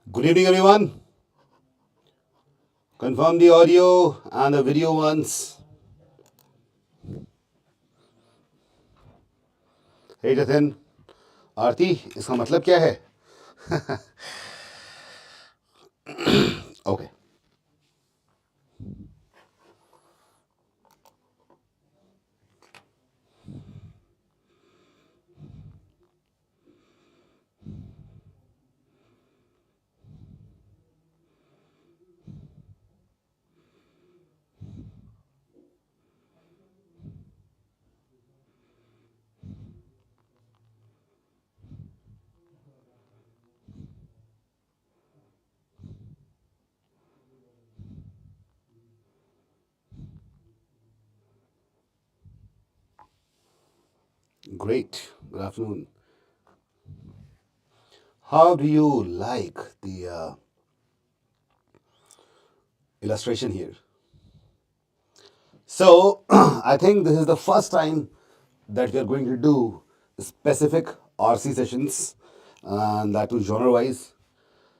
Good evening, everyone. Confirm the audio and the video once. Hey Jathin, आरती इसका मतलब क्या है? Okay. Great. Good afternoon. How do you like the illustration here? So, I think this is the first time that we are going to do specific RC sessions, and that too genre wise.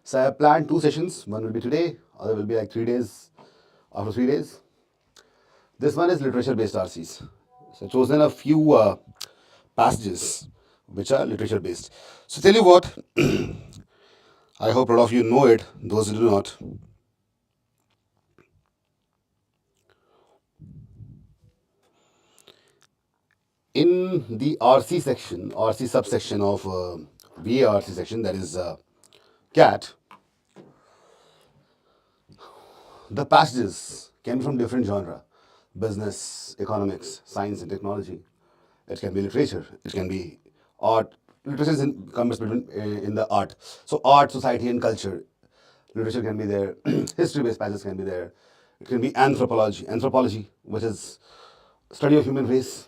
So, I have planned two sessions. One will be today, other will be like 3 days after 3 days. This one is literature-based RCs. So, I've chosen a few passages which are literature-based. So, tell you what, I hope a lot of you know it, those who do not. In the RC section, RC subsection of VARC section, that is CAT, the passages can be from different genre: business, economics, science and technology. It can be literature, it can be art. Literature is comes between in the art. So art, society and culture. Literature can be there. History-based passages can be there. It can be anthropology, which is study of human race,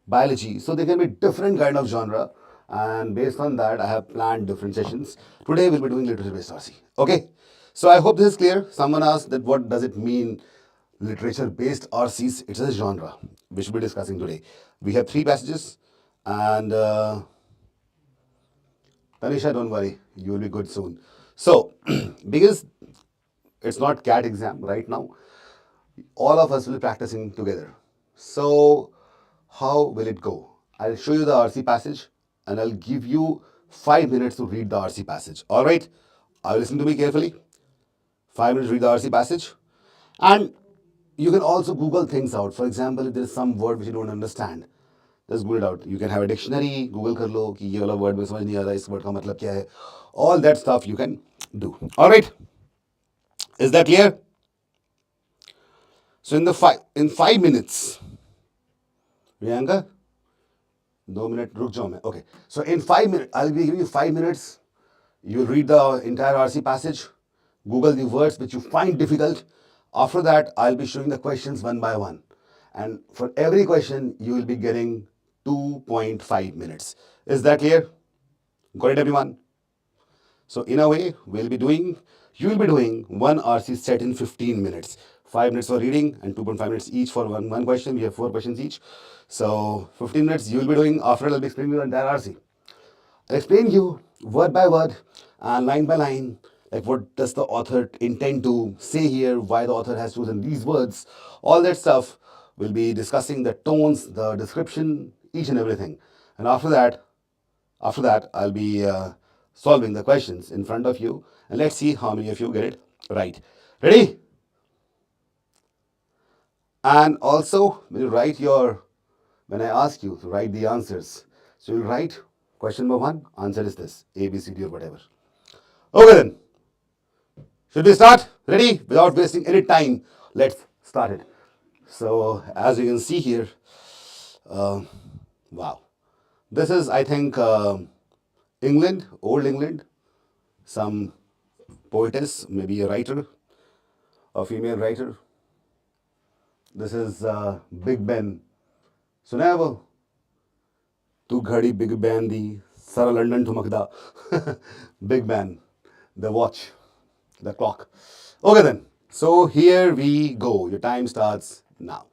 biology. So they can be different kind of genre, and based on that, I have planned different sessions. Today we'll be doing literature-based RC. Okay. So I hope this is clear. Someone asked that what does it mean, literature-based RCs? It's a genre which we'll be discussing today. We have three passages, and Tanisha, don't worry, you will be good soon. So, because it's not CAT exam right now, all of us will be practicing together. So, how will it go? I'll show you the RC passage and I'll give you 5 minutes to read the RC passage. All right? Are you listening to me carefully? 5 minutes read the RC passage. And you can also Google things out. For example, if there's some word which you don't understand, just Google it out. You can have a dictionary, Google कर लो कि ये वाला word में समझ नहीं आ रहा, इस word का मतलब क्या है. All that stuff you can do. All right? Is that clear? So in 5 minutes, Priyanka, 2 minute रुक जाओ मैं. Okay. So in 5 minutes, I'll be giving you 5 minutes. You'll read the entire RC passage, Google the words which you find difficult. After that, I'll be showing the questions one by one. And for every question, you will be getting 2.5 minutes. Is that clear? Got it, everyone? So in a way, you'll be doing one RC set in 15 minutes. 5 minutes for reading and 2.5 minutes each for one question. We have 4 questions each. So 15 minutes you'll be doing. After I'll be explaining you the entire RC. I'll explain you word by word and line by line, like what does the author intend to say here, why the author has chosen these words, all that stuff. We'll be discussing the tones, the description, each and everything. And after that, I'll be solving the questions in front of you, and let's see how many of you get it right. Ready? And also, when I ask you to write the answers, so you write question number one, answer is this, A, B, C, D, or whatever. Okay then. Should we start? Ready? Without wasting any time, let's start it. So, as you can see here, uh, wow. This is, I think, England, old England, some poetess, maybe a writer, a female writer. This is Big Ben. सुना है वो तू घड़ी Big Ben दी सारा London ठुमकदा. Big Ben, the watch, the clock. Okay then. So here we go. Your time starts now.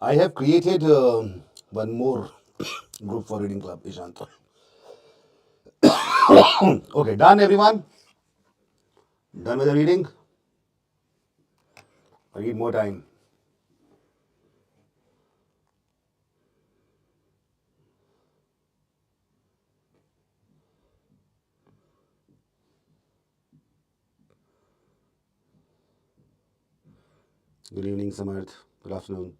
I have created one more group for reading club, Ishant. Okay, done everyone? Done with the reading? I need more time. Good evening, Samarth. Good afternoon.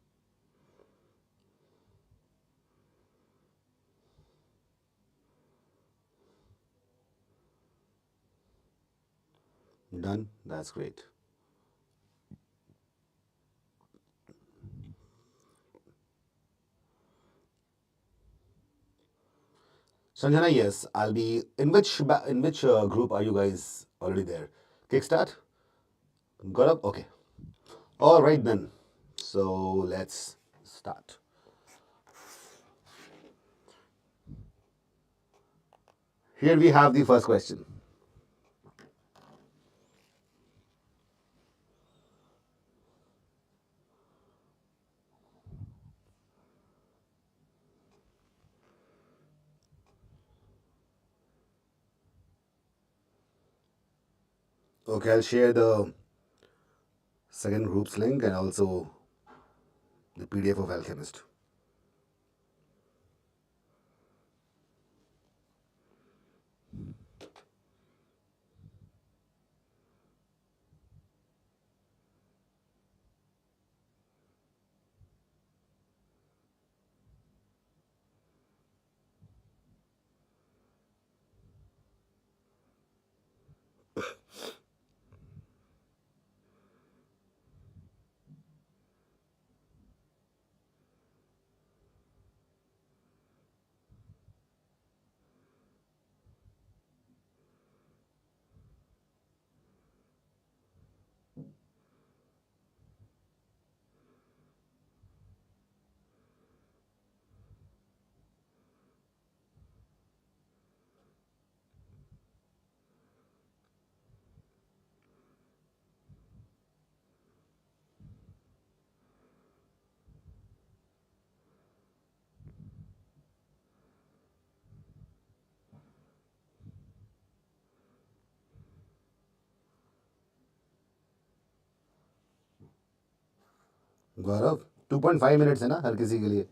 Done? That's great. Sanjana, yes, I'll be. In which group are you guys already there? Kickstart? Got up? Okay. All right then. So let's start. Here we have the first question. Okay, I'll share the second group's link and also the PDF of Alchemist. Gaurav 2.5 minutes है ना हर किसी के लिए.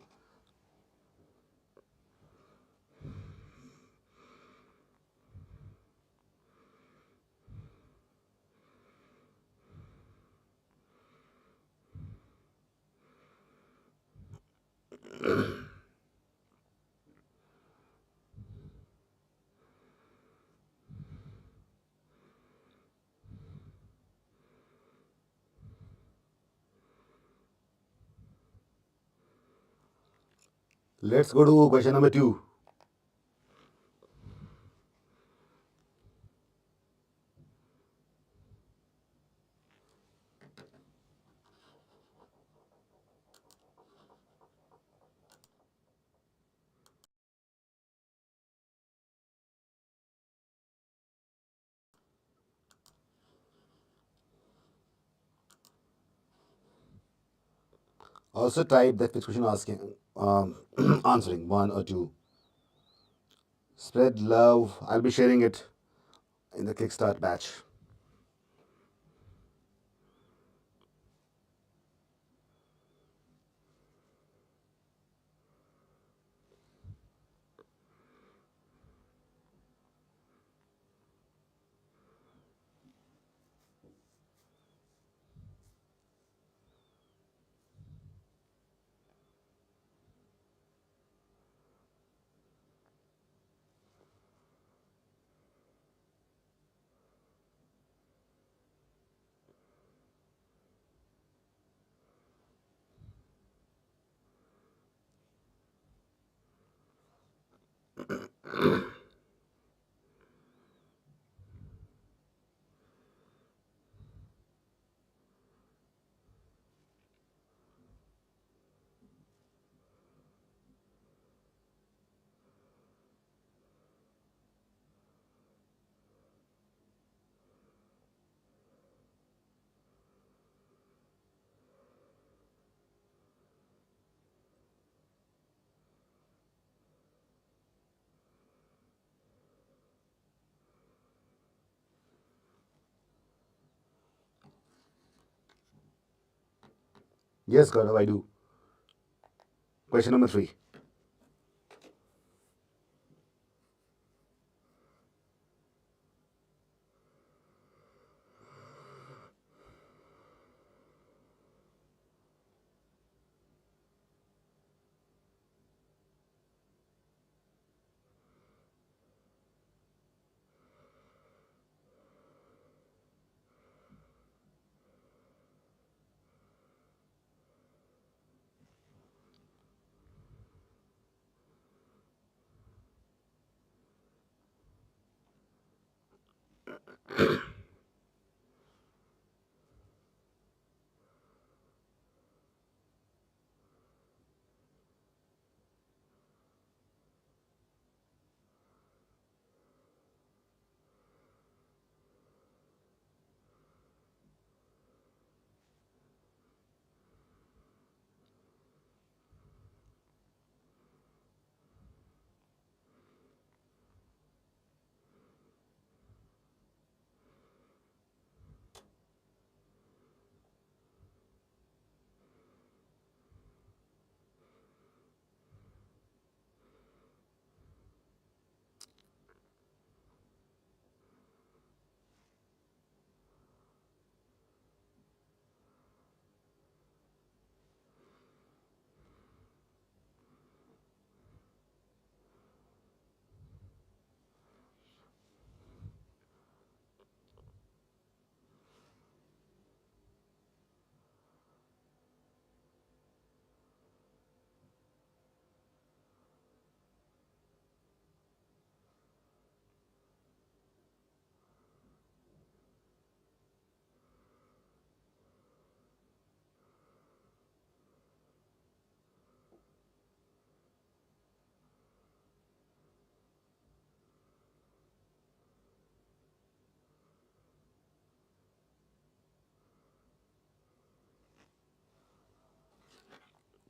Let's go to question number 2. Also type that which question asking, answering, one or two. Spread love. I'll be sharing it in the Kickstart batch. Yes, Gaurav, I do. Question number three.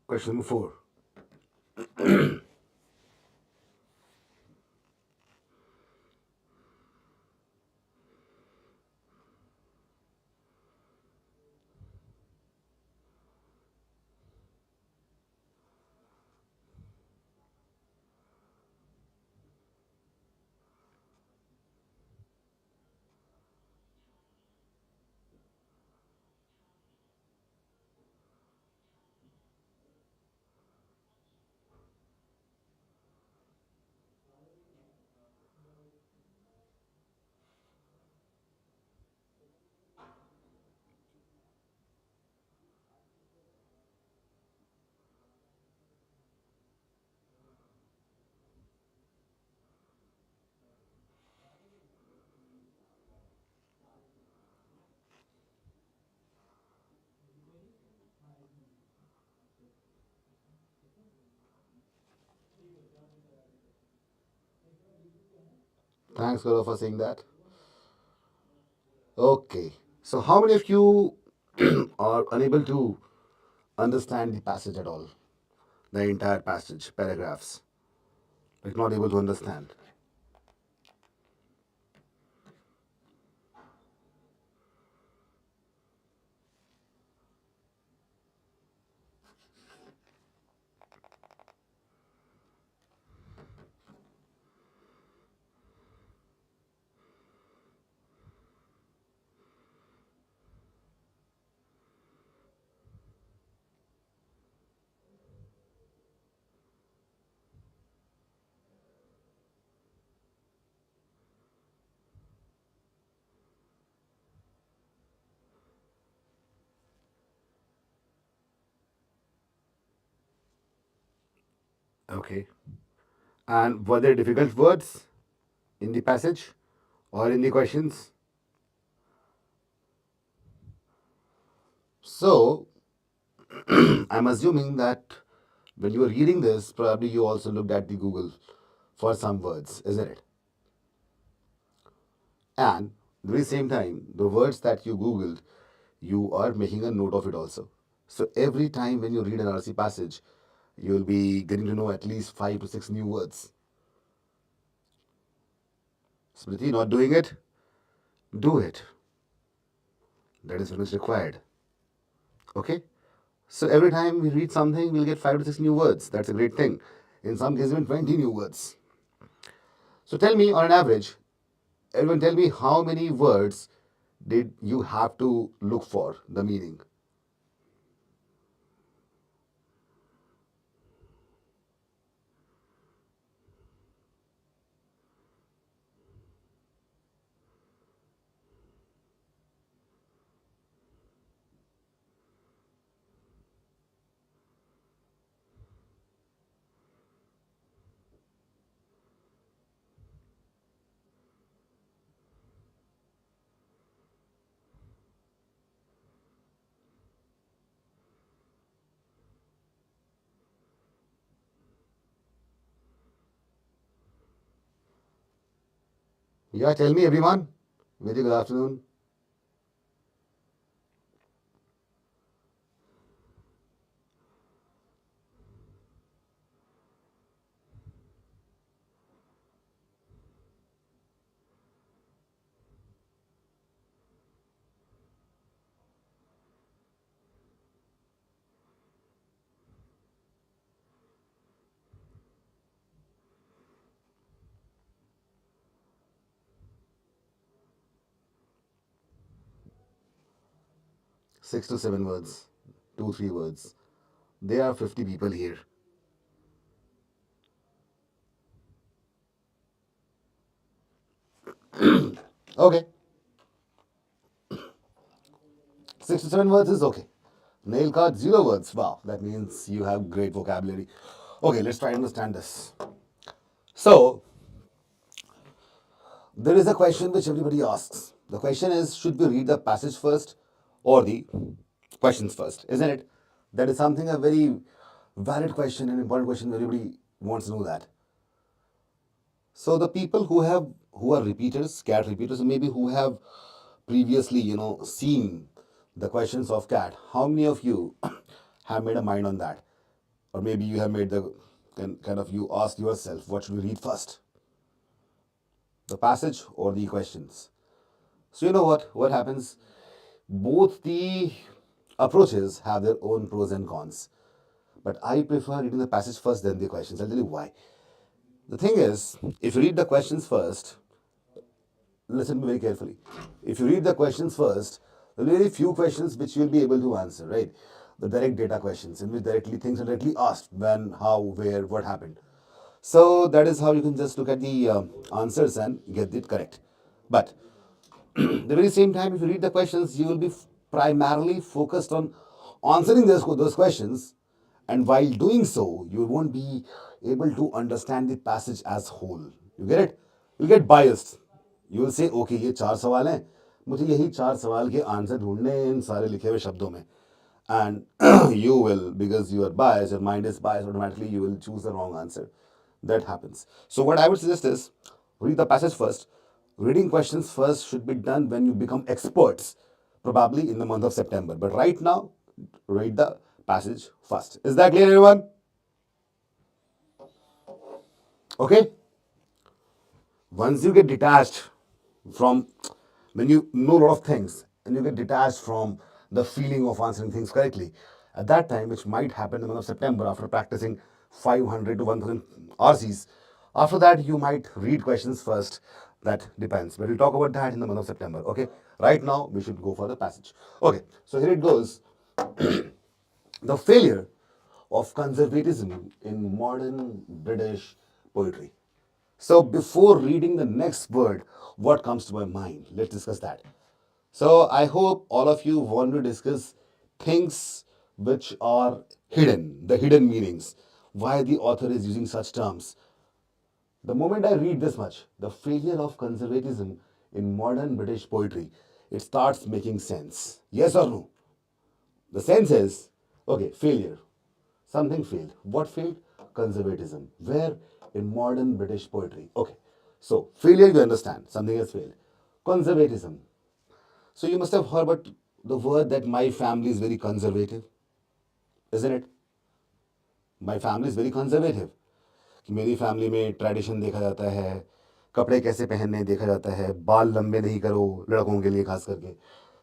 Question number four. Thanks, Gaurav, for saying that. Okay. So, how many of you are unable to understand the passage at all? The entire passage, paragraphs. Like, not able to understand. Okay. And were there difficult words in the passage or in the questions? So, I'm assuming that when you were reading this, probably you also looked at the Google for some words, isn't it? And at the very same time, the words that you Googled, you are making a note of it also. So every time when you read an RC passage, you'll be getting to know at least 5 to 6 new words. Smriti, not doing it? Do it. That is when it's required. Okay? So every time we read something, we'll get 5 to 6 new words. That's a great thing. In some cases, even 20 new words. So tell me, on an average, everyone tell me how many words did you have to look for the meaning? Yeah, tell me, everyone. Very good afternoon. 6 to 7 words, 2, 3 words. There are 50 people here. Okay, 6 to 7 words is okay. Nail card, 0 words. Wow, that means you have great vocabulary. Okay, let's try to understand this. So, there is a question which everybody asks. The question is, should we read the passage first or the questions first? Isn't it? That is something a very valid question and important question. Everybody wants to know that. So the people who are repeaters, cat repeaters, maybe who have previously, seen the questions of cat, how many of you have made a mind on that? Or maybe you have made the kind of you ask yourself, what should we read first? The passage or the questions? So you know what? What happens? Both the approaches have their own pros and cons. But I prefer reading the passage first than the questions. I'll tell you why. The thing is, if you read the questions first, listen very carefully. If you read the questions first, there are very few questions which you'll be able to answer, right? The direct data questions in which directly things are directly asked: when, how, where, what happened. So that is how you can just look at the answers and get it correct. But the very same time, if you read the questions, you will be primarily focused on answering those questions, and while doing so, you won't be able to understand the passage as whole. You get it? You'll get biased. You will say, okay, ये 4 सवाल हैं, मुझे यही 4 सवाल के answer ढूंढने हैं इन सारे लिखे हुए शब्दों में. And you will, because you are biased, your mind is biased, automatically you will choose the wrong answer. That happens. So what I would suggest is read the passage first. Reading questions first should be done when you become experts, probably in the month of September. But right now, read the passage first. Is that clear, everyone? Okay? Once you get detached from, when you know a lot of things and you get detached from the feeling of answering things correctly, at that time, which might happen in the month of September after practicing 500 to 1000 RCs, after that you might read questions first. That depends. But we'll talk about that in the month of September. Okay? Right now, we should go for the passage. Okay, so here it goes. The failure of conservatism in modern British poetry. So, before reading the next word, what comes to my mind? Let's discuss that. So, I hope all of you want to discuss things which are hidden, the hidden meanings, why the author is using such terms. The moment I read this much, the failure of conservatism in modern British poetry, it starts making sense. Yes or no? The sense is, okay, failure. Something failed. What failed? Conservatism. Where? In modern British poetry. Okay. So, failure, you understand. Something has failed. Conservatism. So, you must have heard about the word that my family is very conservative. Isn't it? My family is very conservative. कि मेरी family में tradition देखा जाता है, कपड़े कैसे पहनने देखा जाता है, बाल लंबे नहीं करो लड़कों के लिए खास करके.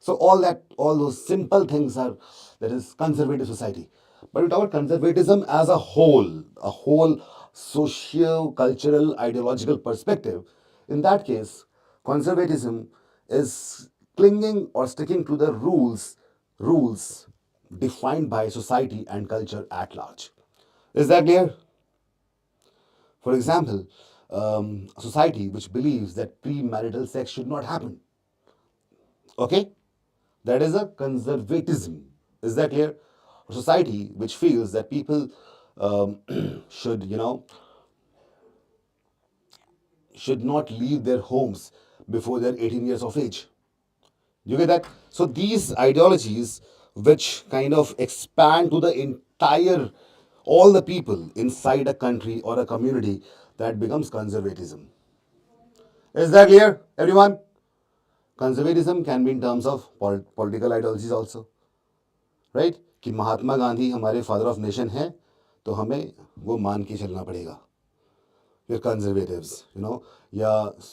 So all those simple things are, that is conservative society. But we talk about conservatism as a whole socio-cultural ideological perspective. In that case, conservatism is clinging or sticking to the rules defined by society and culture at large. Is that clear? For example, a society which believes that premarital sex should not happen. Okay? That is a conservatism. Is that clear? A society which feels that people um, should, should not leave their homes before they're 18 years of age. You get that? So these ideologies, which kind of expand to the entire, all the people inside a country or a community, that becomes conservatism. Is that clear, everyone? Conservatism can be in terms of political ideologies also, right कि महात्मा गांधी हमारे father of nation हैं, तो हमें वो मान के चलना पड़ेगा, फिर कंजर्वेटिव्स या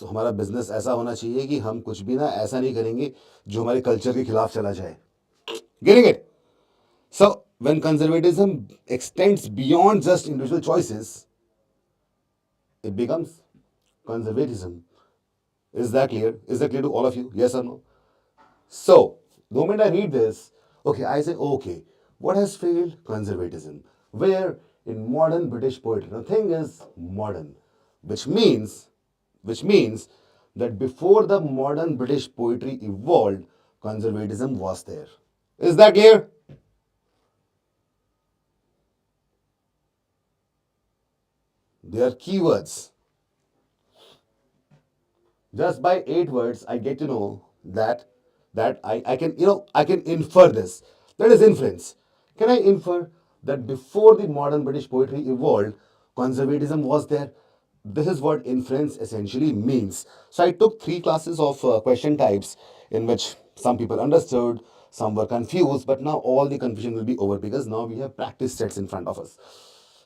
हमारा बिजनेस ऐसा होना चाहिए कि हम कुछ भी ना ऐसा नहीं करेंगे जो हमारे कल्चर के खिलाफ चला जाए. Getting it? So when conservatism x tends beyond just individual choices, it becomes conservatism. Is that clear? Is that clear to all of you? Yes or no? So, the moment I read this, okay, I say, okay, what has failed? Conservatism. Where? In modern British poetry. The thing is modern, which means that before the modern British poetry evolved, conservatism was there. Is that clear? They are keywords. Just by 8 words, I get to know that I can I can infer this. That is inference. Can I infer that before the modern British poetry evolved, conservatism was there? This is what inference essentially means. So I took 3 classes of question types in which some people understood, some were confused, but now all the confusion will be over because now we have practice sets in front of us.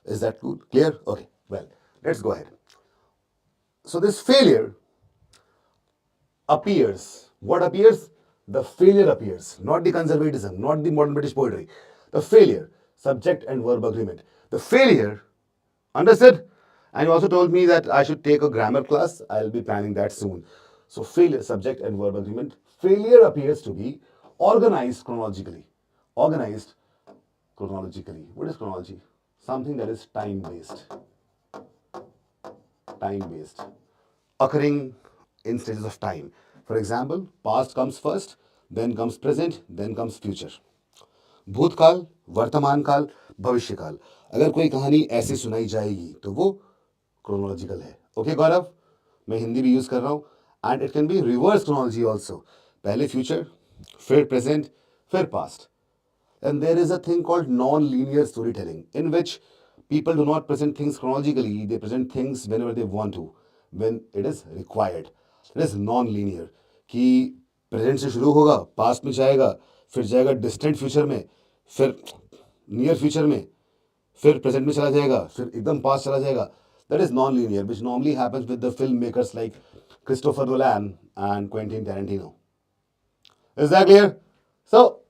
Is that cool? Clear? Okay. Well, let's go ahead. So this failure appears. What appears? The failure appears, not the conservatism, not the modern British poetry. The failure, subject and verb agreement. The failure, understood? And you also told me that I should take a grammar class. I'll be planning that soon. So, failure, subject and verb agreement. Failure appears to be organized chronologically. Organized chronologically. What is chronology? Something that is time based. Time based. Occurring in stages of time. For example, past comes first, then comes present, then comes future. भूतकाल, वर्तमान काल, भविष्य काल. अगर कोई कहानी ऐसे सुनाई जाएगी तो वो क्रोनोलॉजिकल है. ओके गौरव, मैं हिंदी भी यूज कर रहा हूँ. And it can be reverse chronology also. पहले फ्यूचर, फिर प्रेजेंट, फिर past. And there is a thing called non-linear storytelling, in which people do not present things chronologically, they present things whenever they want to, when it is required. It is non-linear. कि present से शुरू होगा, past में जाएगा, फिर जाएगा distant future में, फिर नियर फ्यूचर में, फिर प्रेजेंट में चला जाएगा, फिर एकदम पास्ट चला जाएगा. That is non-linear, which normally happens with the filmmakers like Christopher Nolan and Quentin Tarantino. Is that clear? So,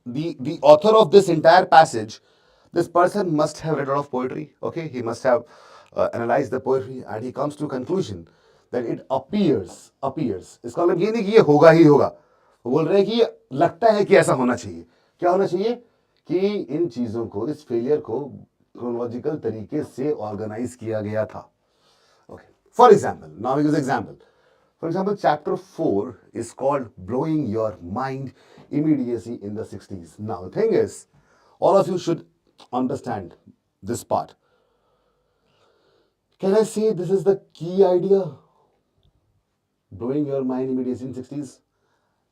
the author of this entire passage, this person must have read a lot of poetry, okay? He must have analyzed the poetry and he comes to a conclusion that it appears. इसका मतलब ये नहीं कि ये होगा ही होगा. वो बोल रहे हैं कि ये लगता है कि ऐसा होना चाहिए. क्या होना चाहिए? कि इन चीज़ों को, इस फेलियर को क्रोनोलॉजिकल तरीके से ऑर्गेनाइज किया गया था. Okay. For example, now we use example. For example, chapter 4 is called Blowing Your Mind Immediacy in the 60s. Now, the thing is, all of you should understand this part. Can I say this is the key idea? Blowing your mind immediacy in 60s?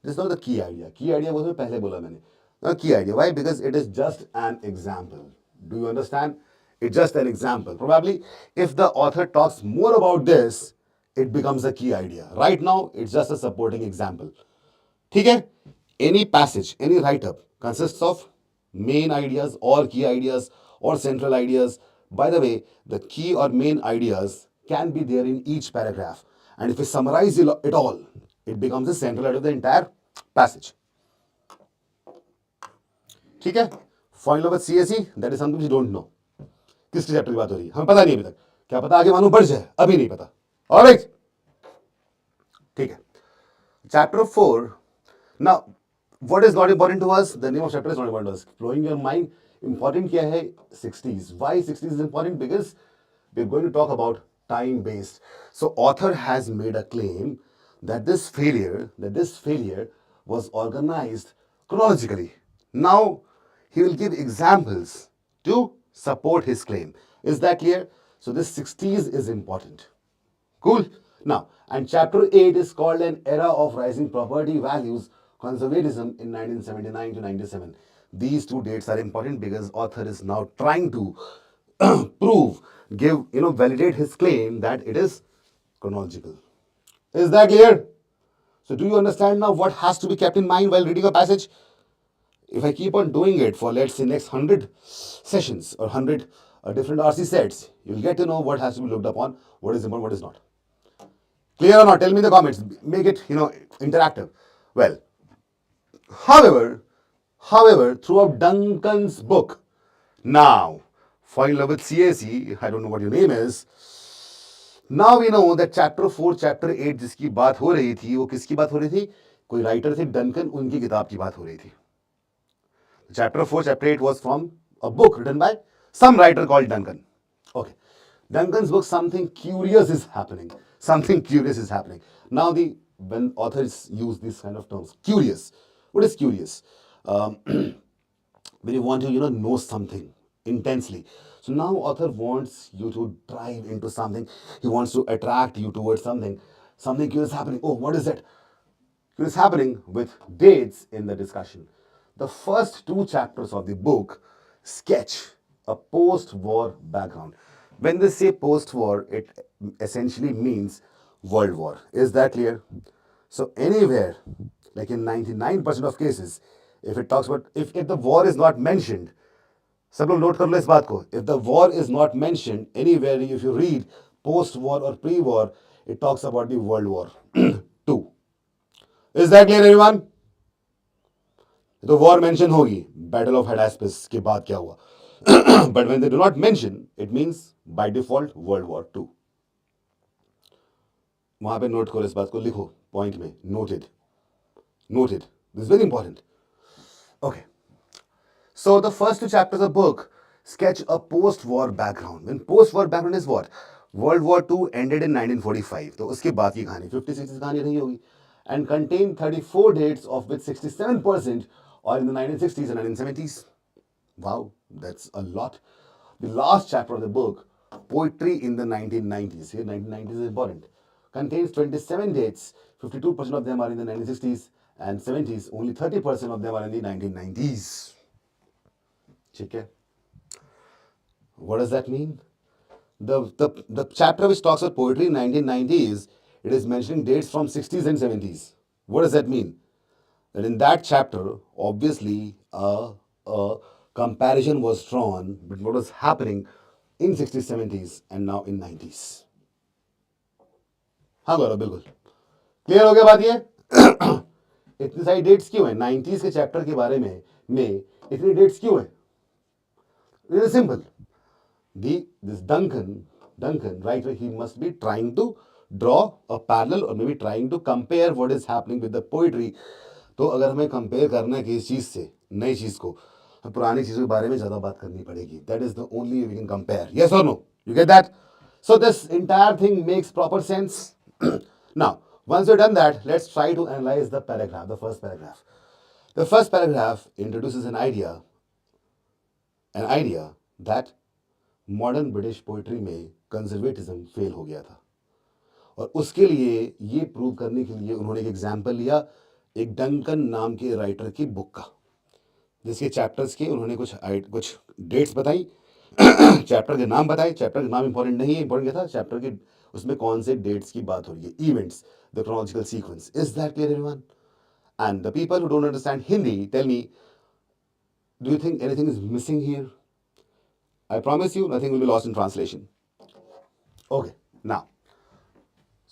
This is not the key idea. Key idea was पहले बोला मैंने. Not key idea. Why? Because it is just an example. Do you understand? It's just an example. Probably, if the author talks more about this, it becomes a key idea. Right now, it's just a supporting example. ठीक है? Any passage, any write-up consists of main ideas or key ideas or central ideas. By the way, the key or main ideas can be there in each paragraph. And if we summarize it all, it becomes the central idea of the entire passage. ठीक है, final with CSE, that is something you don't know. किस chapter की बात हो रही है हमें पता नहीं अभी तक, क्या पता आगे मालूम पड़ जाए, अभी नहीं पता। ऑलराइट, ठीक है। Chapter 4, now what is not important to us, the name of chapter is not important to us, blowing your mind, important क्या है 60s, why 60s is important, because we're going to talk about time based. So author has made a claim that this failure was organized chronologically. Now he will give examples to support his claim. Is that clear? So this 60s is important. Cool. Now, and chapter 8 is called An Era of Rising Property Values, Conservatism in 1979 to 97. These two dates are important because author is now trying to prove, validate his claim that it is chronological. Is that clear? So do you understand now what has to be kept in mind while reading a passage? If I keep on doing it for, let's say, next 100 sessions or 100 different RC sets, you'll get to know what has to be looked upon, what is important, what is not. Clear or not? Tell me in the comments. Make it, interactive. Well, however, throughout Duncan's book, now, fall in love with CAC, I don't know what your name is. Now we know that chapter 4, chapter 8 जिसकी बात हो रही थी, वो किसकी बात हो रही थी? कोई राइटर थे डंकन, उनकी किताब की बात हो रही थी. Chapter 4, chapter 8 was from a book written by some writer called Duncan. Okay. Duncan's book, something curious is happening. Something curious is happening. Now, when authors use these kind of terms, curious. What is curious? When you want to, know something intensely. So now author wants you to dive into something. He wants to attract you towards something. Something curious happening. Oh, what is it? This is happening with dates in the discussion. The first 2 chapters of the book sketch a post-war background. When they say post-war, it essentially means World War. Is that clear? So anywhere, like in 99% of cases, if it talks about, if the war is not mentioned, सब लोग note कर लो इस बात को, if the war is not mentioned anywhere, if you read post-war or pre-war, it talks about the World War II. Is that clear, everyone? तो war mention होगी, battle of हेडास्पिस के बाद क्या हुआ, but when they do not mention, it means by default world war 2. वहां पे note करो इस बात को, लिखो पॉइंट में, noted, this is very important. Okay, so the first 2 chapters of book sketch a post-war background. When post-war background is what? World War II ended in 1945. तो उसके बाद की कहानी 56 की कहानी रही होगी, and contain 34 dates, of which 67% are in the 1960s and 1970s. Wow, that's a lot. The last chapter of the book, Poetry in the 1990s. Here, 1990s is important. Contains 27 dates. 52% of them are in the 1960s and 70s. Only 30% of them are in the 1990s. Okay. What does that mean? The chapter which talks about poetry in 1990s, it is mentioning dates from 60s and 70s. What does that mean? That in that chapter, obviously, a comparison was drawn between what was happening in 60s, 70s and now in 90s. हाँ गौरव, बिल्कुल clear हो गया बात ये. इतनी सारी dates क्यों है 90s के चैप्टर के बारे में इतनी डेट्स क्यों है? It is simple. This Duncan writer, he must be trying to draw a parallel or maybe trying to compare what is happening with the poetry. तो अगर हमें कंपेयर करना है किसी चीज से, नई चीज को, पुरानी चीजों के बारे में ज्यादा बात करनी पड़ेगी. That is the only way we can compare. Yes or no? You get that? So this entire thing makes proper sense. Now, once you've done that, let's try to analyze the paragraph, the first paragraph. The first paragraph introduces an idea that modern British poetry में conservatism fail हो गया था, और उसके लिए ये prove करने के लिए उन्होंने एक एग्जाम्पल लिया, एक डंकन नाम के राइटर की बुक का, जिसके चैप्टर्स के उन्होंने कुछ डेट्स बताई, चैप्टर के नाम बताए. चैप्टर के नाम इंपॉर्टेंट नहीं है, इंपॉर्टेंट क्या था, चैप्टर के उसमें कौन से डेट्स की बात हो रही है, events, the chronological sequence. Is that clear everyone? And the people who don't understand Hindi, tell me, do you think anything is missing here? I promise you, nothing will be lost in translation. Okay, now,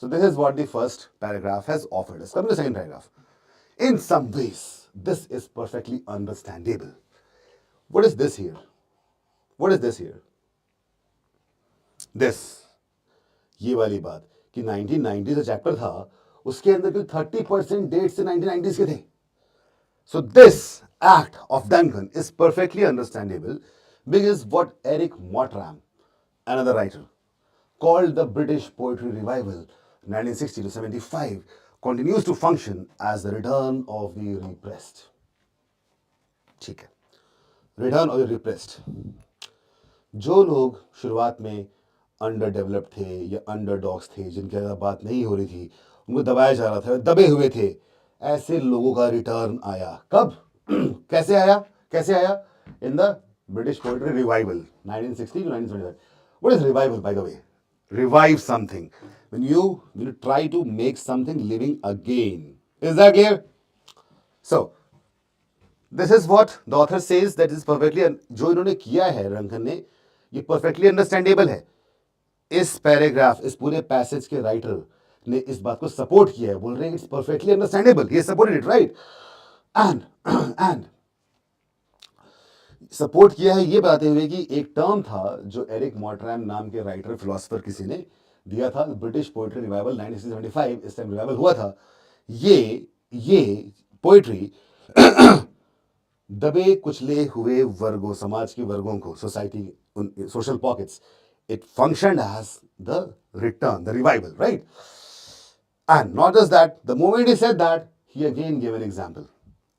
so this is what the first paragraph has offered us. Come to the second paragraph. In some ways, this is perfectly understandable. What is this here? What is this here? This. ये वाली बात कि 1990 जो chapter था उसके अंदर कोई 30% date से 1990s के थे. So this act of Duncan is perfectly understandable because what Eric Mottram, another writer, called the British Poetry Revival 1960 to 75 continues to function as the return of the repressed. ठीक है, return of the repressed. जो लोग शुरुआत में under developed थे या under dogs थे, जिनके ज़्यादा बात नहीं हो रही थी, उनको दबाया जा रहा था, दबे हुए थे, ऐसे लोगों का रिटर्न आया. कब? कैसे आया? कैसे आया? In the British poetry revival 1960 to 1975. What is revival, by the way? Revive something. When you try to make something living again. Is that clear? So, this is what the author says that is perfectly, जो इन्होंने किया है रंगन ने, ये perfectly understandable है. इस paragraph, इस पूरे पैसेज के राइटर ने इस बात को सपोर्ट किया है, बोल रहे हैं it's perfectly understandable, he supported it, right. And support किया है ये बताते हुए कि एक टर्म था जो एरिक मॉट्रैम नाम के राइटर फिलोसोफर किसी ने दिया था, ब्रिटिश पोएट्री रिवाइवल 1975, इस टाइम रिवाइवल हुआ था. ये पोएट्री दबे कुचले हुए वर्गों, समाज के वर्गों को, society, social pockets, it functioned as the return, the revival, right? And not just that, the moment he said that, he again gave an example.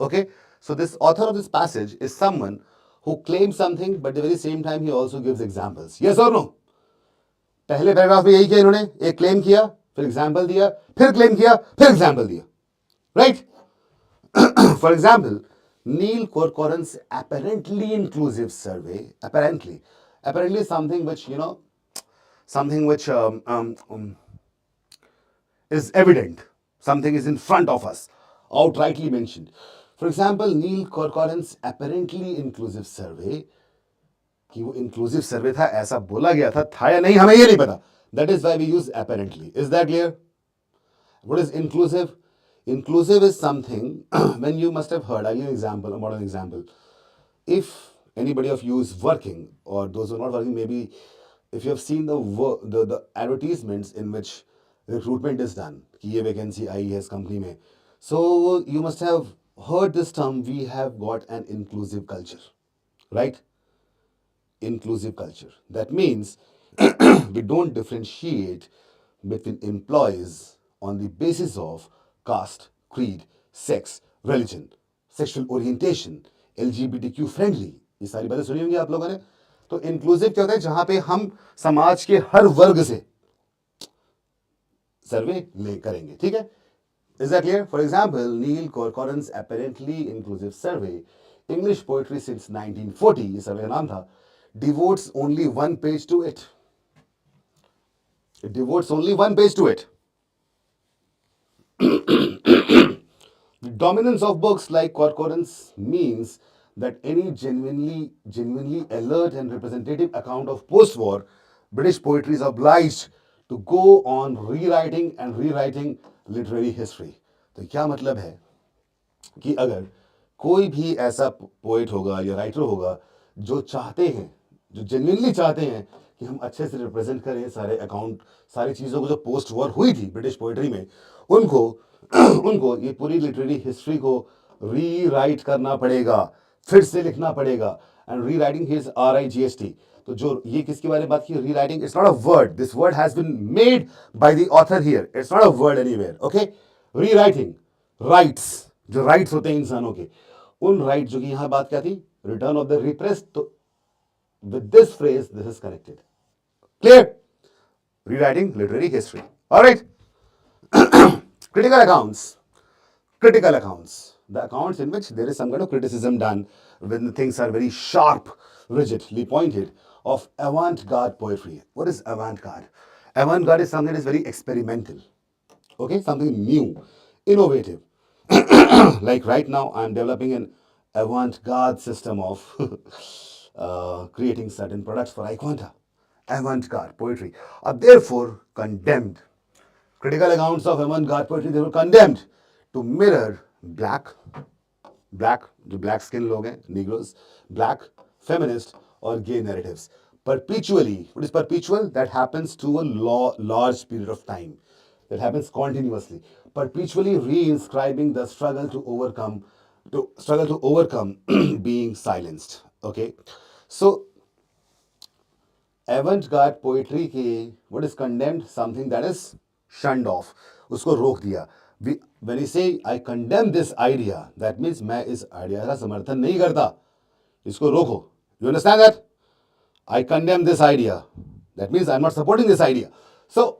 Okay? So this author of this passage is someone who claims something, but at the very same time he also gives examples. Yes or no? पहले paragraph में यही किया इन्होंने, एक claim किया, फिर example दिया, फिर क्लेम किया, फिर एग्जाम्पल दिया, right? For example, Neil Corcoran's apparently inclusive survey, apparently something which, something which is evident, something is in front of us, outrightly mentioned. For example, Neil Corcoran's apparently inclusive survey, कि वो inclusive survey था, ऐसा बोला गया था या नहीं, हमें ये नहीं पता. That is why we use apparently. Is that clear? What is inclusive? Inclusive is something, when you must have heard, I'll give you an example, a modern example. If anybody of you is working, or those who are not working, maybe if you have seen the advertisements in which recruitment is done, कि ये vacancy आई है इस company में, so you must have heard this term, we have got an inclusive culture, right? Inclusive culture. That means we don't differentiate between employees on the basis of caste, creed, sex, religion, sexual orientation, LGBTQ friendly. ये सारी बातें सुनी होंगी आप लोगों ने. तो inclusive क्या होता है? जहां पे हम समाज के हर वर्ग से सर्वे करेंगे, ठीक है? Is that clear? For example, Neil Corcoran's apparently inclusive survey, English poetry since 1940, ये सर्वे का नाम था, devotes only one page to it. It devotes only one page to it. The dominance of books like Corcoran's means that any genuinely alert and representative account of post-war British poetry is obliged to go on rewriting and rewriting literary history. तो क्या मतलब है कि अगर कोई भी ऐसा poet होगा या राइटर होगा जो चाहते हैं, जो जेन्युइनली चाहते हैं कि हम अच्छे से रिप्रेजेंट करें सारे अकाउंट, सारी चीज़ों को जो पोस्ट वॉर हुई थी ब्रिटिश पोएट्री में, उनको ये पूरी लिटरेरी हिस्ट्री को रीराइट करना पड़ेगा, फिर से लिखना पड़ेगा. And rewriting is RIGST. तो जो ये किसके बारे में बात की, rewriting, it's not a word, this word has been made by the author here, it's not a word anywhere. Okay, rewriting, rights, जो राइट्स होते हैं इंसानों के, उन राइट जो कि यहां बात क्या थी, रिटर्न ऑफ द रिप्रेस्ड. तो with this phrase this is connected. Clear? Rewriting literary history. Alright. Critical accounts, the accounts in which there is some kind of criticism done when the things are very sharp, rigidly pointed, of avant-garde poetry. What is avant-garde? Avant-garde is something that is very experimental, okay, something new, innovative. Like right now, I'm developing an avant-garde system of creating certain products for iQUANTA. Avant-garde poetry are therefore condemned. Critical accounts of avant-garde poetry, they were condemned to mirror black, black जो black skin लोग हैं, Negroes, black feminist और गे narratives. Perpetually, what is perpetual? That happens to a large period of time. That happens continuously. Perpetually reinscribing the struggle to overcome being silenced. Okay, so avant-garde poetry के what is condemned, something that is shunned off, उसको रोक दिया. When you say I condemn this idea, that means मैं इस idea का समर्थन नहीं करता, इसको रोको. You understand that? I condemn this idea. That means I'm not supporting this idea. So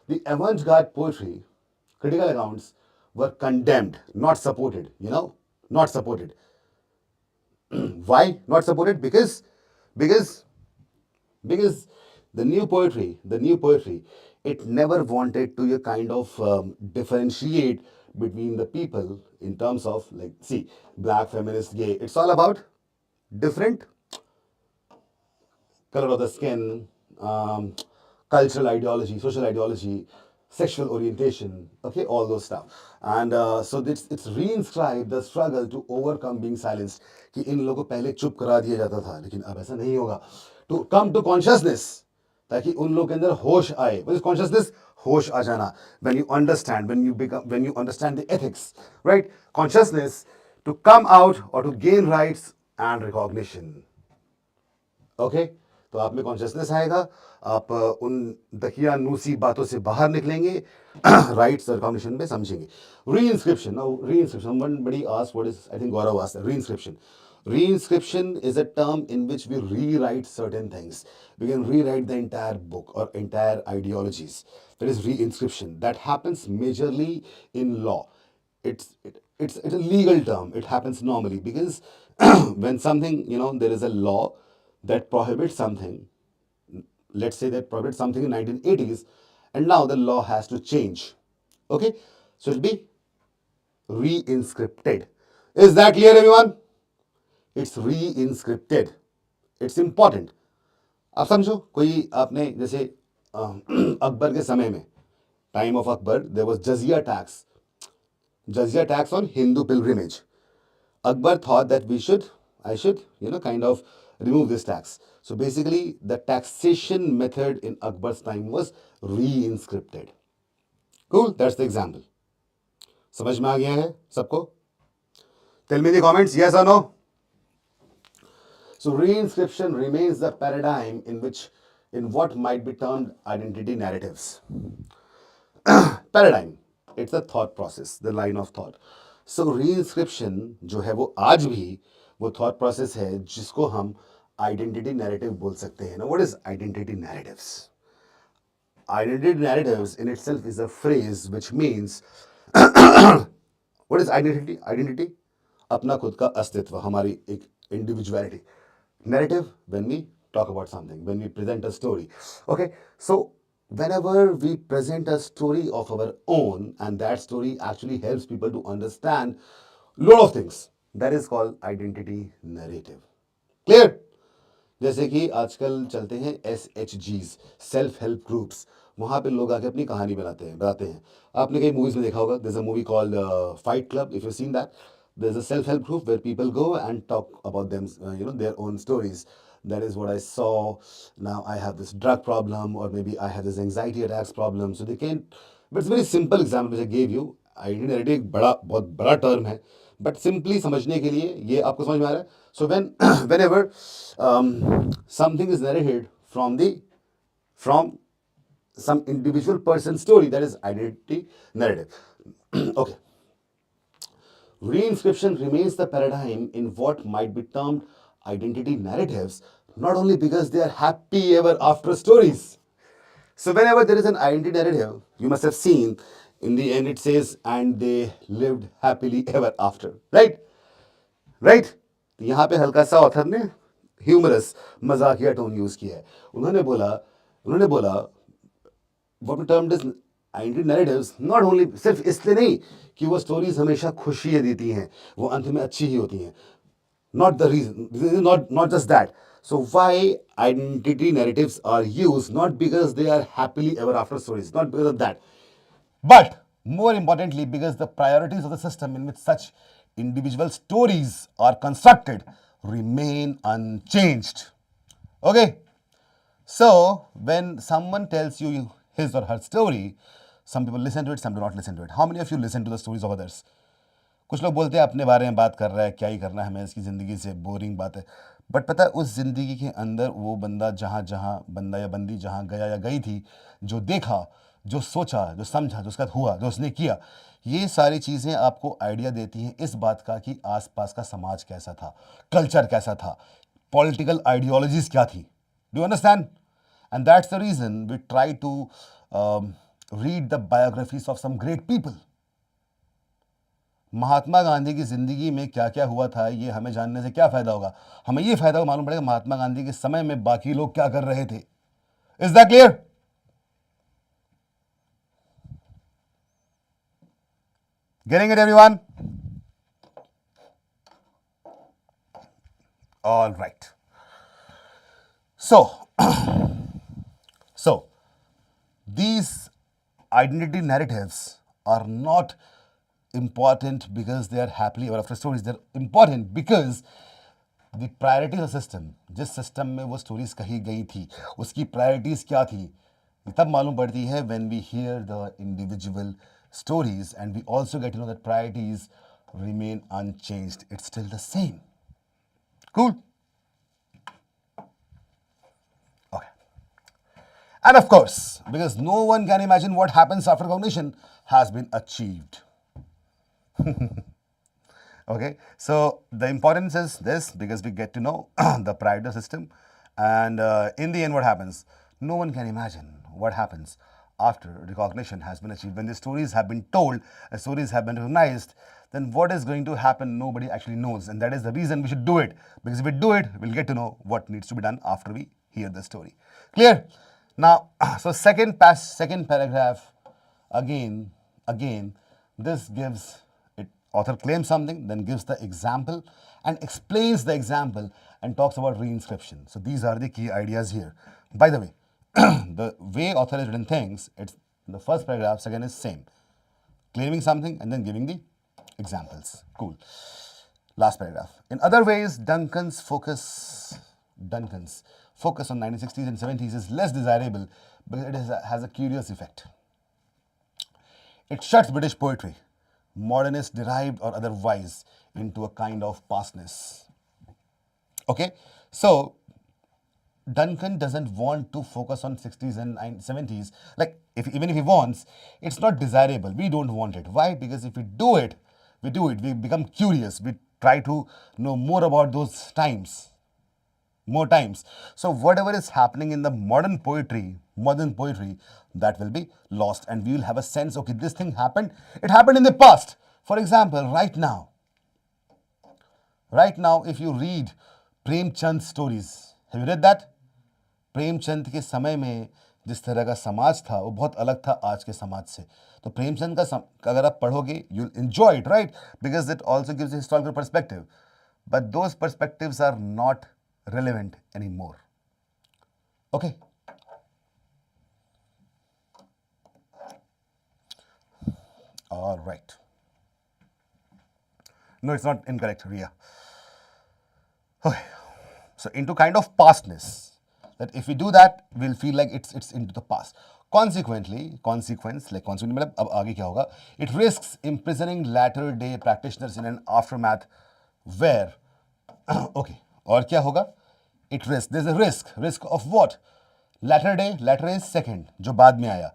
the avant-garde poetry, critical accounts were condemned, not supported. Not supported. Why not supported? Because because the new poetry, it never wanted to kind of differentiate between the people in terms of, like, see, black, feminist, gay. It's all about different color of the skin, cultural ideology, social ideology, sexual orientation, okay, all those stuff. And so it's reinscribed the struggle to overcome being silenced. कि इन लोगों को पहले चुप करा दिया जाता था, लेकिन अब ऐसा नहीं होगा. To come to consciousness, ताकि उन लोगों के अंदर होश आए. What is consciousness? होश आ जाना. When you understand the ethics, right? Consciousness to come out or to gain rights and recognition. Okay, तो आप में कॉन्शियसनेस आएगा, आप उन दकियानूसी बातों से बाहर निकलेंगे, राइट्स और रिकॉग्निशन में समझेंगे. Reinscription. Now reinscription, somebody asked what is, I think Gaurav asked, reinscription. Reinscription is a term in which we rewrite certain things. We can rewrite the entire book or entire ideologies. That is reinscription. That happens majorly in law. It's a legal term. It happens normally because when something, there is a law that prohibits something, let's say that prohibits something in 1980s, and now the law has to change. Okay, so it'll be reinscripted. Is that clear, everyone? It's reinscripted. It's important. आप समझो, कोई आपने जैसे अकबर के समय में, time of Akbar, there was jizya tax on Hindu pilgrimage. Akbar thought that I should, kind of remove this tax. So basically, the taxation method in Akbar's time was reinscripted. Cool? That's the example. समझ में आ गया है सबको? Tell me in the comments, yes or no? So reinscription remains the paradigm in what might be termed identity narratives. Paradigm. It's the thought process, the line of thought. So reinscription जो है वो आज भी वो thought process है जिसको हम identity narrative बोल सकते हैं. Now what is identity narratives? Identity narratives in itself is a phrase which means what is identity? Identity अपना खुद का अस्तित्व, हमारी एक individuality. Narrative, when we talk about something, when we present a story. Okay, so whenever we present a story of our own and that story actually helps people to understand a lot of things, that is called identity narrative. Clear? जैसे कि आजकल चलते हैं SHGs, self help groups, वहाँ पे लोग आके अपनी कहानी बताते हैं. आपने कई मूवीज में देखा होगा, there's a movie called Fight Club, if you've seen that. There's a self-help group where people go and talk about them, their own stories. That is what I saw. Now I have this drug problem, or maybe I have this anxiety attacks problem. So they can, but it's a very simple example which I gave you. Identity narrative एक बहुत बड़ा term है, but simply समझने के लिए ये आपको समझ में आ रहा है. So whenever something is narrated from some individual person's story, that is identity narrative. Okay. Reinscription remains the paradigm in what might be termed identity narratives, not only because they are happy ever after stories. So whenever there is an identity narrative, you must have seen, in the end it says, and they lived happily ever after. Right? Right? यहाँ पे हल्का सा author ने humerus मजाकिया tone use किया है. उन्होंने बोला what termed as identity narratives, not only सिर्फ इसलिए नहीं कि वो स्टोरीज हमेशा खुशी देती हैं, वो अंत में अच्छी ही होती हैं. Not the reason, not just that. So why identity narratives are used, not because they are happily ever after stories, not because of that, but more importantly because the priorities of the system in which such individual stories are constructed remain unchanged. Okay? So, when someone tells you his or her story, some people listen to it, some do not listen to it. How many of you listen to the stories of others? कुछ लोग बोलते हैं अपने बारे में बात कर रहा है, क्या ही करना है हमें इसकी ज़िंदगी से, बोरिंग बात है. बट पता है उस ज़िंदगी के अंदर वो बंदा जहाँ जहाँ बंदा या बंदी जहाँ गया या गई थी, जो देखा, जो सोचा, जो समझा, जो उसका हुआ, जो उसने किया, ये सारी चीज़ें आपको आइडिया देती हैं इस बात का कि आसपास का समाज कैसा था, कल्चर कैसा था, पॉलिटिकल आइडियोलॉजीज क्या थी. Do you understand? And that's the reason we try to read the biographies of some great people. Mahatma Gandhi की जिंदगी में क्या क्या हुआ था ये हमें जानने से क्या फायदा होगा? हमें ये फायदा मालूम पड़ेगा महात्मा गांधी के समय में बाकी लोग क्या कर रहे थे. Is that clear? Getting it everyone? All right. So these identity narratives are not important because they are happily ever after stories. They're important because the priorities of system, जिस सिस्टम में वो स्टोरीज कही गई थी उसकी priorities क्या थी, ये तब मालूम पड़ती है when we hear the individual stories and we also get to know that priorities remain unchanged. It's still the same. Cool? Okay. And of course, because no one can imagine what happens after cognition has been achieved. Okay, so the importance is this because we get to know the priority system, and in the end what happens, no one can imagine what happens after recognition has been achieved. When the stories have been told, the stories have been recognized, then what is going to happen nobody actually knows, and that is the reason we should do it, because if we do it we'll get to know what needs to be done after we hear the story. Clear? Now, so second paragraph, again this gives, author claims something, then gives the example and explains the example and talks about reinscription. So these are the key ideas here. By the way, the way author has written things, it's the first paragraph, second is same. Claiming something and then giving the examples. Cool. Last paragraph. In other ways, Duncan's focus on 1960s and 70s is less desirable because it has a curious effect. It shuts British poetry, modernist derived or otherwise, into a kind of pastness. Okay, so Duncan doesn't want to focus on 60s and 70s. Like, even if he wants, it's not desirable. We don't want it. Why? Because if we do it, we become curious. We try to know more about those times, more times. So whatever is happening in the modern poetry, that will be lost, and we will have a sense, okay, this thing happened, it happened in the past. For example, right now, if you read Premchand stories, have you read that? Premchand के समय में जिस तरह का समाज था वो बहुत अलग था आज के समाज से. तो प्रेमचंद का अगर आप पढ़ोगे you will enjoy it, right? Because it also gives historical perspective, but those perspectives are not relevant anymore. Okay. All right. No, it's not incorrect, Ria. Okay. So into kind of pastness, that if we do that, we'll feel like it's into the past. Consequence, मतलब अब आगे क्या होगा? It risks imprisoning latter day practitioners in an aftermath where, okay, और क्या होगा? It risks, there's a risk of what? Latter is second, जो बाद में आया.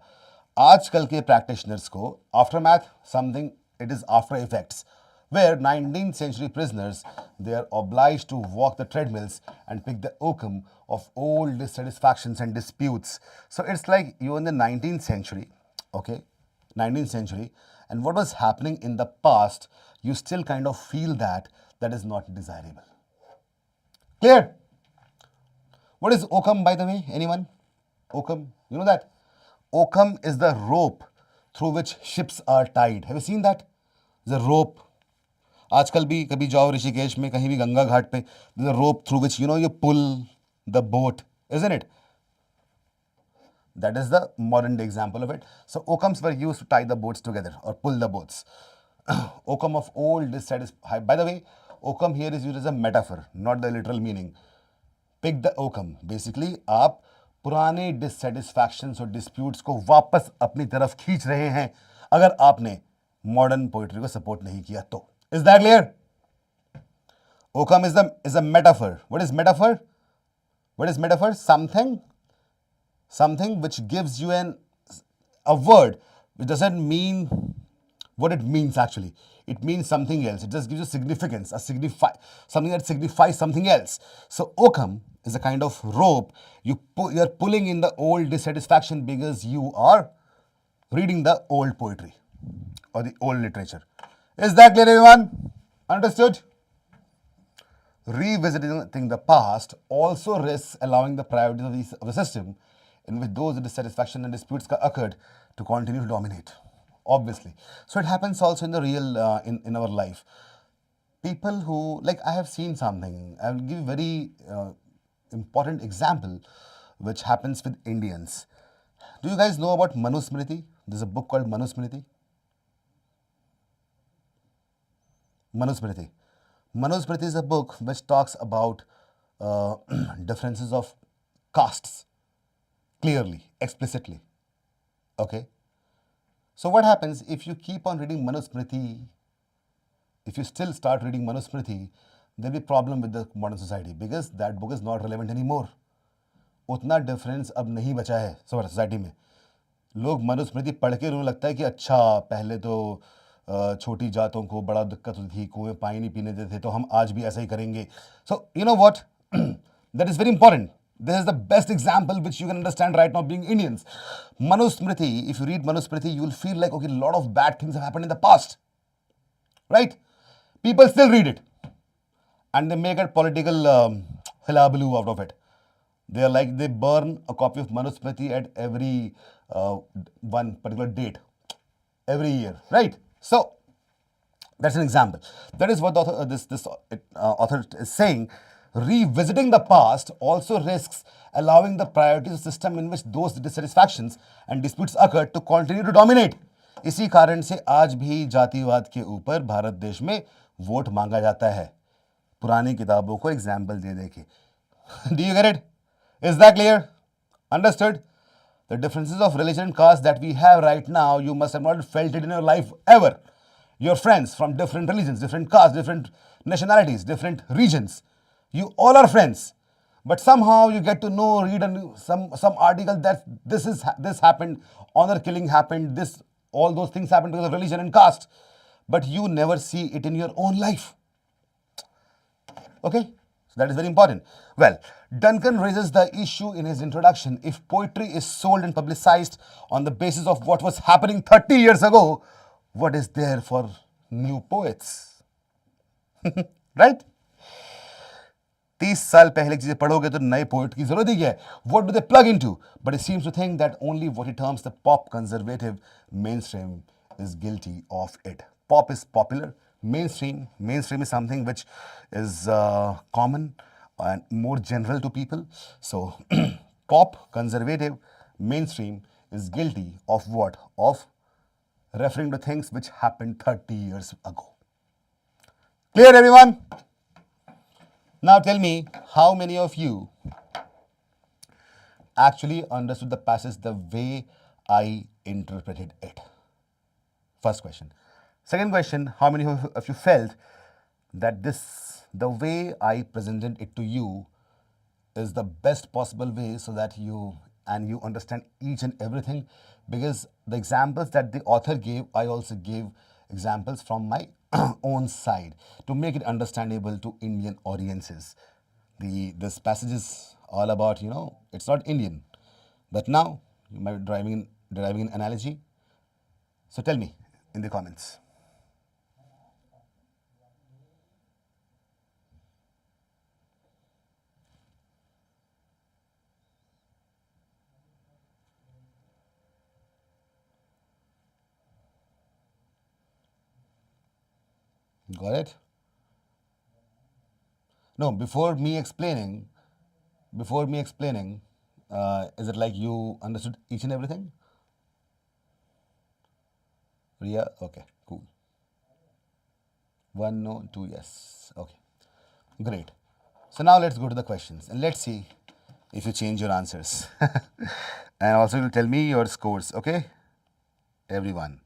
आजकल के practitioners को aftermath, something, it is after effects, where 19th century prisoners, they are obliged to walk the treadmills and pick the oakum of old dissatisfactions and disputes. So it's like you're in the 19th century, okay, 19th century, and what was happening in the past, you still kind of feel that is not desirable. Clear? What is oakum, by the way? Anyone? Oakum, you know that? Oakum is the rope through which ships are tied. Have you seen that? The rope. आजकल भी कभी जाओ ऋषिकेश में कहीं भी गंगा घाट पे, there's a rope through which you pull the boat, isn't it? That is the modern day example of it. So oakums were used to tie the boats together or pull the boats. Occam of old dissatisfied. By the way, Occam here is used as a metaphor, not the literal meaning. Pick the Occam. Basically, आप पुराने dissatisfactions और disputes को वापस अपनी तरफ खींच रहे हैं अगर आपने modern poetry को support नहीं किया तो. Is that clear? Occam is a metaphor. What is metaphor? What is metaphor? Something which gives you a word which doesn't mean what it means actually. It means something else. It just gives you significance, something that signifies something else. So Occam is a kind of rope. You're pulling in the old dissatisfaction because you are reading the old poetry or the old literature. Is that clear, everyone? Understood? Revisiting the past also risks allowing the priorities of the system in which those dissatisfaction and disputes occurred to continue to dominate. Obviously. So it happens also in the real, in our life. People who, like I have seen something, I will give a very important example which happens with Indians. Do you guys know about Manusmriti? There's a book called Manusmriti. Manusmriti. Manusmriti is a book which talks about differences of castes clearly, explicitly. Okay. So what happens if you keep on reading Manusmriti, if you still start reading Manusmriti, there will be a problem with the modern society because that book is not relevant anymore. उतना difference अब नहीं बचा है society में. लोग मनुस्मृति पढ़ के रोने लगता है कि अच्छा पहले तो छोटी जातों को बड़ा दिक्कत होती थी, कुएं पानी नहीं पीने देते थे, तो हम आज भी ऐसा ही करेंगे. So you know what? That is very important. This is the best example which you can understand right now being Indians. Manusmriti, if you read Manusmriti, you will feel like, okay, a lot of bad things have happened in the past. Right? People still read it. And they make a political hilabaloo out of it. They are like, they burn a copy of Manusmriti at every one particular date. Every year. Right? So, that's an example. That is what the author, this author is saying. Revisiting the past also risks allowing the priorities system in which those dissatisfactions and disputes occurred to continue to dominate. इसी कारण से आज भी जातिवाद के ऊपर भारत देश में वोट मांगा जाता है पुरानी किताबों को एग्जाम्पल दे दे के. Do you get it? Is that clear? Understood? The differences of religion and caste that we have right now, you must have not felt it in your life ever. Your friends from different religions, different castes, different nationalities, different regions. You all are friends, but somehow you get to know, read some article that this happened, honor killing happened, all those things happened because of religion and caste, but you never see it in your own life. Okay, so that is very important. Well, Duncan raises the issue in his introduction. If poetry is sold and publicized on the basis of what was happening 30 years ago, what is there for new poets? Right? 30 साल पहले चीजें पढ़ोगे तो नए poet की जरूरत ही क्या है? What do they plug into? But he seems to think that only what he terms the pop conservative mainstream is guilty of it. Pop is popular. Mainstream is something which is common and more general to people. So pop, conservative, mainstream is guilty of what? Of referring to things which happened 30 years ago. Clear, everyone? Now tell me, how many of you actually understood the passage the way I interpreted it? First question. Second question, how many of you felt that the way I presented it to you is the best possible way so that you understand each and everything? Because the examples that the author gave, I also gave examples from my own side to make it understandable to Indian audiences. This passage is all about, it's not Indian. But now, you might be deriving an analogy. So tell me in the comments. Got it? No, before me explaining, is it like you understood each and everything? Yeah, okay, cool. 1 no, 2 yes. Okay, great. So now let's go to the questions and let's see if you change your answers. And also you'll tell me your scores, okay? Everyone.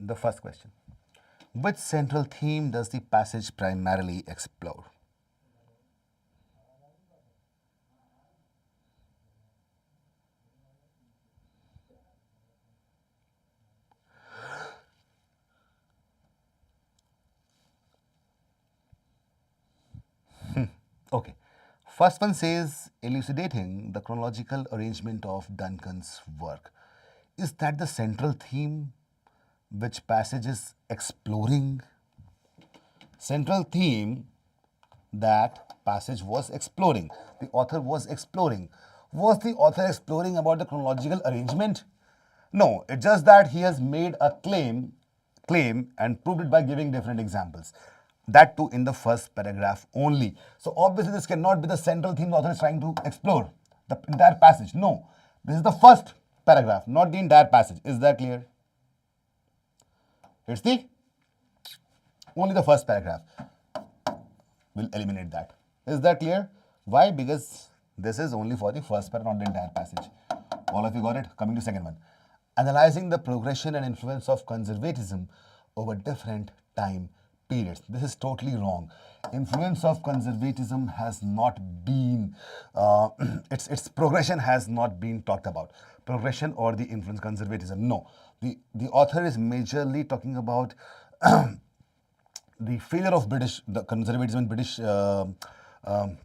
The first question. Which central theme does the passage primarily explore? Okay. First one says elucidating the chronological arrangement of Duncan's work. Is that the central theme which passage is exploring? Central theme that passage was exploring, the author was exploring. Was the author exploring about the chronological arrangement? No, it's just that he has made a claim and proved it by giving different examples. That too in the first paragraph only. So obviously this cannot be the central theme the author is trying to explore, the entire passage. No, this is the first paragraph, not the entire passage. Is that clear? It's the only the first paragraph. We'll eliminate that. Is that clear? Why? Because this is only for the first paragraph, not the entire passage. All of you got it? Coming to second one. Analyzing the progression and influence of conservatism over different time periods. This is totally wrong. Influence of conservatism has not been, its progression has not been talked about. Progression or the influence conservatism. No. The author is majorly talking about the failure of the conservatism in British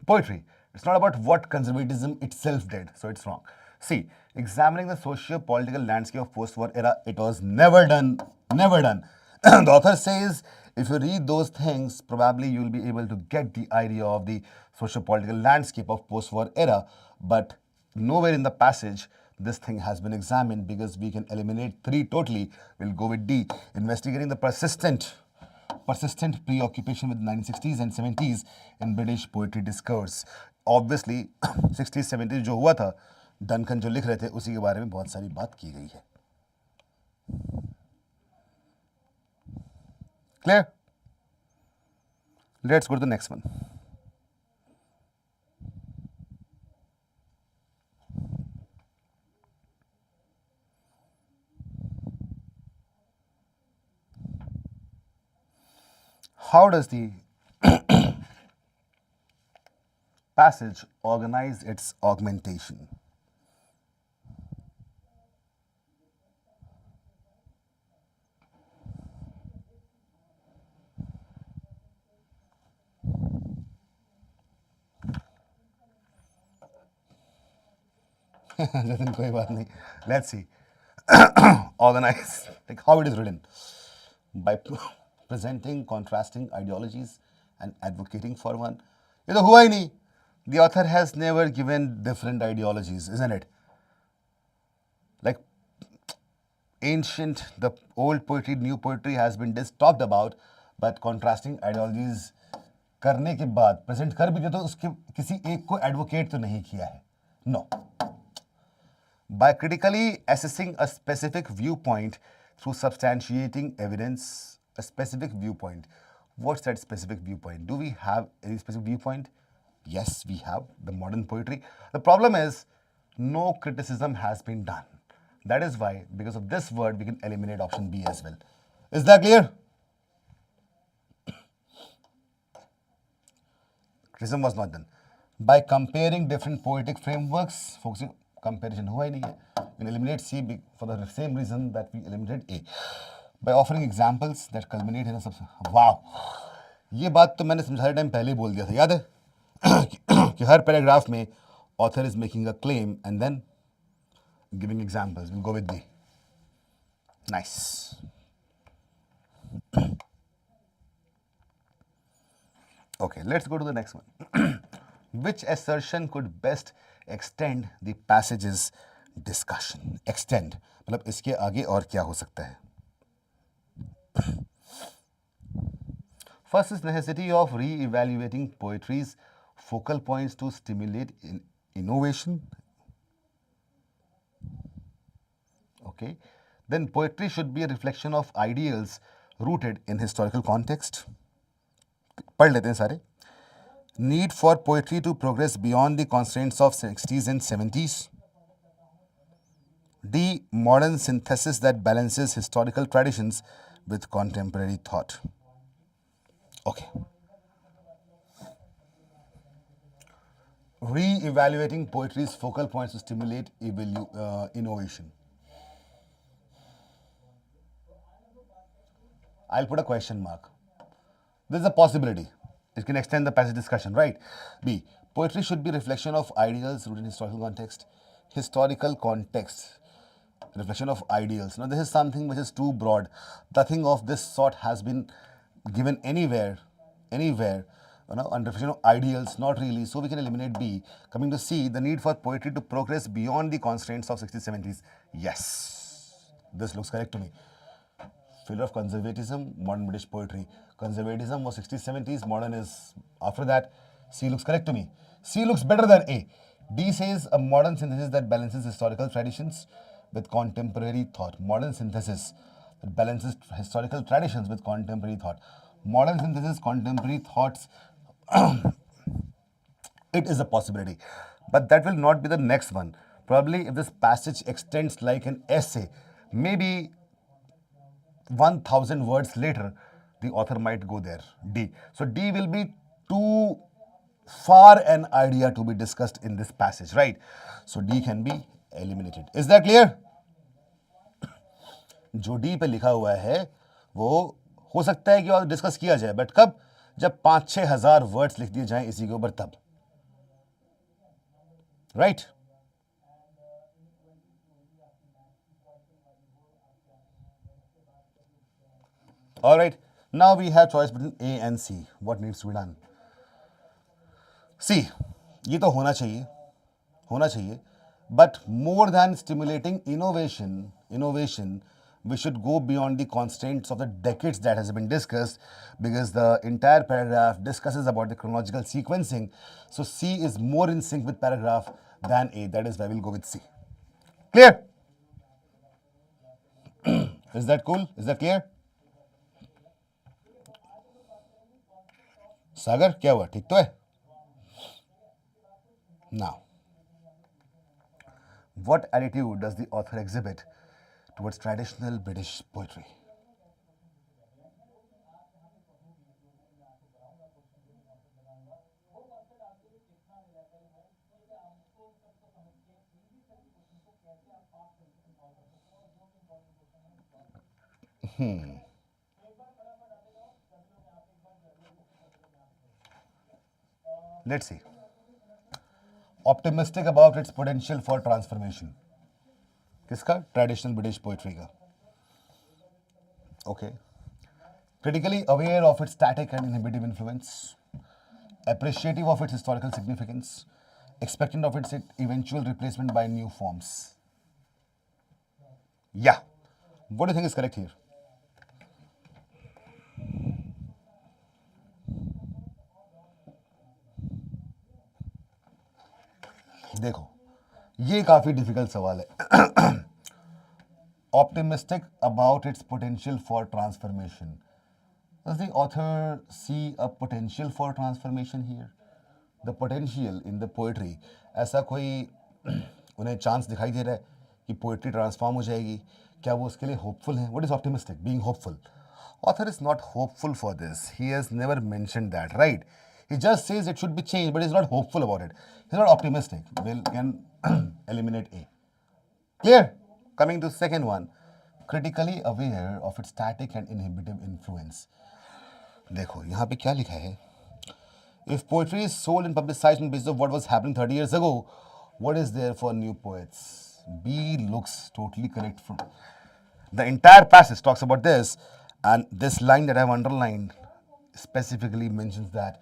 poetry. It's not about what conservatism itself did, so it's wrong. See, examining the socio-political landscape of post-war era, it was never done, never done. The author says, if you read those things, probably you'll be able to get the idea of the socio-political landscape of post-war era, but nowhere in the passage this thing has been examined because we can eliminate 3 totally. We'll go with D, investigating the persistent preoccupation with the 1960s and 70s in British poetry discourse. Obviously 60s 70s जो हुआ था, Duncan जो लिख रहे थे उसी के बारे में बहुत सारी बात की गई है. Clear? Let's go to the next one. How does the passage organize its augmentation? Jatin, koi baat nahi. Let's see. Organize, like how it is written. By presenting contrasting ideologies and advocating for one. ये तो हुआ ही नहीं. The author has never given different ideologies, isn't it? Like ancient, the old poetry, new poetry has been talked about, but contrasting ideologies करने के बाद present कर भी दे तो उसके किसी एक को एडवोकेट तो नहीं किया है. No. By critically assessing a specific viewpoint through substantiating evidence, a specific viewpoint. What's that specific viewpoint? Do we have any specific viewpoint? Yes, we have the modern poetry. The problem is no criticism has been done. That is why, because of this word, we can eliminate option B as well. Is that clear? Criticism was not done. By comparing different poetic frameworks, focusing comparison हुआ ही नहीं है. We can eliminate C for the same reason that we eliminated A. By offering examples that culminate in a wow, ये बात तो मैंने समझाते time पहले ही बोल दिया था, याद है? कि हर पैराग्राफ में author is making a claim and then giving examples. We'll go with D. Nice. Okay, let's go to the next one. Which assertion could best extend the passage's discussion? Extend, मतलब इसके आगे और क्या हो सकता है? First is necessity of re-evaluating poetry's focal points to stimulate innovation. Okay. Then poetry should be a reflection of ideals rooted in historical context. पढ़ लेते हैं सारे. Need for poetry to progress beyond the constraints of 60s and 70s. D. Modern synthesis that balances historical traditions with contemporary thought. Okay. Re-evaluating poetry's focal points to stimulate innovation. I'll put a question mark. This is a possibility. It can extend the passage discussion, right? B. Poetry should be a reflection of ideals rooted in historical context. Historical context. Reflection of ideals. Now, this is something which is too broad. Nothing of this sort has been given anywhere, on reflection of ideals, not really. So we can eliminate B. Coming to C, the need for poetry to progress beyond the constraints of 60s, 70s. Yes, this looks correct to me. Failure of conservatism, modern British poetry. Conservatism was 60s, 70s, modern is after that. C looks correct to me. C looks better than A. D says a modern synthesis that balances historical traditions with contemporary thought. Modern synthesis that balances historical traditions with contemporary thought. Modern synthesis, contemporary thoughts, it is a possibility. But that will not be the next one. Probably if this passage extends like an essay, maybe 1,000 words later, the author might go there. D. So D will be too far an idea to be discussed in this passage, right? So D can be eliminated. Is that clear? जो D पे लिखा हुआ है वो हो सकता है कि और डिस्कस किया जाए, बट कब? जब 5-6 हजार वर्ड्स लिख दिए जाएं इसी के ऊपर, तब. Right? All right. Now we have choice between A and C. What needs to be done? C. ये तो होना चाहिए. But more than stimulating innovation, we should go beyond the constraints of the decades that has been discussed, because the entire paragraph discusses about the chronological sequencing. So C is more in sync with paragraph than A. That is why we'll go with C. Clear? Is that cool? Is that clear? सागर क्या हुआ? ठीक तो है? Now, what attitude does the author exhibit towards traditional British poetry? Let's see. Optimistic about its potential for transformation. किसका? Traditional British poetry का. Okay. Critically aware of its static and inhibitive influence. Appreciative of its historical significance. Expectant of its eventual replacement by new forms. Yeah. What do you think is correct here? देखो, ये काफी difficult सवाल है. Optimistic about its potential for transformation. Does the author see a potential for transformation here? The potential in the poetry, ऐसा कोई उन्हें chance दिखाई दे रहा है कि पोएट्री ट्रांसफॉर्म हो जाएगी? क्या वो उसके लिए होपफुल हैं? What is optimistic? Being hopeful. Author is not hopeful for this. He has never mentioned that, right? He just says it should be changed, but he's not hopeful about it. He's not optimistic. We can eliminate A. Clear? Coming to second one. Critically aware of its static and inhibitive influence. देखो, यहाँ पे क्या लिखा है? If poetry is sold and publicized on the basis of what was happening 30 years ago, what is there for new poets? B looks totally correct. From the entire passage talks about this, and this line that I have underlined specifically mentions that.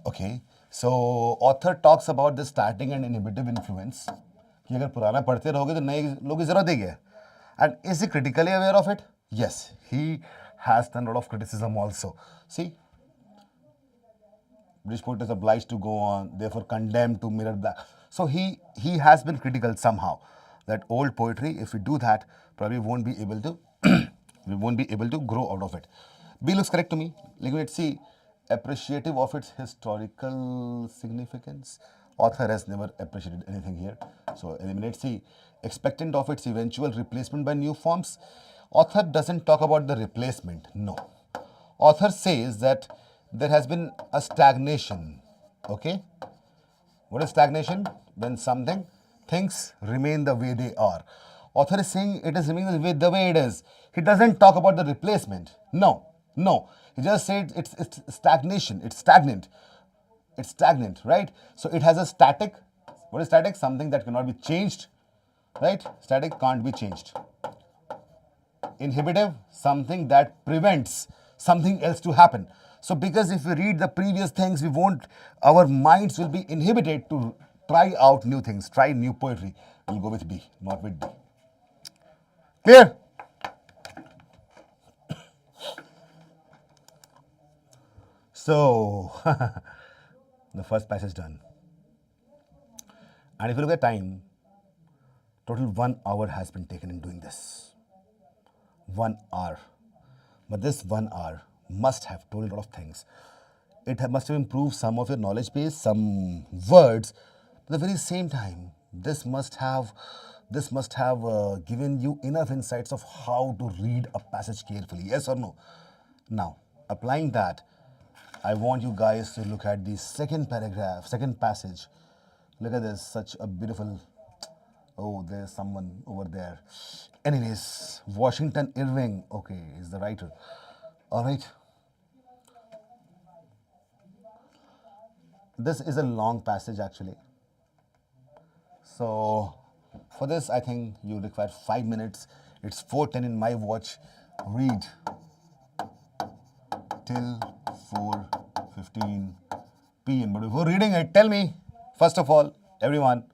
Okay, so author talks about the static and inhibitive influence. कि अगर पुराना पढ़ते रहोगे तो नए लोगों की जरूरत है. And is he critically aware of it? Yes, he has done a lot of criticism also. See, British poet is obliged to go on, therefore condemned to mirror black. So he has been critical somehow that old poetry, if we do that, probably won't be able to we won't be able to grow out of it. B looks correct to me. Let's see, appreciative of its historical significance. Author has never appreciated anything here, so eliminate C. Expectant of its eventual replacement by new forms. Author doesn't talk about the replacement. No. Author says that there has been a stagnation. Okay? What is stagnation? When something, things remain the way they are. Author is saying it is remaining the way it is. He doesn't talk about the replacement. No, no. He just said it's stagnation. It's stagnant. It's stagnant, right? So it has a static. What is static? Something that cannot be changed, right? Static can't be changed. Inhibitive, something that prevents something else to happen. So because if we read the previous things, we won't, our minds will be inhibited to try out new things, try new poetry. We'll go with B, not with D. Clear? So, the first passage done. And if you look at time, total 1 hour has been taken in doing this. 1 hour. But this 1 hour must have told a lot of things. It must have improved some of your knowledge base, some words. At the very same time, this must have given you enough insights of how to read a passage carefully. Yes or no? Now, applying that, I want you guys to look at the second paragraph, second passage. Look at this, such a beautiful. Oh, there's someone over there. Anyways, Washington Irving, okay, is the writer. All right. This is a long passage actually. So for this, I think you require 5 minutes. It's 4:10 in my watch. Read till 4:15 p.m. But before reading it, tell me, first of all, everyone,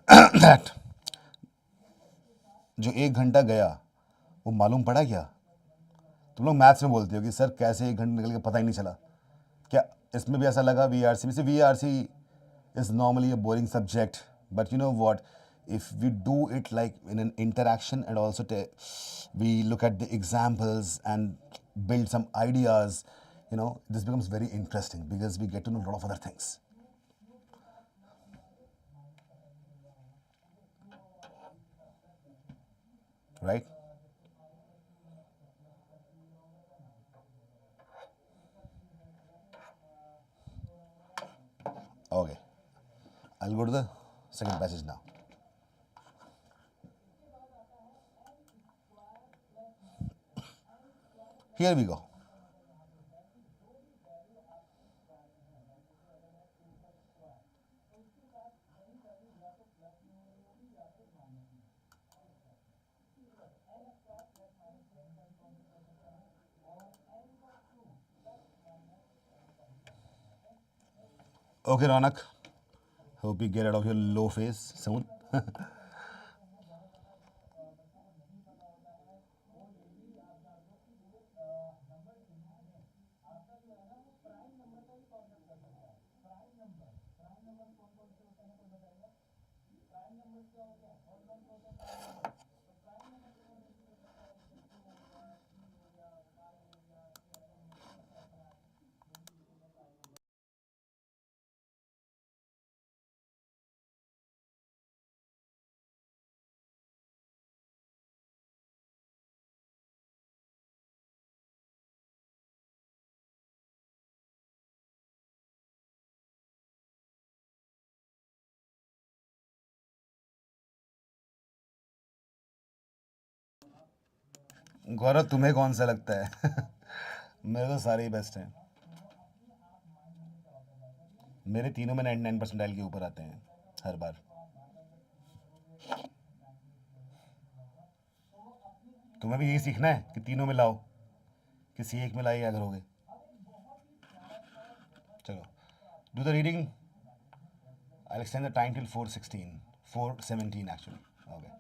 that जो 1 घंटा गया वो मालूम पड़ा क्या? तुम लोग maths में बोलते हो कि सर कैसे 1 घंटा निकल के पता ही नहीं चला. क्या इसमें भी ऐसा लगा? VRC में से VRC is normally a boring subject, but you know what, if we do it like in an interaction and also we look at the examples and build some ideas, you know, this becomes very interesting because we get to know a lot of other things. Right? Okay. I'll go to the second passage now. Here we go. Okay, Ronak. Hope you get out of your low phase soon. गौरव, तुम्हें कौन सा लगता है? मेरे तो सारे ही best हैं. मेरे तीनों में 99 परसेंटाइल के ऊपर आते हैं हर बार. तुम्हें भी यही सीखना है कि तीनों में लाओ, किसी एक में लाई क्या करोगे? चलो, do the reading. I'll extend the time till 4:16, 4:17 actually. Okay.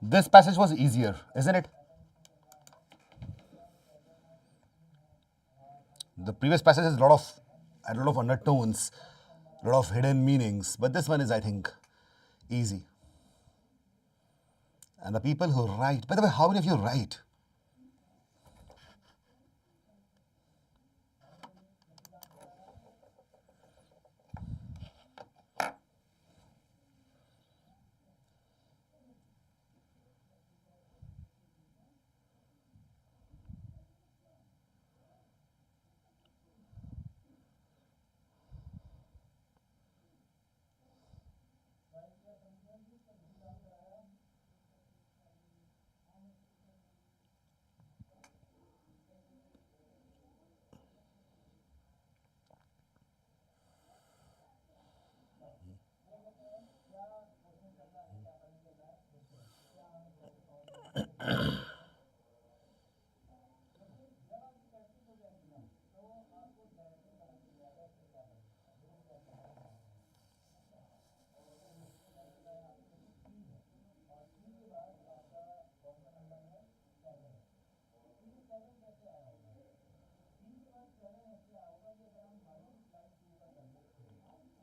This passage was easier, isn't it? The previous passage has a lot of undertones, a lot of hidden meanings, but this one is, I think, easy. And the people who write, by the way, how many of you write?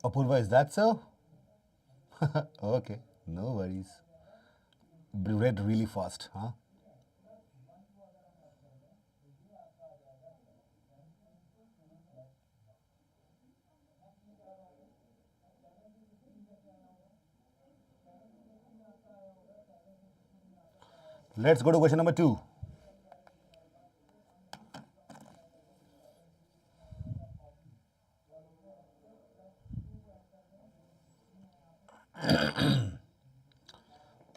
Apurva, is that so? Okay, no worries. Read really fast, huh? Let's go to question number 2.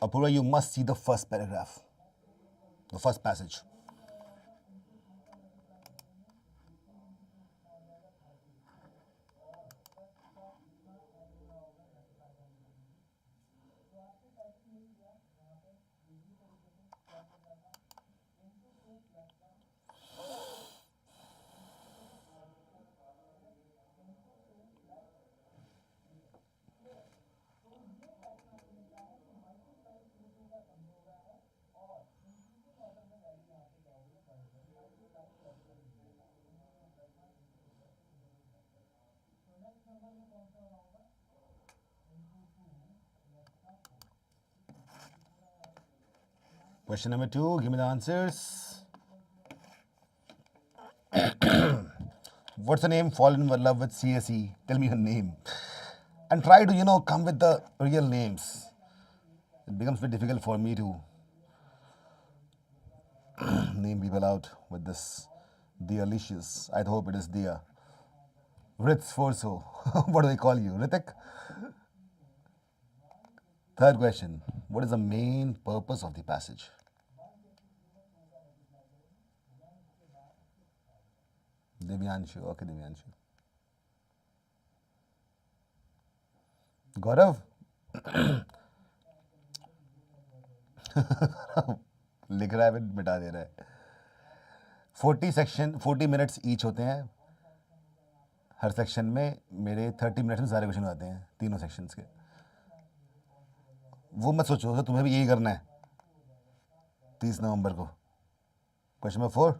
Apurva, you must see the first paragraph, the first passage. Question number 2, give me the answers. What's the name? Fall in love with CSE. Tell me your name. And try to, come with the real names. It becomes very difficult for me to name people out with this Delicious. I hope it is Dia. Ritz Forso. What do they call you? Ritik? Third question. What is the main purpose of the passage? Divyanshu. Okay, Divyanshu. Gaurav? लिख रहा है, मिटा दे रहा है. 40 minutes each होते हैं हर section में. मेरे 30 मिनट्स में सारे क्वेश्चन आते हैं तीनों सेक्शंस के. वो मत सोचो, तो तुम्हें भी यही करना है 30 नवंबर को. Question number 4.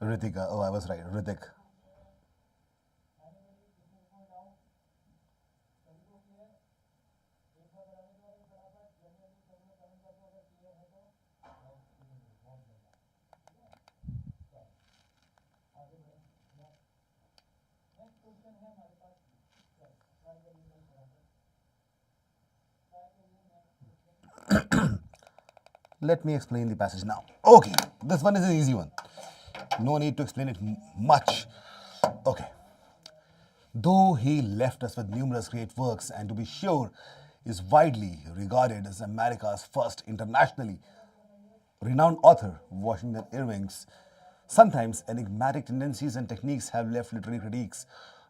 Ritika. Oh, I was right. Ritik. Let me explain the passage now. Okay, this one is an easy one. No need to explain it much. Okay. Though he left us with numerous great works, and to be sure, is widely regarded as America's first internationally renowned author, Washington Irving's sometimes enigmatic tendencies and techniques have left literary critics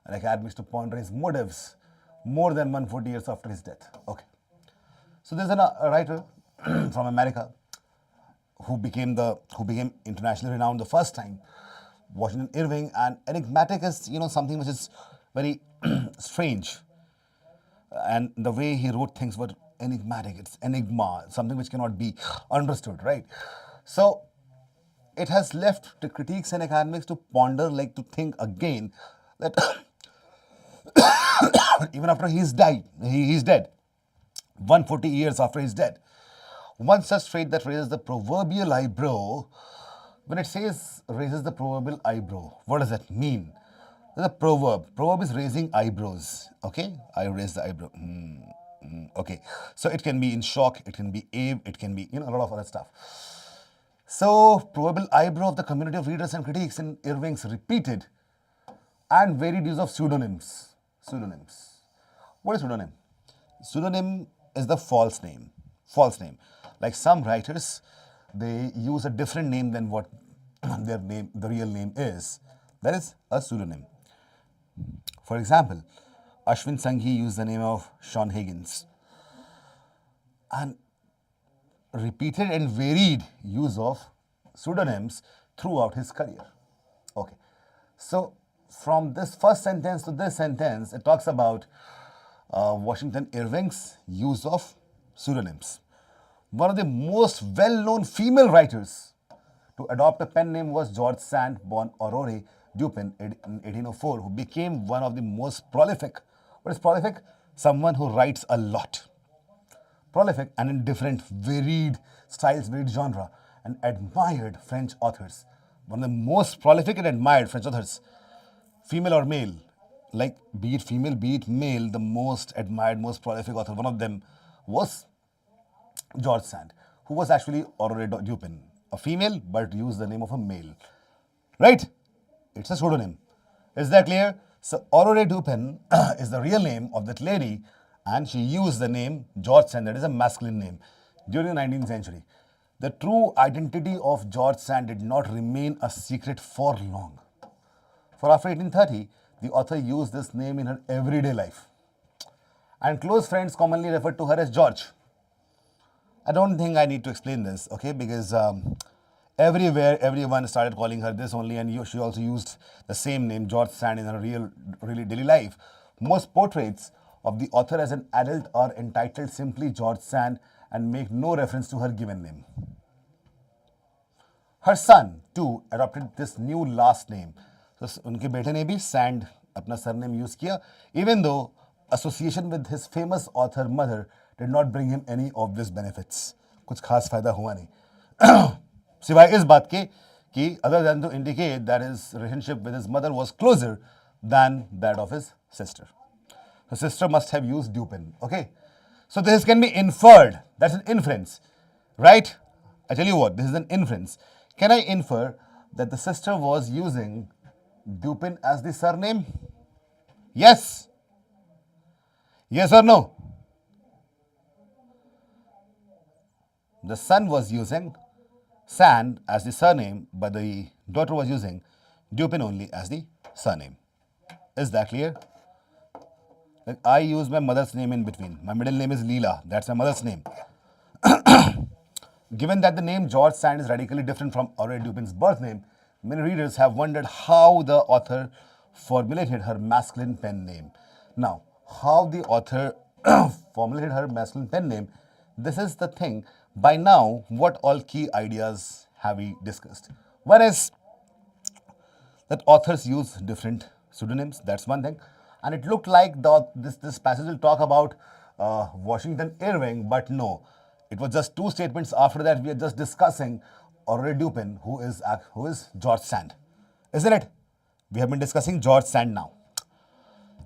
and academics to ponder his motives more than 140 years after his death. Okay. So there's a writer from America who became internationally renowned the first time, Washington Irving, and enigmatic is something which is very strange. And the way he wrote things were enigmatic. It's enigma, something which cannot be understood, right? So it has left the critics and academics to ponder, like to think again, that even after he's died, he's dead, 140 years after he's dead. One such trait that raises the proverbial eyebrow. When it says raises the proverbial eyebrow, what does that mean? There's a proverb. Proverb is raising eyebrows. Okay, I raise the eyebrow. Okay, so it can be in shock, it can be awe, it can be, a lot of other stuff. So proverbial eyebrow of the community of readers and critics in Irving's repeated and varied use of pseudonyms. Pseudonyms. What is pseudonym? Pseudonym is the false name. False name. Like some writers, they use a different name than what their name, the real name is. That is a pseudonym. For example, Ashwin Sanghi used the name of Sean Higgins. And repeated and varied use of pseudonyms throughout his career. Okay. So from this first sentence to this sentence, it talks about Washington Irving's use of pseudonyms. One of the most well-known female writers to adopt a pen name was George Sand, born Aurore Dupin in 1804, who became one of the most prolific. What is prolific? Someone who writes a lot. Prolific and in different, varied styles, varied genre, and admired French authors. One of the most prolific and admired French authors, female or male, like be it female, be it male, the most admired, most prolific author, one of them was George Sand, who was actually Aurore Dupin, a female but used the name of a male. Right? It's a pseudonym. Is that clear? So Aurore Dupin is the real name of that lady, and she used the name George Sand, that is a masculine name, during the 19th century. The true identity of George Sand did not remain a secret for long. For after 1830, the author used this name in her everyday life. And close friends commonly referred to her as George. I don't think I need to explain this, okay, because everywhere, everyone started calling her this only, and she also used the same name, George Sand, in her really daily life. Most portraits of the author as an adult are entitled simply George Sand and make no reference to her given name. Her son, too, adopted this new last name. So, उनके बेटे ने भी Sand अपना surname use किया, even though association with his famous author mother did not bring him any obvious benefits. कुछ खास फायदा हुआ नहीं. सिवाय इस बात के कि other than to indicate that his relationship with his mother was closer than that of his sister. His sister must have used Dupin. Okay, so this can be inferred. That's an inference, right? I tell you what, this is an inference. Can I infer that the sister was using Dupin as the surname? Yes. Yes or no? The son was using Sand as the surname, but the daughter was using Dupin only as the surname. Is that clear? Like I use my mother's name in between. My middle name is Leela. That's my mother's name. Given that the name George Sand is radically different from Aurore Dupin's birth name, many readers have wondered how the author formulated her masculine pen name. Now, how the author formulated her masculine pen name, this is the thing. By now, what all key ideas have we discussed? One is that authors use different pseudonyms. That's one thing. And it looked like this passage will talk about Washington Irving, but no. It was just two statements after that. We are just discussing Aurore Dupin, who is George Sand. Isn't it? We have been discussing George Sand now.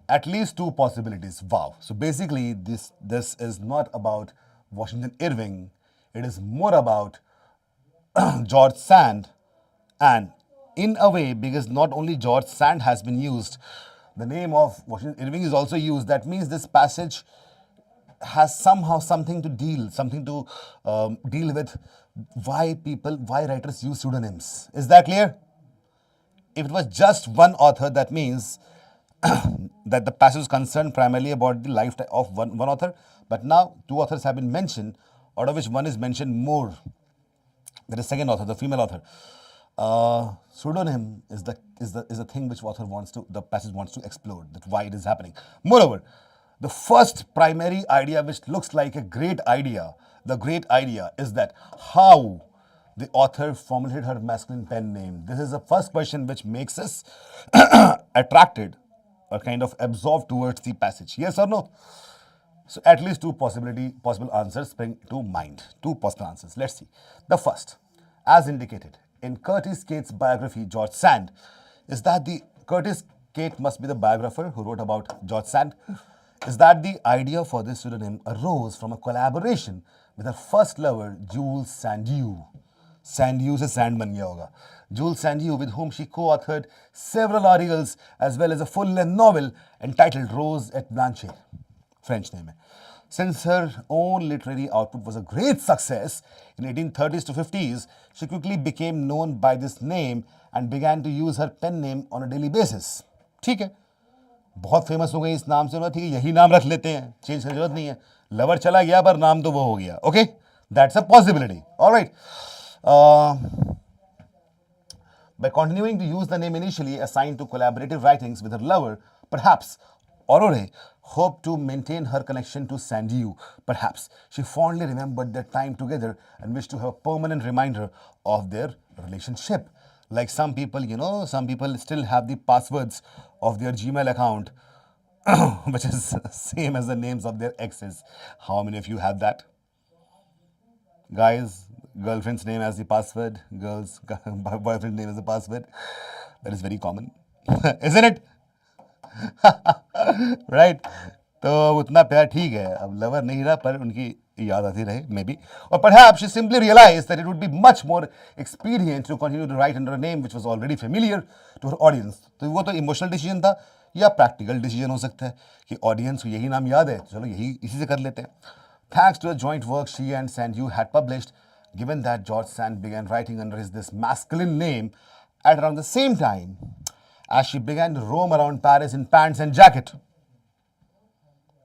At least two possibilities. Wow. So basically, this is not about Washington Irving. It is more about George Sand, and in a way, because not only George Sand has been used, the name of Washington Irving is also used. That means this passage has somehow something to deal with why writers use pseudonyms. Is that clear? If it was just one author, that means that the passage is concerned primarily about the lifetime of one author. But now two authors have been mentioned, out of which one is mentioned more. That is second author, the female author. Pseudonym is the thing which the passage wants to explore, that why it is happening. Moreover, the first primary idea which looks like a great idea, the great idea is that how the author formulated her masculine pen name. This is the first question which makes us attracted or kind of absorbed towards the passage. Yes or no? So at least two possible answers spring to mind. Two possible answers. Let's see. The first, as indicated in Curtis Cate's biography, George Sand, is that the Curtis Cate must be the biographer who wrote about George Sand. Is that the idea for this pseudonym arose from a collaboration with her first lover, Jules Sandeau. Sandeau से sand बन गया होगा. Jules Sandeau, with whom she co-authored several articles as well as a full-length novel entitled Rose et Blanche. French name. Since her own literary output was a great success in 1830s to 50s, she quickly became known by this name and began to use her pen name on a daily basis. ठीक है, बहुत famous हो गई इस नाम से, ठीक है, यही नाम रख लेते हैं, चेंज करने की जरूरत नहीं है. लवर चला गया पर नाम तो वो हो गया. Okay, that's a possibility. Alright. By continuing to use the name initially assigned to collaborative writings with her lover, perhaps Aurore hoped to maintain her connection to Sandeau. Perhaps she fondly remembered their time together and wished to have a permanent reminder of their relationship. Like some people, some people still have the passwords of their Gmail account, which is same as the names of their exes. How many of you have that? Guys, girlfriend's name as the password, girls, boyfriend's name as the password. That is very common, isn't it? Right. तो उतना प्यार ठीक है, अब lover नहीं रहा पर उनकी याद आती रहे, मे बी. और perhaps she simply realized that it would be much more expedient to continue to write under a name which was already familiar to her audience. तो वो तो इमोशनल डिसीजन था या प्रैक्टिकल डिसीजन हो सकता है कि ऑडियंस को यही नाम याद है, चलो यही इसी से कर लेते हैं. Thanks to a joint work she and Sandeau had published, given that George Sand began writing under this masculine name at around the same time as she began to roam around Paris in pants and jacket.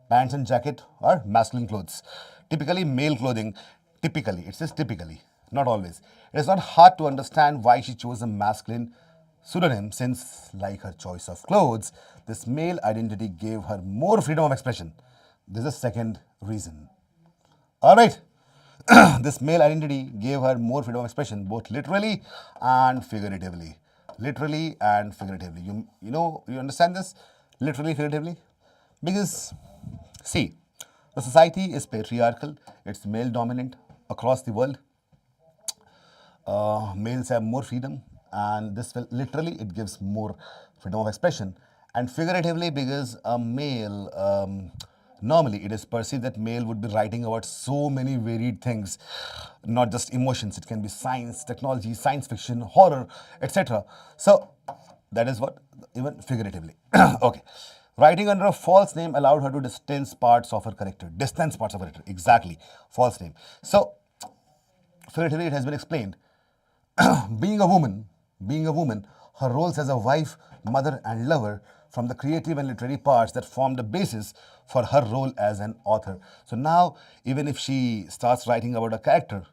Pants and jacket are masculine clothes. Typically male clothing. Typically, it says typically, not always. It is not hard to understand why she chose a masculine pseudonym, since, like her choice of clothes, this male identity gave her more freedom of expression. This is the second reason. Alright. This male identity gave her more freedom of expression, both literally and figuratively. Literally and figuratively. You understand this? Literally, figuratively? Because, see, the society is patriarchal, it's male dominant across the world. Males have more freedom, and this will literally, it gives more freedom of expression. And figuratively, because a male, normally it is perceived that male would be writing about so many varied things, not just emotions. It can be science, technology, science fiction, horror, etc. So that is what, even figuratively. Okay. Writing under a false name allowed her to distance parts of her character. Distance parts of her character. Exactly. False name. So figuratively it has been explained. Being a woman, her roles as a wife, mother and lover from the creative and literary parts that form the basis for her role as an author. So now, even if she starts writing about a character,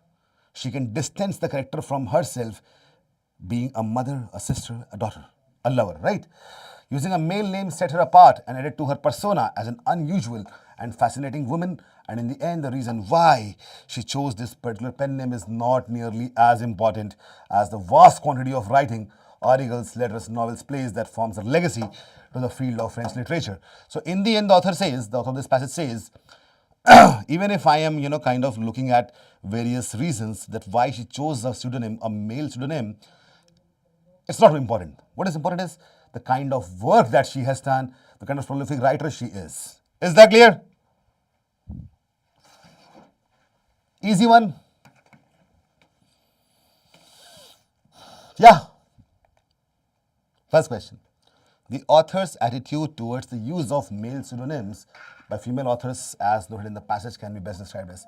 she can distance the character from herself, being a mother, a sister, a daughter, a lover, right? Using a male name set her apart and added to her persona as an unusual and fascinating woman. And in the end, the reason why she chose this particular pen name is not nearly as important as the vast quantity of writing, articles, letters, novels, plays that forms her legacy to the field of French literature. So in the end, the author of this passage says, even if I am, kind of looking at various reasons that why she chose a pseudonym, a male pseudonym, it's not important. What is important is the kind of work that she has done, the kind of prolific writer she is. Is that clear? Easy one. Yeah. First question. The author's attitude towards the use of male pseudonyms by female authors, as noted in the passage, can be best described as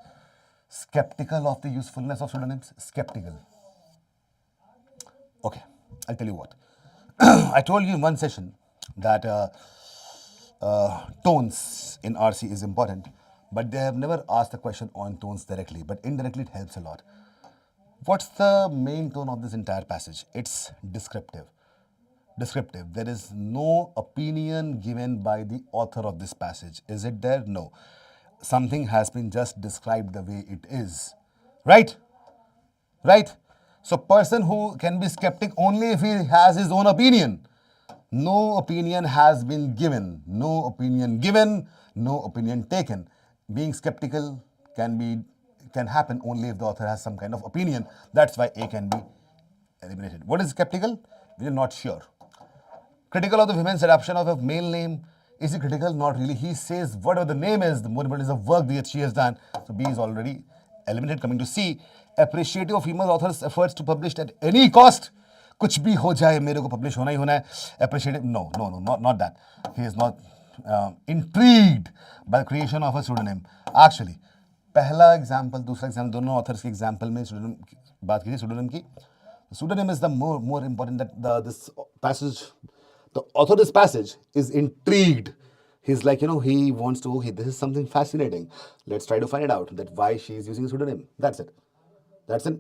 skeptical of the usefulness of pseudonyms. Skeptical. Okay, I'll tell you what. I told you in one session that tones in RC is important, but they have never asked the question on tones directly, but indirectly it helps a lot. What's the main tone of this entire passage? It's descriptive. Descriptive. There is no opinion given by the author of this passage. Is it there? No. Something has been just described the way it is. Right? Right? So person who can be skeptic only if he has his own opinion. No opinion has been given. No opinion given. No opinion taken. Being skeptical can happen only if the author has some kind of opinion. That's why A can be eliminated. What is skeptical? We are not sure. Critical of the women's adoption of a male name. Is he critical? Not really. He says whatever the name is, the more important is the work that she has done. So B is already eliminated. Coming to C, appreciative of female authors' efforts to publish at any cost. कुछ भी हो जाए मेरे को publish होना ही होना है. Appreciative? No, not that. He is not intrigued by the creation of a pseudonym. Actually, पहला example, दूसरा example, दोनों authors के example में pseudonym बात की थी pseudonym की. Pseudonym is the more important that this passage. The author of this passage is intrigued. He's like, he wants to, okay, this is something fascinating. Let's try to find it out, that why she's using a pseudonym. That's it. That's it.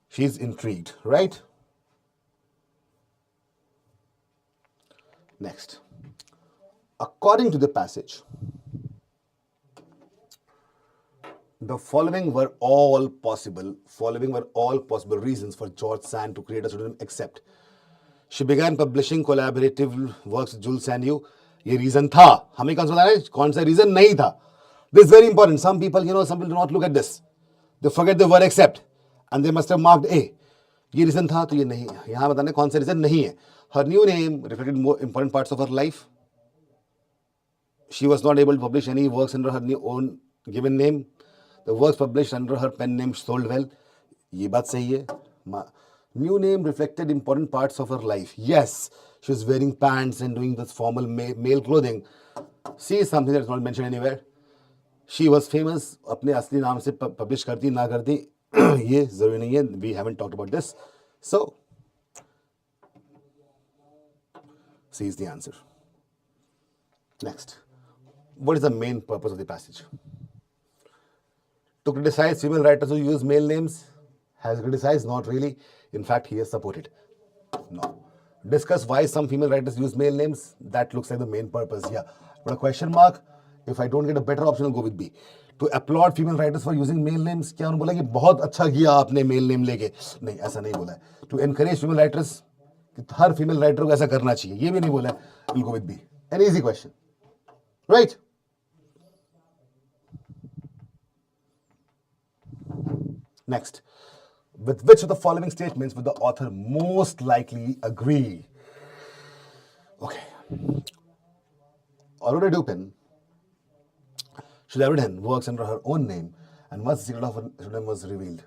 She's intrigued, right? Next. According to the passage, the following were all possible reasons for George Sand to create a pseudonym except she began publishing collaborative works with Jules and you. ये reason था. हमें कौन सा बताना है? कौन सा reason नहीं था? This is very important. Some people do not look at this. They forget the word except, and they must have marked A. ये reason था तो ये नहीं. यहाँ बताना है कौन सा reason नहीं है. Her new name reflected more important parts of her life. She was not able to publish any works under her own given name. The works published under her pen name sold well. ये बात सही है. New name reflected important parts of her life. Yes, she was wearing pants and doing this formal male clothing. See, something that's not mentioned anywhere. She was famous. अपने असली नाम से publish करती ना करती ये जरूरी नहीं है. We haven't talked about this. So, C is the answer. Next. What is the main purpose of the passage? To criticize female writers who use male names. Has criticized? Not really. In fact, he has supported. No. Discuss why some female writers use male names. That looks like the main purpose. Yeah. But a question mark. If I don't get a better option, I'll go with B. To applaud female writers for using male names. क्या उन्होंने बोला कि बहुत अच्छा किया आपने male name लेके. नहीं, ऐसा नहीं बोला है. To encourage female writers. कि हर female writer को ऐसा करना चाहिए. ये भी नहीं बोला है. We'll go with B. An easy question. Right? Next. With which of the following statements would the author most likely agree? Okay. Aurora Dupin, she have written works under her own name and once the secret of her pseudonym was revealed.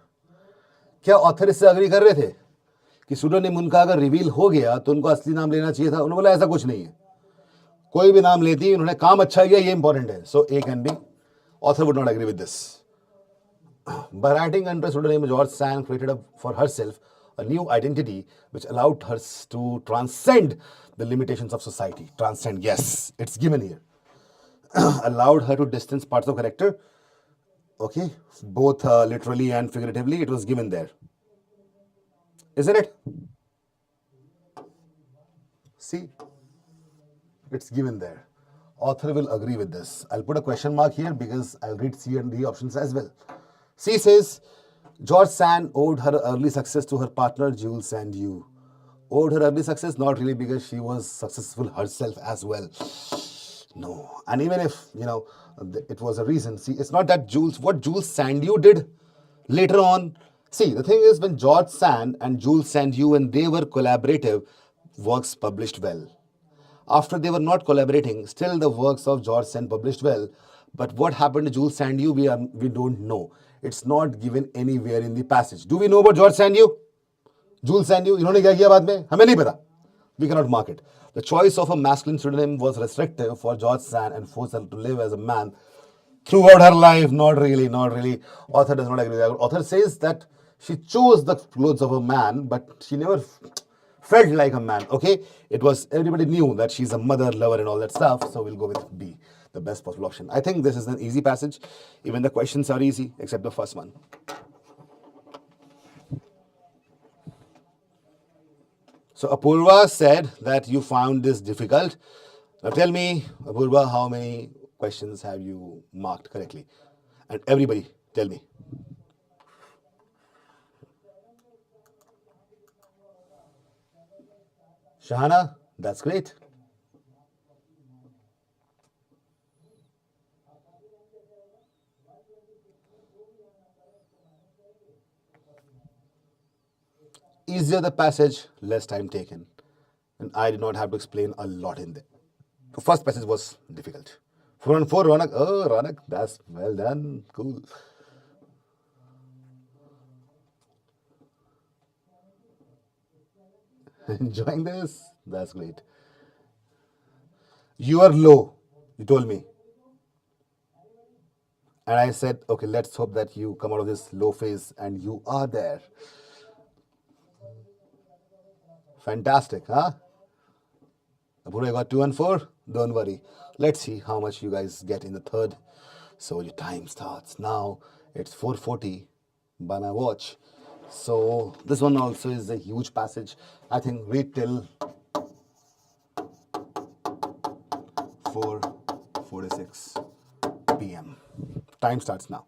क्या author इससे agree कर रहे थे कि pseudonym उनका अगर reveal हो गया तो उनको असली नाम लेना चाहिए था? उन्होंने बोला ऐसा कुछ नहीं है. कोई भी नाम लेती, उन्होंने काम अच्छा किया, ये important है. So A can be. Author would not agree with this. By writing under pseudonym, George Sand created for herself a new identity which allowed her to transcend the limitations of society. Transcend, yes, it's given here. Allowed her to distance parts of character. Okay, both literally and figuratively, it was given there. Isn't it? See, it's given there. Author will agree with this. I'll put a question mark here because I'll read C and D options as well. C says, George Sand owed her early success to her partner, Jules and you. Owed her early success? Not really, because she was successful herself as well. No. And even if, it was a reason. See, it's not that what Jules Sandeau did later on. See, the thing is, when George Sand and Jules Sandeau, when they were collaborative, works published well. After they were not collaborating, still the works of George Sand published well. But what happened to Jules Sandeau, we don't know. It's not given anywhere in the passage. Do we know about George Sandeau? Jules Sandeau, इन्होंने क्या किया बाद में? हमें नहीं पता. We cannot mark it. The choice of a masculine pseudonym was restrictive for George Sand and forced her to live as a man throughout her life. Not really. Author does not agree with that. Author says that she chose the clothes of a man, but she never felt like a man. Okay? Everybody knew that she's a mother, lover, and all that stuff. So we'll go with B. The best possible option. I think this is an easy passage. Even the questions are easy, except the first one. So Apurva said that you found this difficult. Now tell me, Apurva, how many questions have you marked correctly? And everybody, tell me. Shahana, that's great. Easier the passage, less time taken. And I did not have to explain a lot in there. The first passage was difficult. 4 on 4, Ronak. Oh, Ronak, that's well done. Cool. Enjoying this? That's great. You are low, you told me. And I said, okay, let's hope that you come out of this low phase and you are there. Fantastic, huh? Apura got 2 and 4. Don't worry. Let's see how much you guys get in the third. So your time starts now. It's 4:40 by my watch. So this one also is a huge passage. I think read till 4:46 p.m. Time starts now.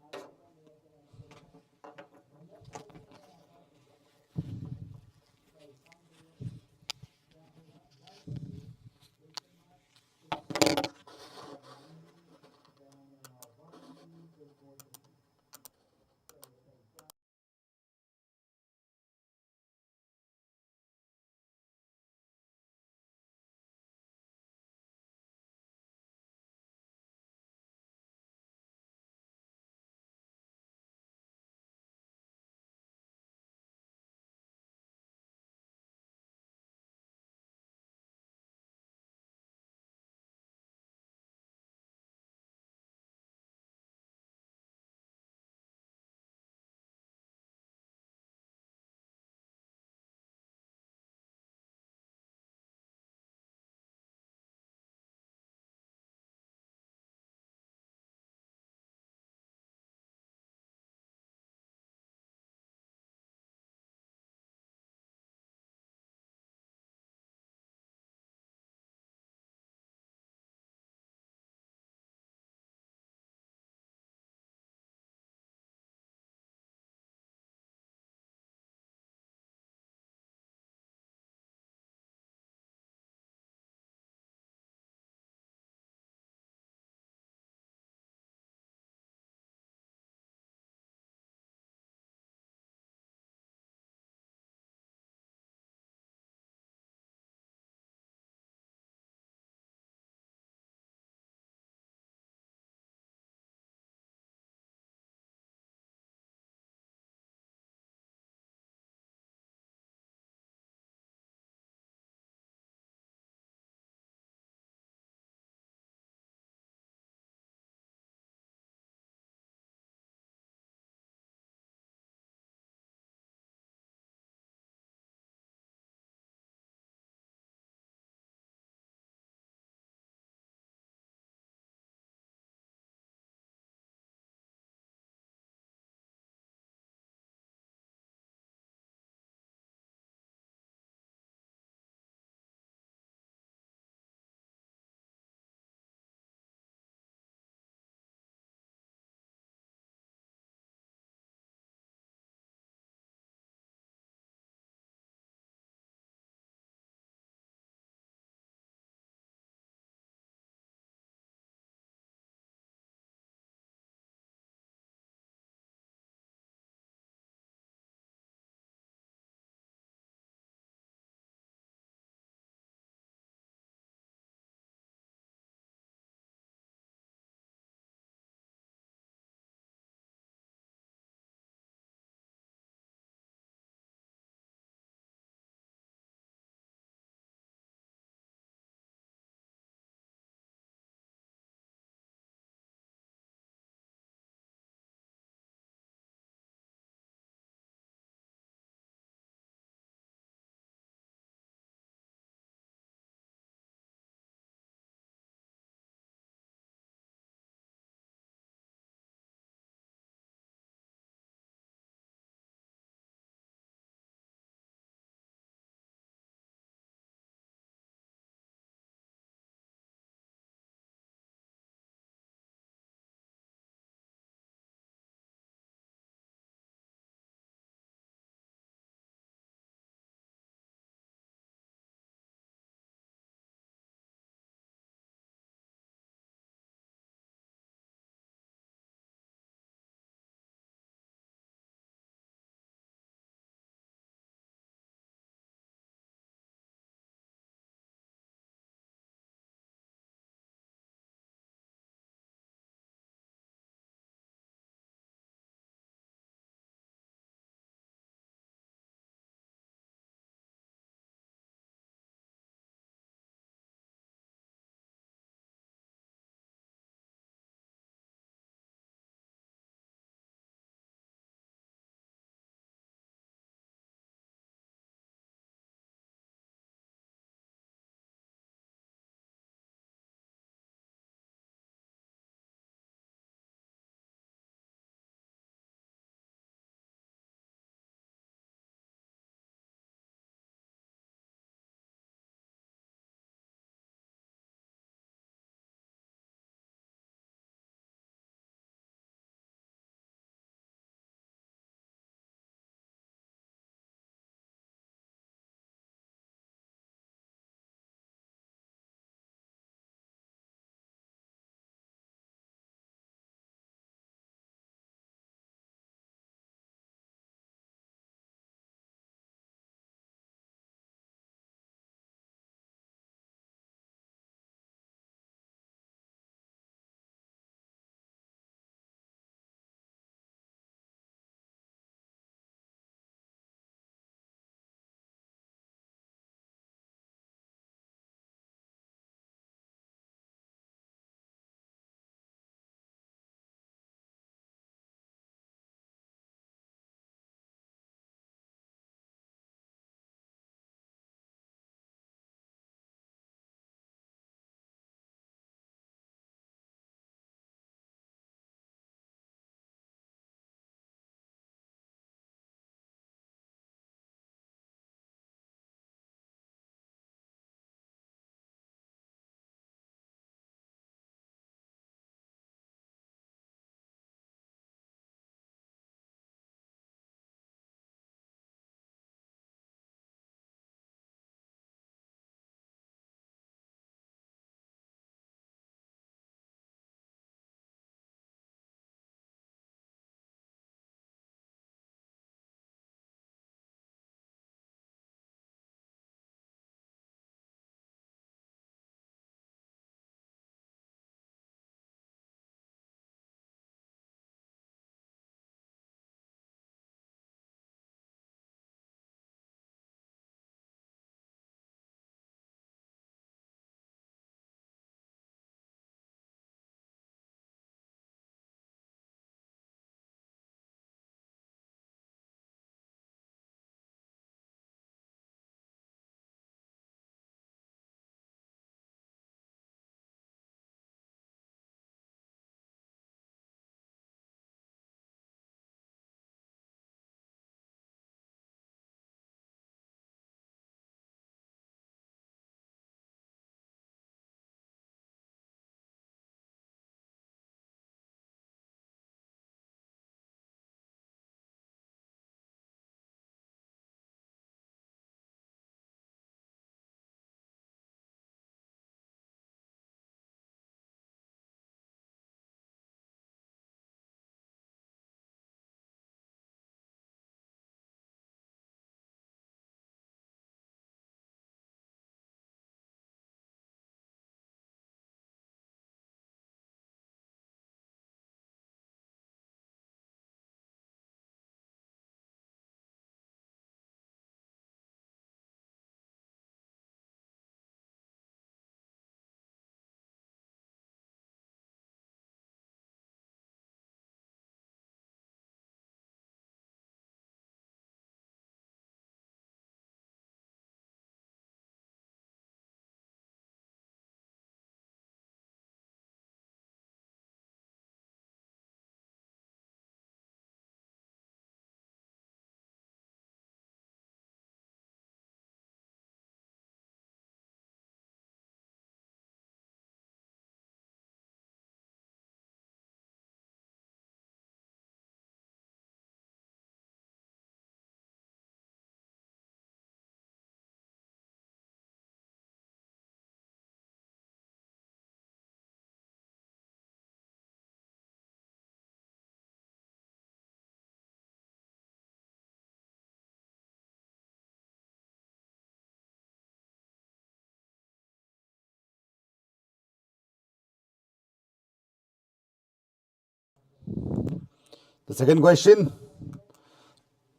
The second question,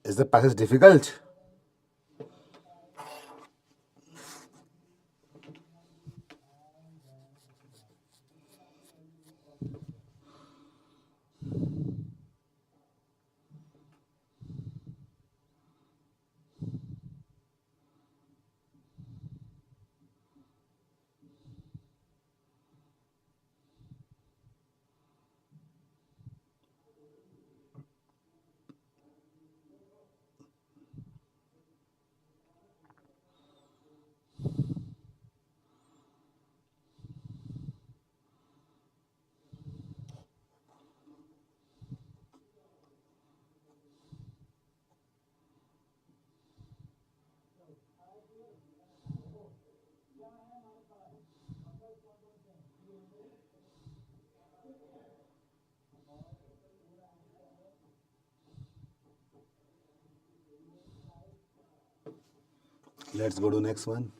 is the passage difficult? Let's go to next one.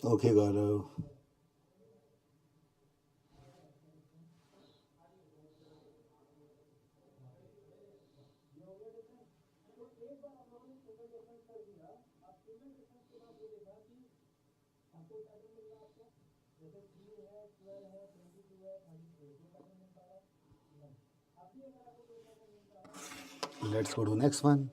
Okay, Gaurav. Let's go to next one.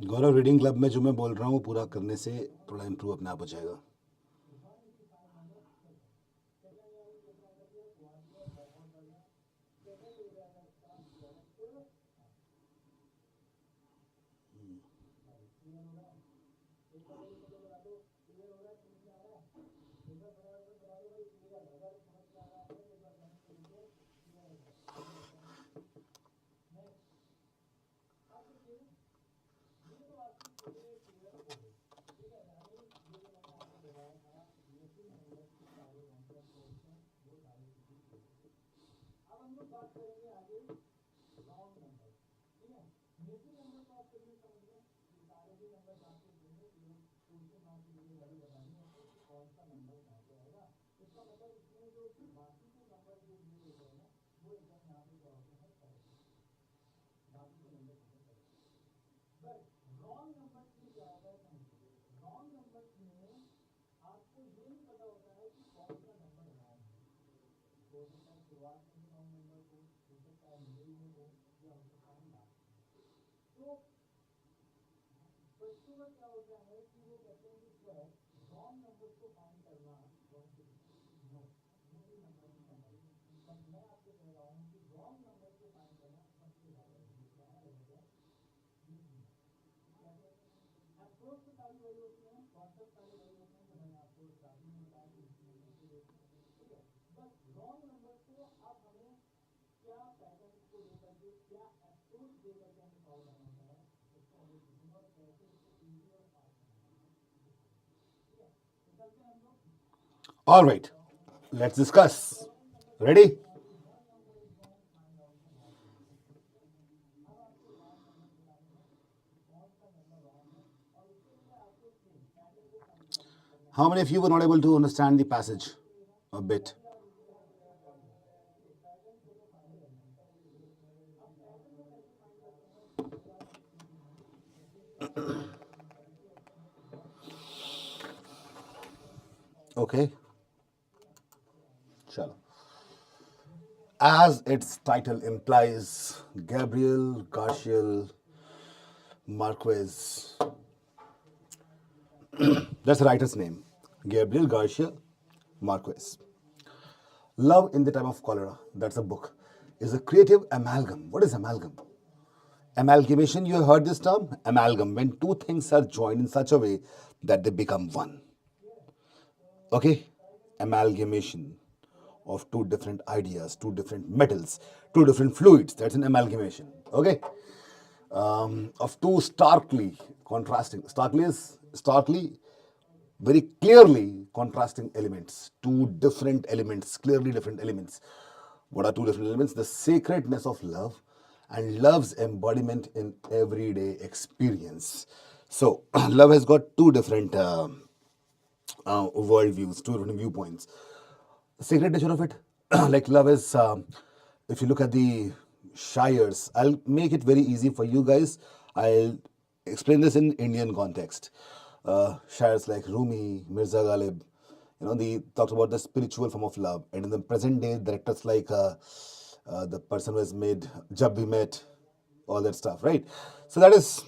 Gaurav, reading club में जो मैं बोल रहा हूँ पूरा करने से थोड़ा इम्प्रूव अपने आप हो जाएगा. All right, let's discuss. Ready? How many of you were not able to understand the passage a bit? Okay. Chalo. As its title implies, Gabriel Garcia Marquez, that's the writer's name, Gabriel Garcia Marquez. Love in the Time of Cholera, that's a book, is a creative amalgam. What is amalgam? Amalgamation, you have heard this term? Amalgam, when two things are joined in such a way that they become one. Okay? Amalgamation of two different ideas, two different metals, two different fluids. That's an amalgamation. Okay? Of two starkly contrasting, starkly, very clearly contrasting elements. Two different elements, clearly different elements. What are two different elements? The sacredness of love and love's embodiment in everyday experience. So, love has got two different worldviews, two different viewpoints. The sacred nature of it, like love is, if you look at the shires, I'll make it very easy for you guys. I'll explain this in Indian context. Shires like Rumi, Mirza Ghalib, they talked about the spiritual form of love. And in the present day, directors like the person who has made Jab We Met, all that stuff, right? So that is,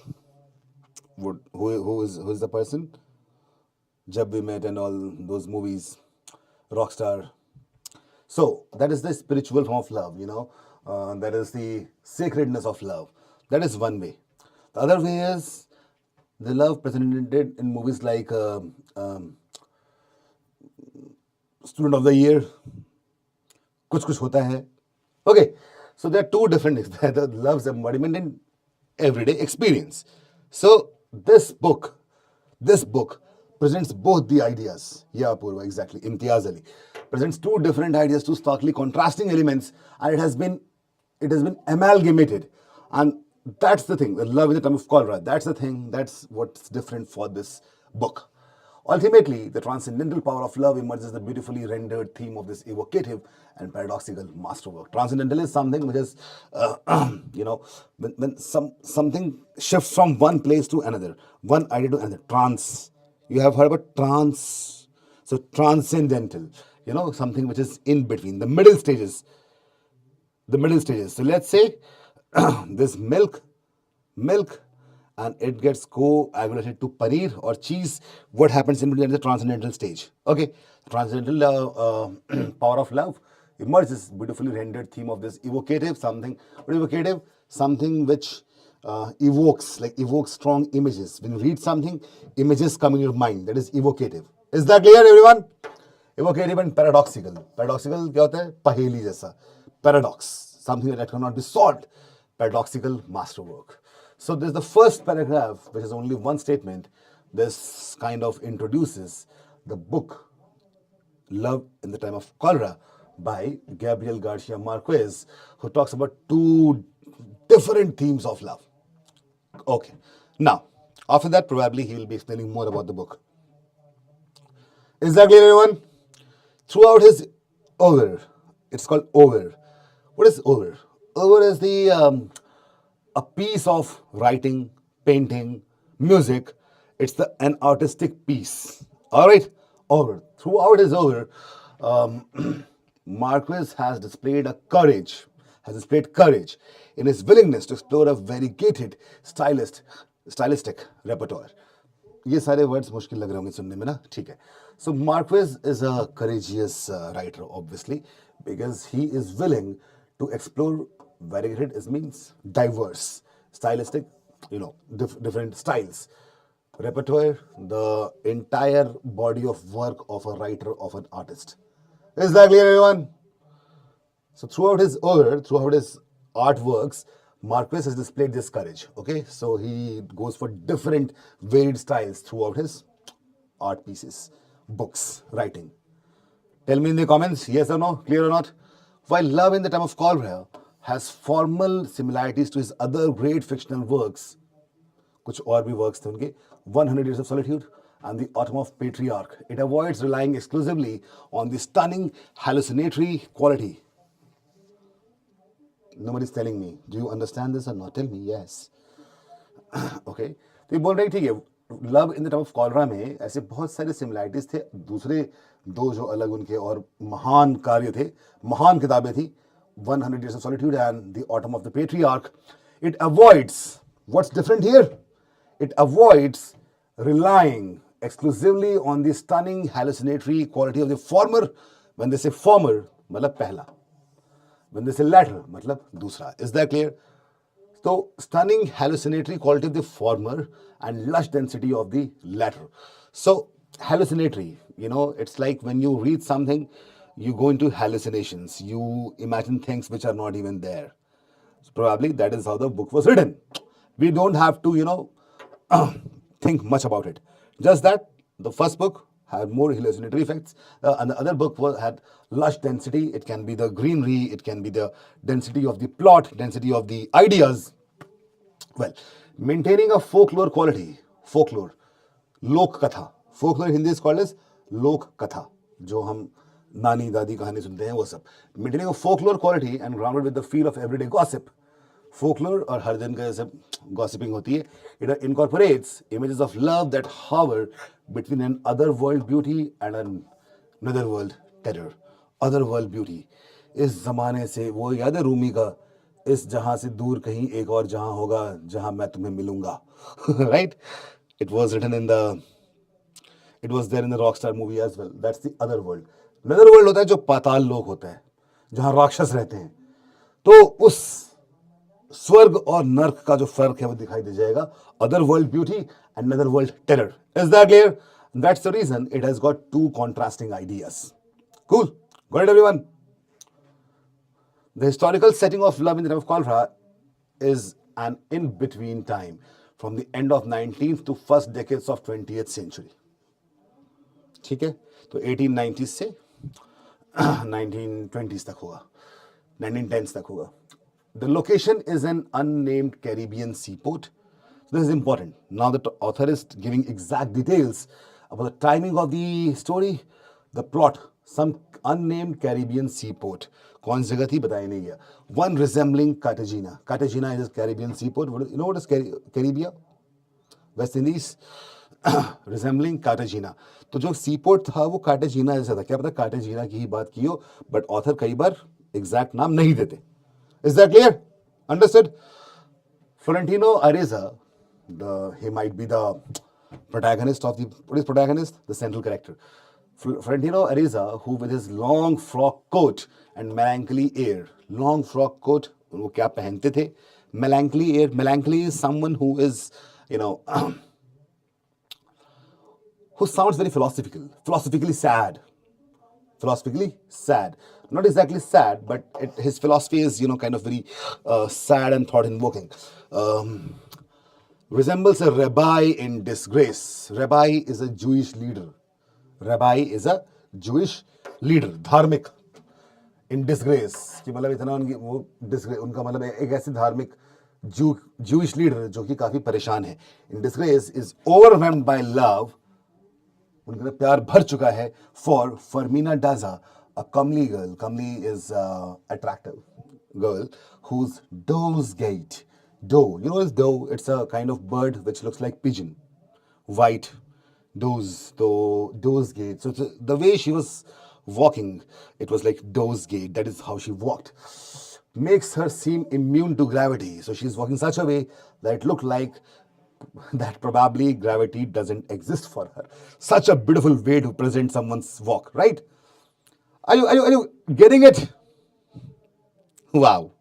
who is the person? Jab We Met and all those movies, Rockstar. So that is the spiritual form of love, that is the sacredness of love. That is one way. The other way is the love presented in movies like Student of the Year, Kuch Kuch Hota Hai. Okay, so there are two different things. The love's embodiment in everyday experience. So this book presents both the ideas. Yeah, Purva, exactly. Imtiaz Ali presents two different ideas, two starkly contrasting elements, and it has been amalgamated. And that's the thing. The love in the time of cholera. That's the thing. That's what's different for this book. Ultimately, the transcendental power of love emerges the beautifully rendered theme of this evocative and paradoxical masterwork. Transcendental is something which is, when something shifts from one place to another, one idea to another. Trans. You have heard about trans. So transcendental, something which is in between, the middle stages. So let's say this milk, and it gets coagulated to paneer or cheese. What happens in between the transcendental stage? Okay, transcendental power of love emerges beautifully rendered theme of this evocative something. What evocative? Something which evokes strong images. When you read something, images come in your mind. That is evocative. Is that clear, everyone? Evocative and paradoxical. Paradoxical क्या होता है? पहेली जैसा. Paradox. Something that cannot be solved. Paradoxical masterwork. So there's the first paragraph, which is only one statement. This kind of introduces the book Love in the Time of Cholera by Gabriel Garcia Marquez, who talks about two different themes of love. Okay. Now, after that, probably he will be explaining more about the book. Is that clear, everyone? Throughout his over, it's called over. What is over? Over is the a piece of writing, painting, music. It's an artistic piece. All right? Over. Throughout his over, Marquez has displayed courage in his willingness to explore a variegated stylistic repertoire. ये सारे words मुश्किल लग रहे होंगे सुनने में ना, ठीक है. So Marquez is a courageous writer, obviously, because he is willing to explore variegated. It means diverse, stylistic, different styles. Repertoire, the entire body of work of a writer, of an artist. Is that clear, everyone? So throughout his artworks, Marquez has displayed this courage. Okay, so he goes for different varied styles throughout his art pieces, books, writing. Tell me in the comments, yes or no, clear or not? While Love in the Time of Cholera has formal similarities to his other great fictional works, कुछ और भी works थे उनके, 100 Years of Solitude, and the autumn of patriarch. It avoids relying exclusively on the stunning hallucinatory quality. Nobody's telling me. Do you understand this or not? Tell me yes. Okay तो ये बोल रहे ठीक है, love in the time of cholera में ऐसे बहुत सारे सिमिलैरिटीज थे दूसरे दो जो अलग उनके और महान कार्य थे, महान किताबें थी, 100 Years of Solitude and The Autumn of the Patriarch. It avoids, what's different here? It avoids relying exclusively on the stunning hallucinatory quality of the former. When they say former, मतलब पहला. When they say latter, मतलब दूसरा. Is that clear? So, stunning hallucinatory quality of the former and lush density of the latter. So, hallucinatory, it's like when you read something, you go into hallucinations. You imagine things which are not even there. So probably that is how the book was written. We don't have to, think much about it. Just that the first book had more hallucinatory effects, and the other book had lush density. It can be the greenery, it can be the density of the plot, density of the ideas. Well, maintaining a folklore quality, folklore, lok katha. Folklore in Hindi is called as lok katha, जो हम नानी दादी कहानी सुनते हैं वो सब. Maintaining a folklore quality and grounded with the feel of everyday gossip. Folklore और हर दिन का जैसे gossiping होती है. It incorporates images of love that hover between an otherworld beauty and an netherworld terror. Otherworld beauty. इस जमाने से वो याद है रूमी का, इस जहां से दूर कहीं एक और जहां होगा जहां मैं तुम्हें मिलूंगा. Right? It was there in the Rockstar movie as well. That's the other world. Netherworld होता है जो पाताल लोक होता है, जहां राक्षस रहते हैं. तो उस स्वर्ग और नर्क का जो फर्क है वो दिखाई दे जाएगा. Other world beauty and nether world terror. Is that clear? That's the reason it has got two contrasting ideas. Cool. Got it, everyone? The historical setting of Love in the Time of Cholera is an in-between time from the end of 19th to first decades of 20th century. ठीक है, तो 1890 से 1920s तक होगा, 1910s तक होगा. The location is an unnamed Caribbean seaport. This is important. Now the author is giving exact details about the timing of the story, the plot, some unnamed Caribbean seaport. कौन सी जगह थी बताया नहीं गया. One resembling Cartagena. Cartagena is a Caribbean seaport. You know what is Caribbean? West Indies. Resembling Cartagena. तो जो C port था वो कार्टेजिना जैसा था. क्या पता कार्टेजिना की ही बात की हो, बट ऑथर कई बार एग्जैक्ट नाम नहीं देते. Is that clear? Understood? Florentino Areza, he might be the protagonist of the, what is protagonist? The central character. Florentino Areza, who with his long frock coat and melancholy air, long frock coat, वो क्या पहनते थे? Melancholy air. Melancholy is someone who is, who sounds very philosophically sad. Philosophically sad. Not exactly sad, but his philosophy is, kind of very sad and thought-invoking. Resembles a rabbi in disgrace. Rabbi is a Jewish leader. Rabbi is a Jewish leader, धार्मिक, in disgrace. कि मतलब इतना वो disgrace, उनका मतलब एक ऐसे धार्मिक Jewish leader जो कि काफी परेशान है. In disgrace is overwhelmed by love. उनका प्यार भर चुका है for Fermina Daza, a comely girl. Comely is attractive girl whose doe's gait. Doe, you know what is doe? It's a kind of bird which looks like pigeon, white. Doe's gait. So the way she was walking, it was like doe's gait. That is how she walked. Makes her seem immune to gravity. So she's walking such a way that it looked like that probably gravity doesn't exist for her. Such a beautiful way to present someone's walk, right? Are you getting it? Wow.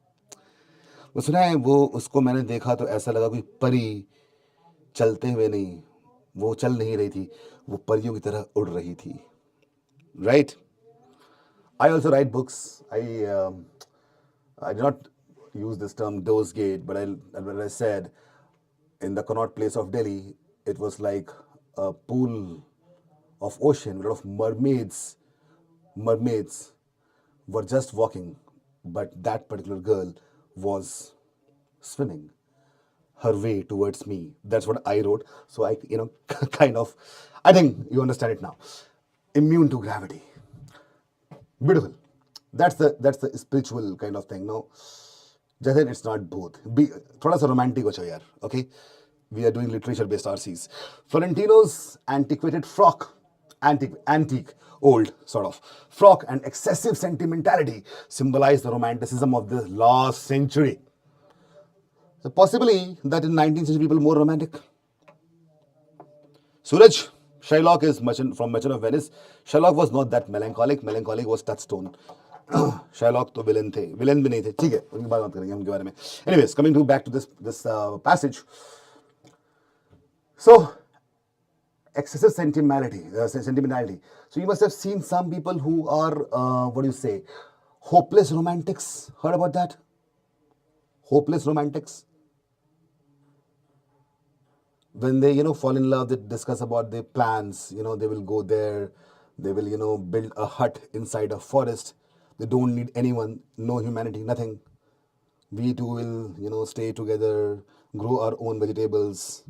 वो सुना है वो उसको मैंने देखा तो ऐसा लगा कोई परी चलते हुए नहीं, वो चल नहीं रही थी, वो परियों की तरह उड़ रही थी. Right? I also write books. I do not use this term doe's gate, but I said in the Connaught Place of Delhi, it was like a pool of ocean, a lot of mermaids. Mermaids were just walking, but that particular girl was swimming her way towards me. That's what I wrote. So I, kind of, I think you understand it now. Immune to gravity. Beautiful. That's the spiritual kind of thing. No, Jathan, it's not both. Be थोड़ा सा romantic हो जाओ यार. Okay, we are doing literature-based RCs. Florentino's antiquated frock, antique, old sort of frock and excessive sentimentality symbolize the romanticism of the last century. So possibly that in 19th century people more romantic. Suraj, Shylock is from Merchant of Venice. Shylock was not that melancholic. Melancholic was Touchstone. Shylock तो villain थे, villain भी नहीं थे. ठीक है, उनकी बात मत करेंगे हम उनके बारे में. Anyways, coming back to this passage. So excessive sentimentality. So you must have seen some people who are what do you say, hopeless romantics. Heard about that? Hopeless romantics. When they fall in love, they discuss about their plans. They will go there, they will build a hut inside a forest. They don't need anyone, no humanity, nothing. We two will stay together, grow our own vegetables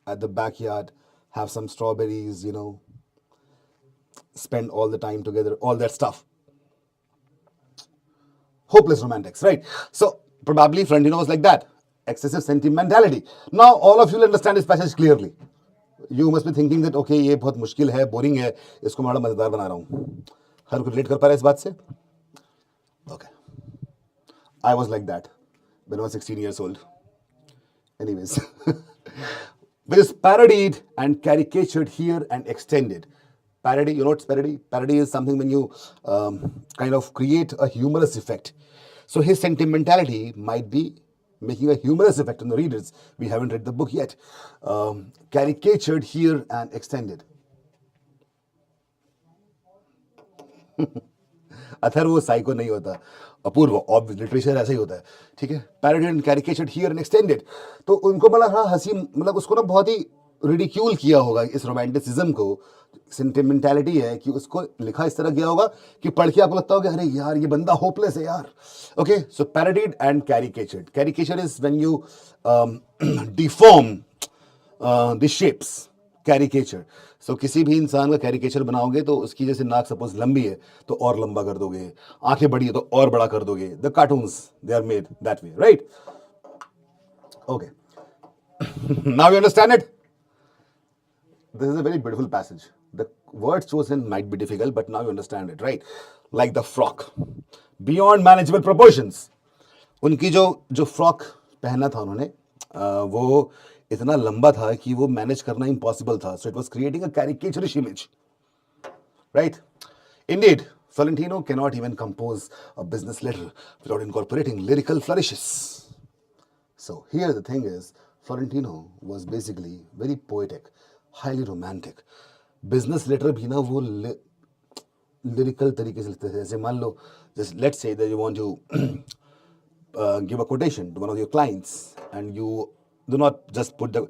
at the backyard, have some strawberries, spend all the time together, all that stuff. Hopeless romantics, right? So probably Florentino was like that. Excessive sentimentality. Now all of you will understand this passage clearly. You must be thinking that okay, ये बहुत मुश्किल है, boring है, इसको मैं बड़ा मजेदार बना रहा हूँ. हर कोई relate कर पा रहा है इस बात से? Okay. I was like that when I was 16 years old. Anyways, which is parodied and caricatured here and extended. Parody, you know what's parody? Parody is something when you kind of create a humorous effect. So his sentimentality might be making a humorous effect on the readers. We haven't read the book yet. Caricatured here and extended. Athar वो psycho नहीं होता, अपूर्व obvious literature ऐसा ही होता है. ठीक है, parody and कैरिकेचर्ड here and extended. तो उनको मतलब हंसी, मतलब उसको ना बहुत ही रिडिक्यूल किया होगा इस रोमांटिसिज्म को. सेंटिमेंटैलिटी है कि उसको लिखा इस तरह गया होगा कि पढ़ के आपको लगता होगा अरे यार ये बंदा होपलेस है यार. Okay, so parodied and caricatured. Caricature is when you deform the shapes. Caricature, so किसी भी इंसान का कैरिकेचर बनाओगे तो उसकी जैसे नाक सपोज लंबी है तो और लंबा कर दोगे, आंखें बड़ी है तो और बड़ा कर दोगे. The cartoons they are made that way, right? Okay, now you understand it. This is a very beautiful passage. The words chosen might be difficult, but now you understand it, right? Like the frock, beyond manageable proportions. उनकी जो frock पहना था उन्होंने वो इतना लंबा था कि वो मैनेज करना इम्पॉसिबल था. So it was creating a caricaturish image, right? Indeed, Florentino cannot even compose a business letter without incorporating lyrical flourishes. So here the thing is, Florentino was basically very poetic, highly romantic. Business letter भी ना वो lyrical तरीके से लिखते थे. जैसे मान लो, just let's say that you want to give a quotation to one of your clients, and you do not just put the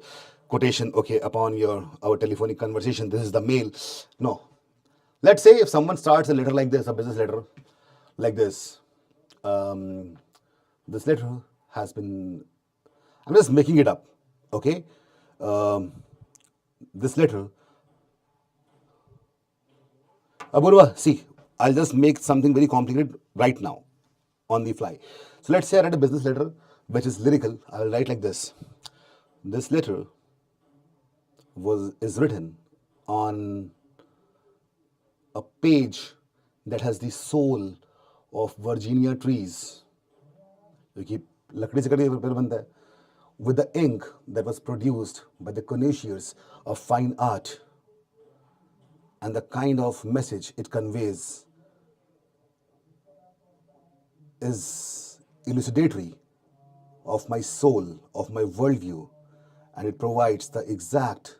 quotation upon our telephonic conversation. This is the mail. No. Let's say if someone starts a letter like this, a business letter like this. This letter has been, I'm just making it up. Okay. This letter, Apurva, see, I'll just make something very complicated right now on the fly. So let's say I write a business letter which is lyrical. I'll write like this. This letter is written on a page that has the soul of Virginia trees. With the ink that was produced by the connoisseurs of fine art, and the kind of message it conveys is elucidatory of my soul, of my worldview, and it provides the exact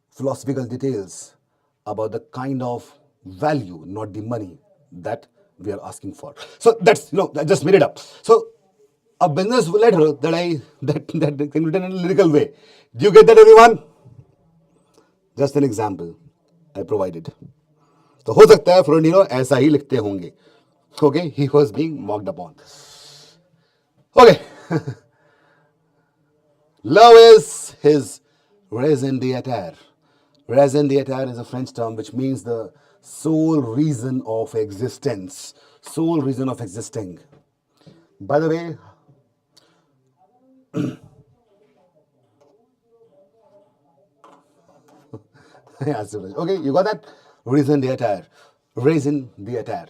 philosophical details about the kind of value, not the money, that we are asking for. So that's, I just made it up. So a business letter that can be written in a lyrical way. Do you get that, everyone? Just an example I provided. तो हो सकता है Florentino ऐसा ही लिखते होंगे. Okay, he was being mocked upon. Okay. Love is his raison d'etre. Raison d'etre is a French term which means the sole reason of existence, sole reason of existing. By the way, yeah, okay, you got that? Raison d'etre. Raison d'etre.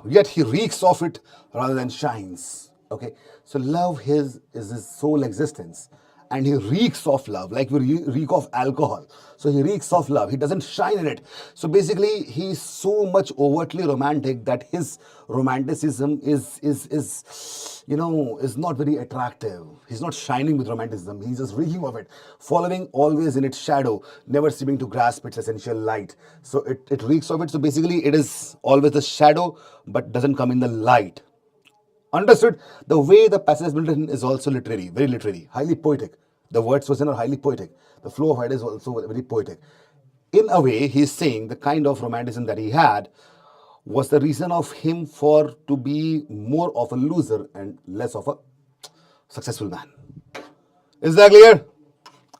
Yet he reeks of it rather than shines. Okay, so love is his sole existence, and he reeks of love like we reek of alcohol. So he reeks of love. He doesn't shine in it. So basically, he's so much overtly romantic that his romanticism is not very attractive. He's not shining with romanticism. He's just reeking of it, following always in its shadow, never seeming to grasp its essential light. So it reeks of it. So basically, it is always the shadow, but doesn't come in the light. Understood? The way the passage is written is also literary, very literary, highly poetic. The words chosen are highly poetic. The flow of it is also very poetic. In a way, he's saying the kind of romanticism that he had was the reason of him for to be more of a loser and less of a successful man. Is that clear?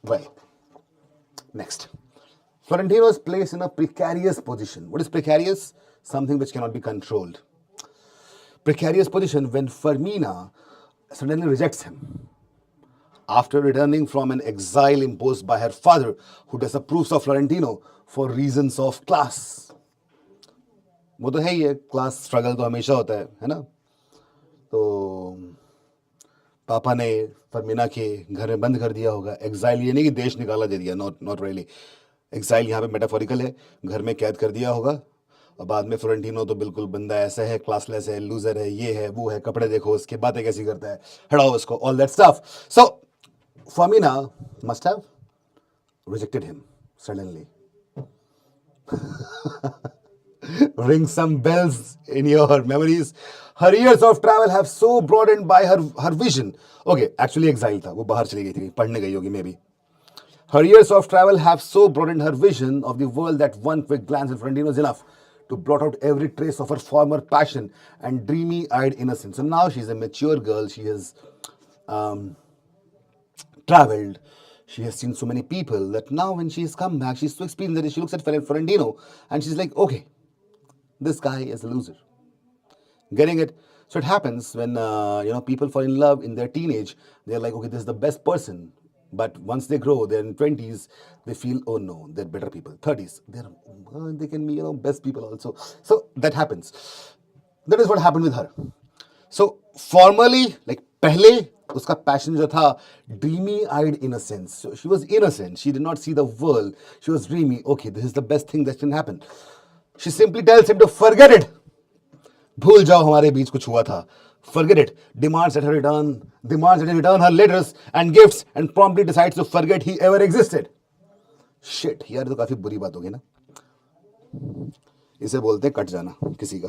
Well, next. Florentino is placed in a precarious position. What is precarious? Something which cannot be controlled. Precarious position when Fermina suddenly rejects him. After returning from an exile imposed by her father, who disapproves of Florentino for reasons of class. वो तो है ही है, class struggle तो हमेशा होता है ना? तो पापा ने फर्मीना के घर में बंद कर दिया होगा. एग्जाइल ये नहीं कि देश निकाला दे दिया, नॉट रियली. एग्जाइल यहाँ पे मेटाफोरिकल है, घर में कैद कर दिया होगा. और बाद में फ्लोरेंटिनो तो बिल्कुल बंदा ऐसा है, क्लासलेस है, लूजर है, ये है, वो है, कपड़े देखो उसके, बातें कैसी करता है, हटाओ उसको, all that stuff. So Fermina must have rejected him suddenly. Ring some bells in your memories. Her years of travel have so broadened by her vision. Okay, actually exile था, वो बाहर चली गई थी, पढ़ने गई होगी maybe. Her years of travel have so broadened her vision of the world that one quick glance at Florentino is enough to blot out every trace of her former passion and dreamy-eyed innocence. So now she's a mature girl. She has traveled. She has seen so many people that now when she's come back, she's so experienced that she looks at Florentino and she's like, okay, this guy is a loser. Getting it? So it happens when people fall in love in their teenage. They're like, okay, this is the best person. But once they grow, they're in 20s, they feel, oh no, they're better people. 30s, they can be best people also. So that happens. That is what happened with her. So formally, like पहले उसका passion जो था, dreamy-eyed innocence. So she was innocent. She did not see the world. She was dreamy. Okay, this is the best thing that can happen. She simply tells him to forget it. भूल जाओ हमारे बीच कुछ हुआ था. Forget it. Demands that he return her letters and gifts and promptly decides to forget he ever existed. Shit, यार तो काफी बुरी बात होगी ना. इसे बोलते हैं कट जाना किसी का.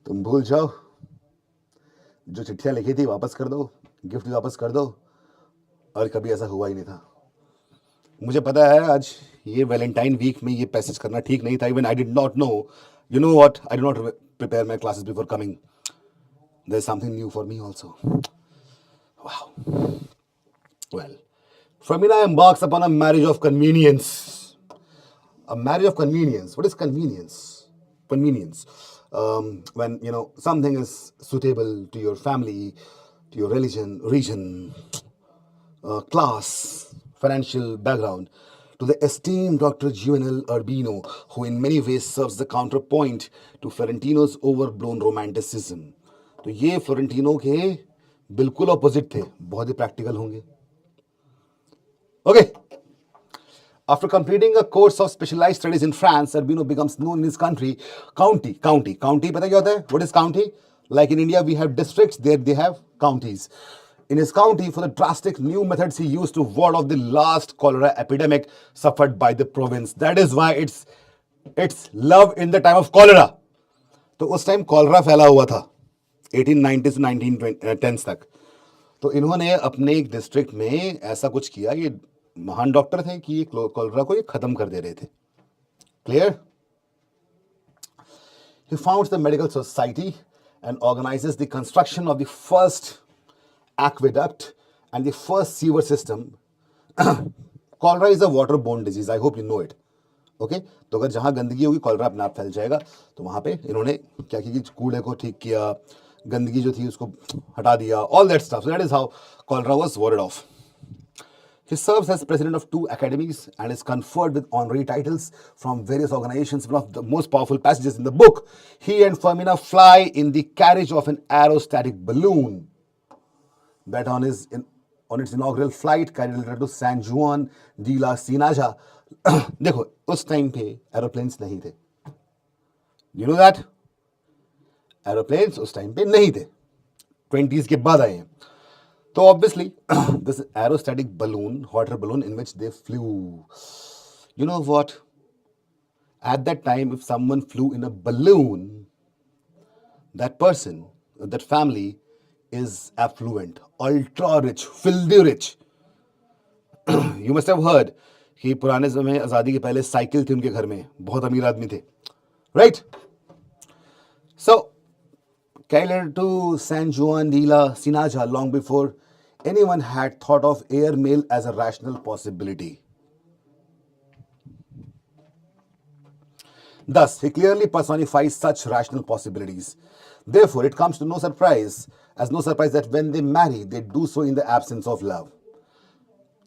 तुम भूल जाओ, जो चिट्ठियां लिखी थी वापस कर दो, गिफ्ट वापस कर दो, और कभी ऐसा हुआ ही नहीं था. मुझे पता है आज ये वैलेंटाइन वीक में ये पैसेज करना ठीक नहीं था. Even I did not know. You know what? I did not prepare my classes before coming. There's something new for me also. Wow. Well, Fermina embarks upon a marriage of convenience. A marriage of convenience. What is convenience? Convenience. When, something is suitable to your family, to your religion, region, class, financial background, to the esteemed Dr. Juvenal Urbino, who in many ways serves the counterpoint to Florentino's overblown romanticism. तो ये Florentino के बिल्कुल opposite थे, बहुत ही practical होंगे. Okay. After completing a course of specialized studies in France, Urbino becomes known in his country. County. पता क्या होता है? What is county? Like in India, we have districts. There they have counties. In his county for the drastic new methods he used to ward off the last cholera epidemic suffered by the province. That is why it's love in the time of cholera. तो उस time cholera फैला हुआ था 1890 से 1910 तक. तो इन्होंने अपने एक डिस्ट्रिक्ट में ऐसा कुछ किया. ये महान डॉक्टर थे कि ये कॉलरा को ये खत्म कर दे रहे थे. Clear? He founds the medical society and organizes the construction of the first aqueduct and the first sewer system. Cholera is a water-borne disease. I hope you know it. Okay तो अगर जहाँ गंदगी होगी कॉलरा अपने आप फैल जाएगा. तो वहाँ पे इन्होंने क्या किया कि कूड़े को ठीक किया, गंदगी जो थी उसको हटा दिया, all that stuff. So that is how cholera was warded off. He serves as president of 2 academies and is conferred with honorary titles from various organizations. One of the most powerful passages in the book, he and Fermina fly in the carriage of an aerostatic balloon that on its inaugural flight carried letter to San Juan de la Sinaja. देखो उस time पे aeroplanes नहीं थे. You know that aeroplanes उस time पे नहीं थे, 20s के बाद आए हैं. So obviously, this aerostatic balloon, hot air balloon in which they flew. You know what? At that time, if someone flew in a balloon, that person, that family is affluent, ultra rich, filthy rich. You must have heard कि पुराने समय में आज़ादी के पहले cycle थी उनके घर में, बहुत अमीर आदमी थे. Right? So, carried to San Juan de la Sinaja long before anyone had thought of airmail as a rational possibility. Thus, he clearly personifies such rational possibilities. Therefore, it comes to no surprise that when they marry, they do so in the absence of love.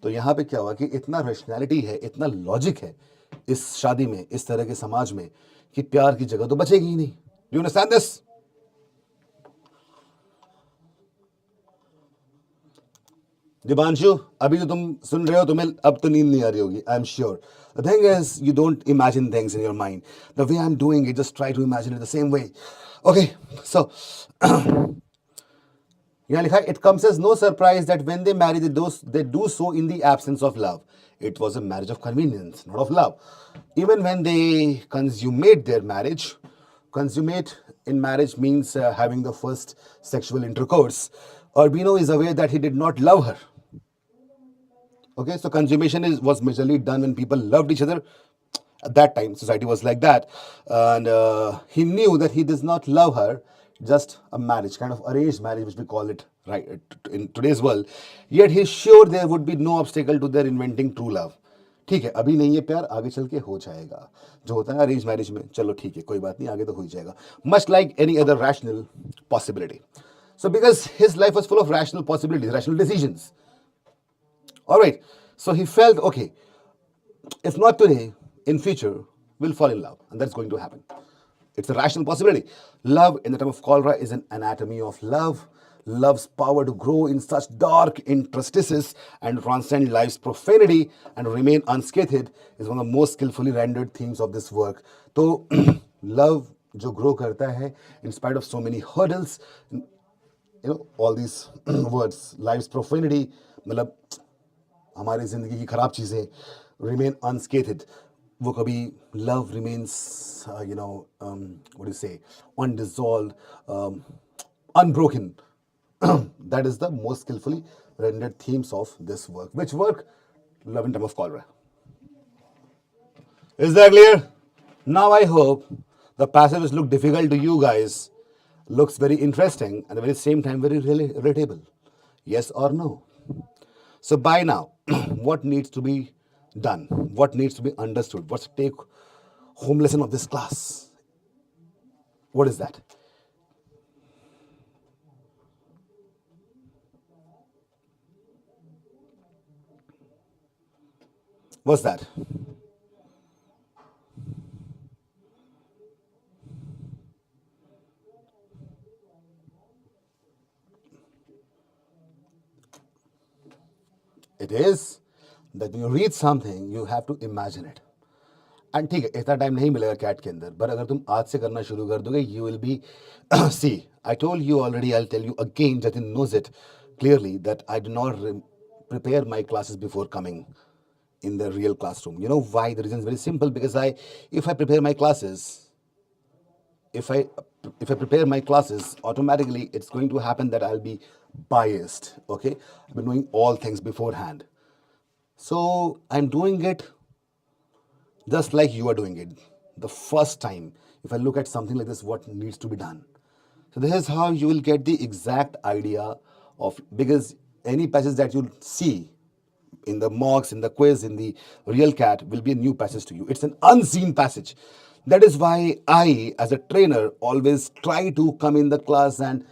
तो यहाँ पे क्या हुआ कि इतना rationality है, इतना logic है इस शादी में, इस तरह के समाज में कि प्यार की जगह तो बचेगी ही नहीं. Do you understand this? दिबांशु, अभी तो तुम सुन रहे हो, तुम्हें अब तो नींद नहीं आ रही होगी, I am sure. The thing is you don't imagine things in your mind the way I am doing it. Just try to imagine it the same way. Okay, so यहाँ लिखा है, it comes as no surprise that when they marry they do so in the absence of love. It was a marriage of convenience, not of love. Even when they consummate their marriage, consummate in marriage means having the first sexual intercourse. Urbino is aware that he did not love her. Okay, so consummation was majorly done when people loved each other. At that time, society was like that. And he knew that he does not love her, just a marriage, kind of arranged marriage, which we call it right in today's world. Yet he's sure there would be no obstacle to their inventing true love. ठीक है, अभी नहीं है प्यार, आगे चल के हो जाएगा. जो होता है अरेंज मैरिज में, चलो ठीक है, कोई बात नहीं, आगे तो हो ही जाएगा. Much like any other rational possibility. So because his life was full of rational possibilities, rational decisions. All right, so he felt, okay, if not today, in future, we'll fall in love, and that's going to happen. It's a rational possibility. Love, in the time of cholera, is an anatomy of love. Love's power to grow in such dark interstices and transcend life's profanity and remain unscathed is one of the most skillfully rendered themes of this work. So, love जो grow करता है in spite of so many hurdles, you know, all these words, life's profanity, मतलब हमारी जिंदगी की खराब चीजें, remain unscathed. वो कभी love remains, what do you say, undissolved, unbroken. That is the most skillfully rendered themes of this work. Which work? Love in Time of Cholera. Is that clear? Now I hope the passage which looked difficult to you guys looks very interesting and at the very same time very relatable. Yes or no? So by now, what needs to be done? What needs to be understood? What's the take home lesson of this class? What is that? What's that? It is that when you read something, you have to imagine it. And ठीक है, इतना time नहीं मिलेगा cat के अंदर, पर अगर तुम आज से करना शुरू कर दोगे, you will be see, I told you already, I'll tell you again, Jatin knows it clearly that I do not prepare my classes before coming in the real classroom. You know why? The reason is very simple, because if I prepare my classes, automatically it's going to happen that I'll be biased. Okay, I've been doing all things beforehand, so I'm doing it just like you are doing it the first time. If I look at something like this, what needs to be done? So this is how you will get the exact idea of, because any passage that you see in the mocks, in the quiz, in the real cat will be a new passage to you. It's an unseen passage. That is why I, as a trainer, always try to come in the class and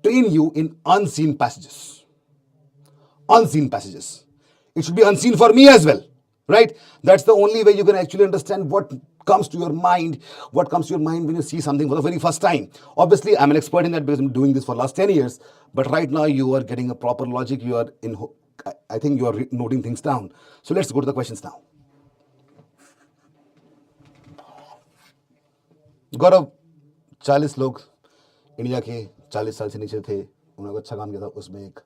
train you in unseen passages. Unseen passages. It should be unseen for me as well, right? That's the only way you can actually understand what comes to your mind, when you see something for the very first time. Obviously, I'm an expert in that because I'm doing this for the last 10 years, but right now you are getting a proper logic. You are in, I think you are noting things down. So let's go to the questions now. गौरव, 40 लोग India के 40 साल से नीचे थे, उन्होंने अच्छा काम किया था, उसमें एक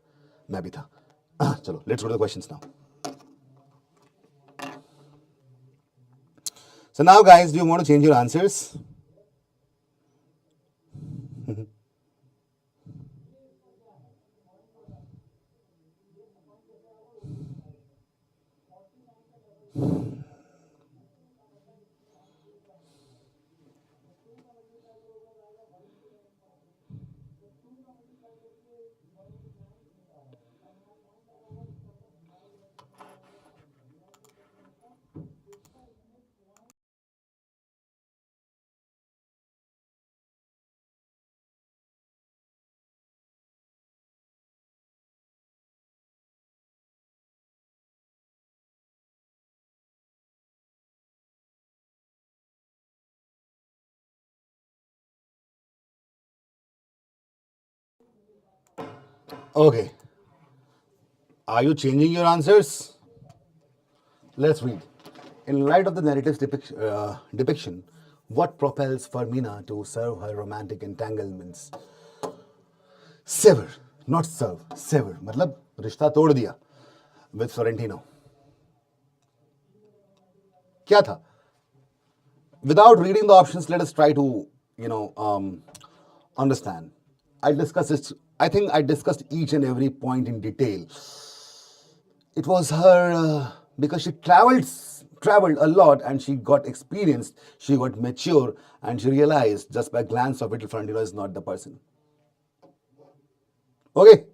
मैं भी था. चलो, let's go to the questions now. So now guys, do you want to change your answers? Okay. Are you changing your answers? Let's read. In light of the narrative's depiction, what propels Fermina to serve her romantic entanglements? Sever, not serve, sever. मतलब रिश्ता तोड़ दिया with Florentino. क्या था? Without reading the options, let us try to, understand. I discussed this. I think I discussed each and every point in detail. It was her because she traveled a lot and she got experienced, she got mature, and she realized just by glance of it, Florentino is not the person. Okay.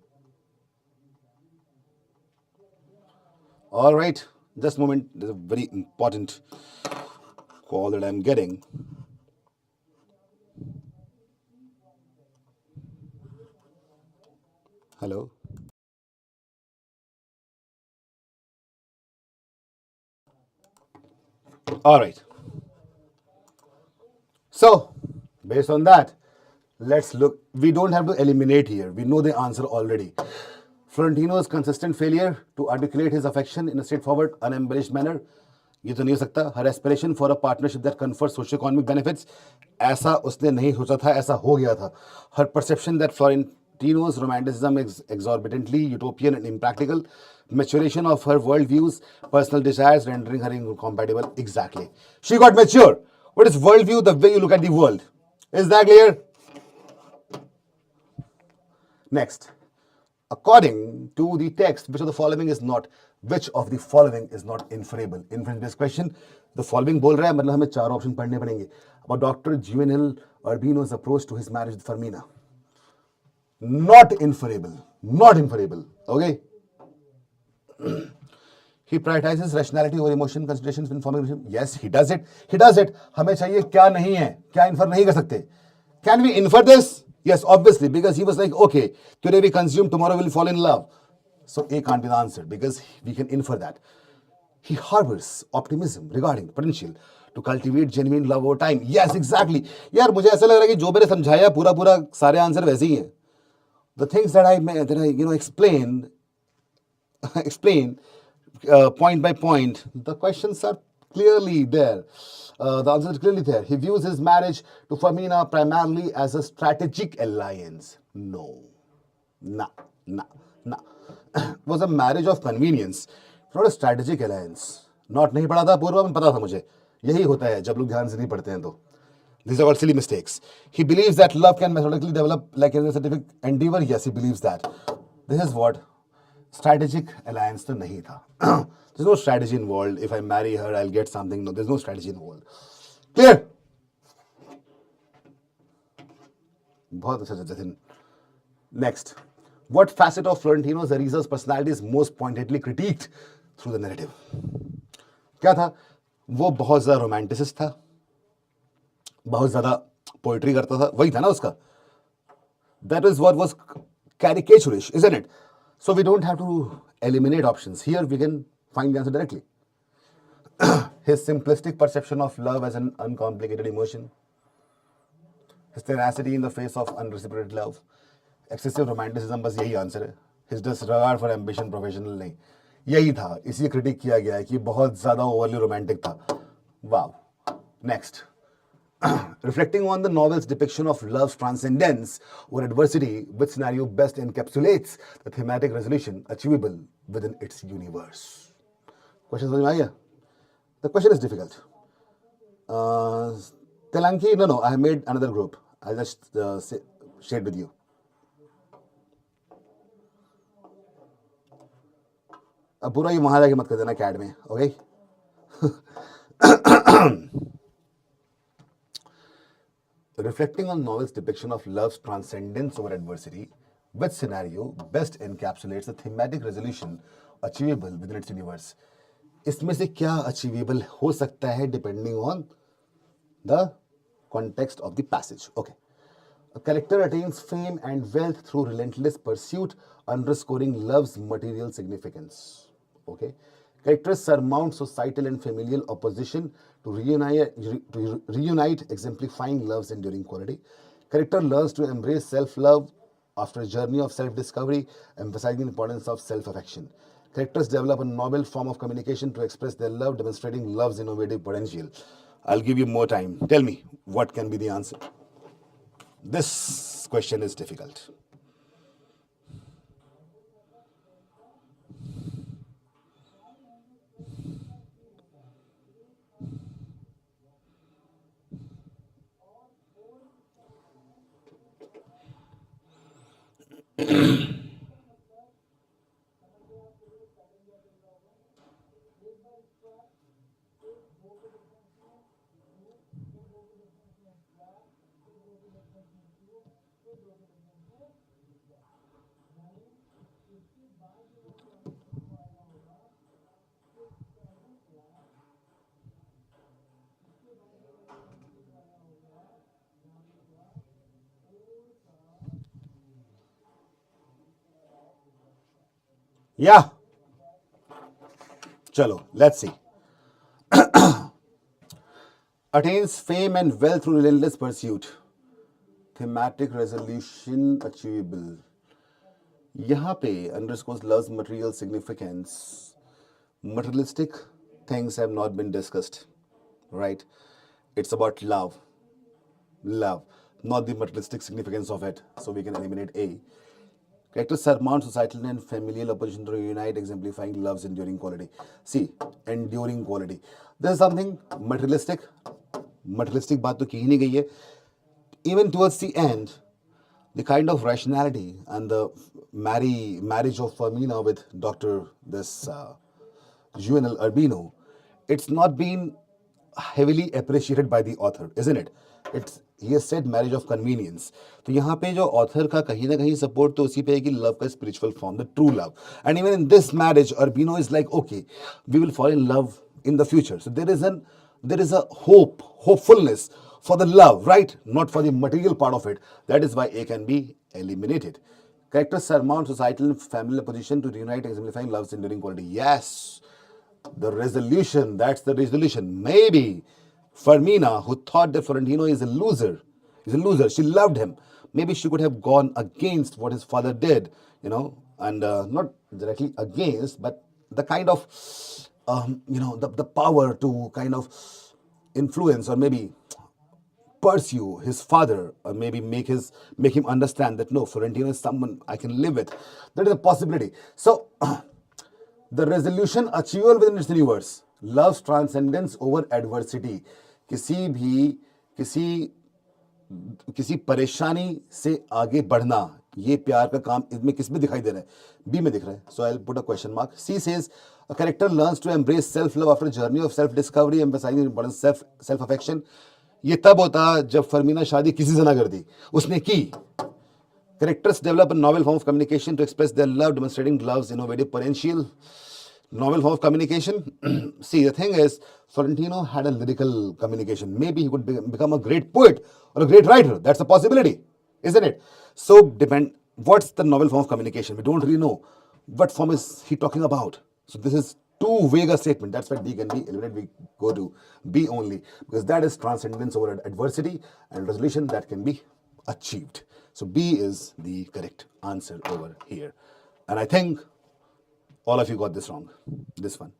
All right. Just a moment. There's a very important call that I'm getting. Hello. All right. So, based on that, let's look. We don't have to eliminate here. We know the answer already. Florentino's consistent failure to articulate his affection in a straightforward, unembellished manner. ये तो नहीं हो सकता. Her aspiration for a partnership that confers socio-economic benefits. ऐसा उसने नहीं सोचा था, ऐसा हो गया था. Her perception that Florentino's romanticism is exorbitantly utopian and impractical. Maturation of her worldviews, personal desires rendering her incompatible. Exactly. She got mature. What is worldview? The way you look at the world. Is that clear? Next. According to the text, which of the following is not inferable? Inference-based question. The following बोल रहा है, मतलब हमें 4 option पढ़ने पड़ेंगे. About Dr. Juvenal Urbino's approach to his marriage with Fermina. Not inferable. Not inferable. Okay? He prioritizes rationality over emotion considerations when forming decision. Yes, he does it. He does it. हमें चाहिए क्या नहीं है, क्या infer नहीं कर सकते. Can we infer this? Yes, obviously, because he was like, okay, today we consume, tomorrow we'll fall in love. So A can't be the answer because we can infer that. He harbors optimism regarding potential to cultivate genuine love over time. Yes, exactly. यार मुझे ऐसा लग रहा है कि जो मैंने समझाया पूरा सारे आंसर वैसे ही हैं. The things that I explain point by point, the questions are clearly there. The answer is clearly there. He views his marriage to Fermina primarily as a strategic alliance. No. It was a marriage of convenience, not a strategic alliance. Not नहीं पढ़ा था पूर्व में, पता था मुझे. यही होता है जब लोग ध्यान से नहीं पढ़ते हैं तो. These are all silly mistakes. He believes that love can methodically develop like a scientific endeavor. Yes, he believes that. This is what strategic alliance तो नहीं था. There's no strategy involved. If I marry her, I'll get something. No, there's no strategy involved. Clear? बहुत अच्छा Jatin. Next, what facet of Florentino Zeresa's personality is most pointedly critiqued through the narrative? क्या था? वो बहुत ज़्यादा romanticist था, बहुत ज़्यादा पोइट्री करता था, वही था ना उसका. That is what was caricaturish, isn't it? So we don't have to eliminate options. Here we can find the answer directly. His simplistic perception of love as an uncomplicated emotion, his tenacity in the face of unreciprocated love, excessive romanticism, बस यही answer है. His disregard for ambition, professional नहीं, यही था. इसी critic किया गया है कि बहुत ज़्यादा ओवरली रोमांटिक था. Wow. Next. Reflecting on the novel's depiction of love's transcendence or adversity, which scenario best encapsulates the thematic resolution achievable within its universe? Question समझ में आ गया? The question is difficult. Telanki, no, I have made another group. I'll just share it with you. अब पूरा ये वहाँ जाके मत कर देना कैड में, okay? Reflecting on novel's depiction of love's transcendence over adversity, which scenario best encapsulates the thematic resolution achievable within its universe? इसमें से क्या achievable हो सकता है depending on the context of the passage. Okay. A character attains fame and wealth through relentless pursuit, underscoring love's material significance. Okay. Characters surmount societal and familial opposition to reunite, exemplifying love's enduring quality. Character learns to embrace self-love after a journey of self-discovery, emphasizing the importance of self-affection. Characters develop a novel form of communication to express their love, demonstrating love's innovative potential. I'll give you more time. Tell me, what can be the answer? This question is difficult. Yeah. Chalo, let's see. Attains fame and wealth through relentless pursuit. Thematic resolution achievable. यहाँ पे underscores love's material significance. Materialistic things have not been discussed, right? It's about love. Love, not the materialistic significance of it. So we can eliminate A. Characters surmount societal and familial opposition to reunite, exemplifying love's enduring quality. See, enduring quality. There's something materialistic. Materialistic बात तो की ही नहीं गई है. Even towards the end, the kind of rationality and the marriage of Fermina with Dr. Juvenal Urbino, it's not been heavily appreciated by the author, isn't it? He has said marriage of convenience. तो यहाँ पे जो author का कहीं ना कहीं support तो उसी पे है कि love का spiritual form, the true love. And even in this marriage, Urbino is like, okay, we will fall in love in the future. So there is a hopefulness for the love, right? Not for the material part of it. That is why A can be eliminated. Characters surmount societal and familial opposition to reunite, exemplifying love's enduring quality. Yes, the resolution, that's the resolution. Maybe Fermina, who thought that Florentino is a loser. She loved him. Maybe she could have gone against what his father did, and not directly against, but the kind of, the power to kind of influence or maybe pursue his father, or maybe make him understand that no, Florentino is someone I can live with. That is a possibility. So, the resolution achievable within its universe, love's transcendence over adversity. किसी परेशानी से आगे बढ़ना, ये प्यार का काम इसमें किस में दिखाई दे रहा है? बी में दिख रहा है. So I'll put a question mark. C says a character learns to embrace self-love after a journey of self-discovery, emphasizing the importance of self-affection. ये तब होता जब फर्मीना शादी किसी से ना कर दी, उसने की. Characters develop a novel form of communication to express their love, demonstrating love's innovative potential. Novel form of communication. See, the thing is, Florentino had a lyrical communication. Maybe he could become a great poet or a great writer. That's a possibility, isn't it? So, depend. What's the novel form of communication? We don't really know. What form is he talking about? So, this is too vague a statement. That's why D can be eliminated. We go to B only because that is transcendence over adversity and resolution that can be achieved. So, B is the correct answer over here. And I think all of you got this wrong. This one.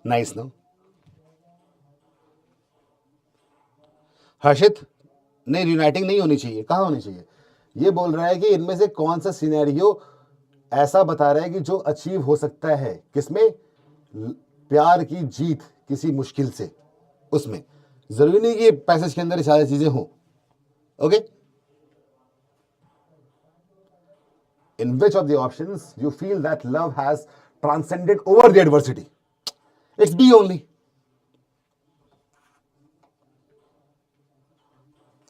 Nice, no? हर्षित नहीं, uniting नहीं होनी चाहिए. कहाँ होनी चाहिए? ये बोल रहा है कि इनमें से कौन सा सिनेरियो ऐसा बता रहा है कि जो अचीव हो सकता है. किसमें? प्यार की जीत किसी मुश्किल से. उसमें जरूरी नहीं कि पैसेज के अंदर सारी चीजें हों. Okay. In which of the options you feel that love has transcended over the adversity? It's B only.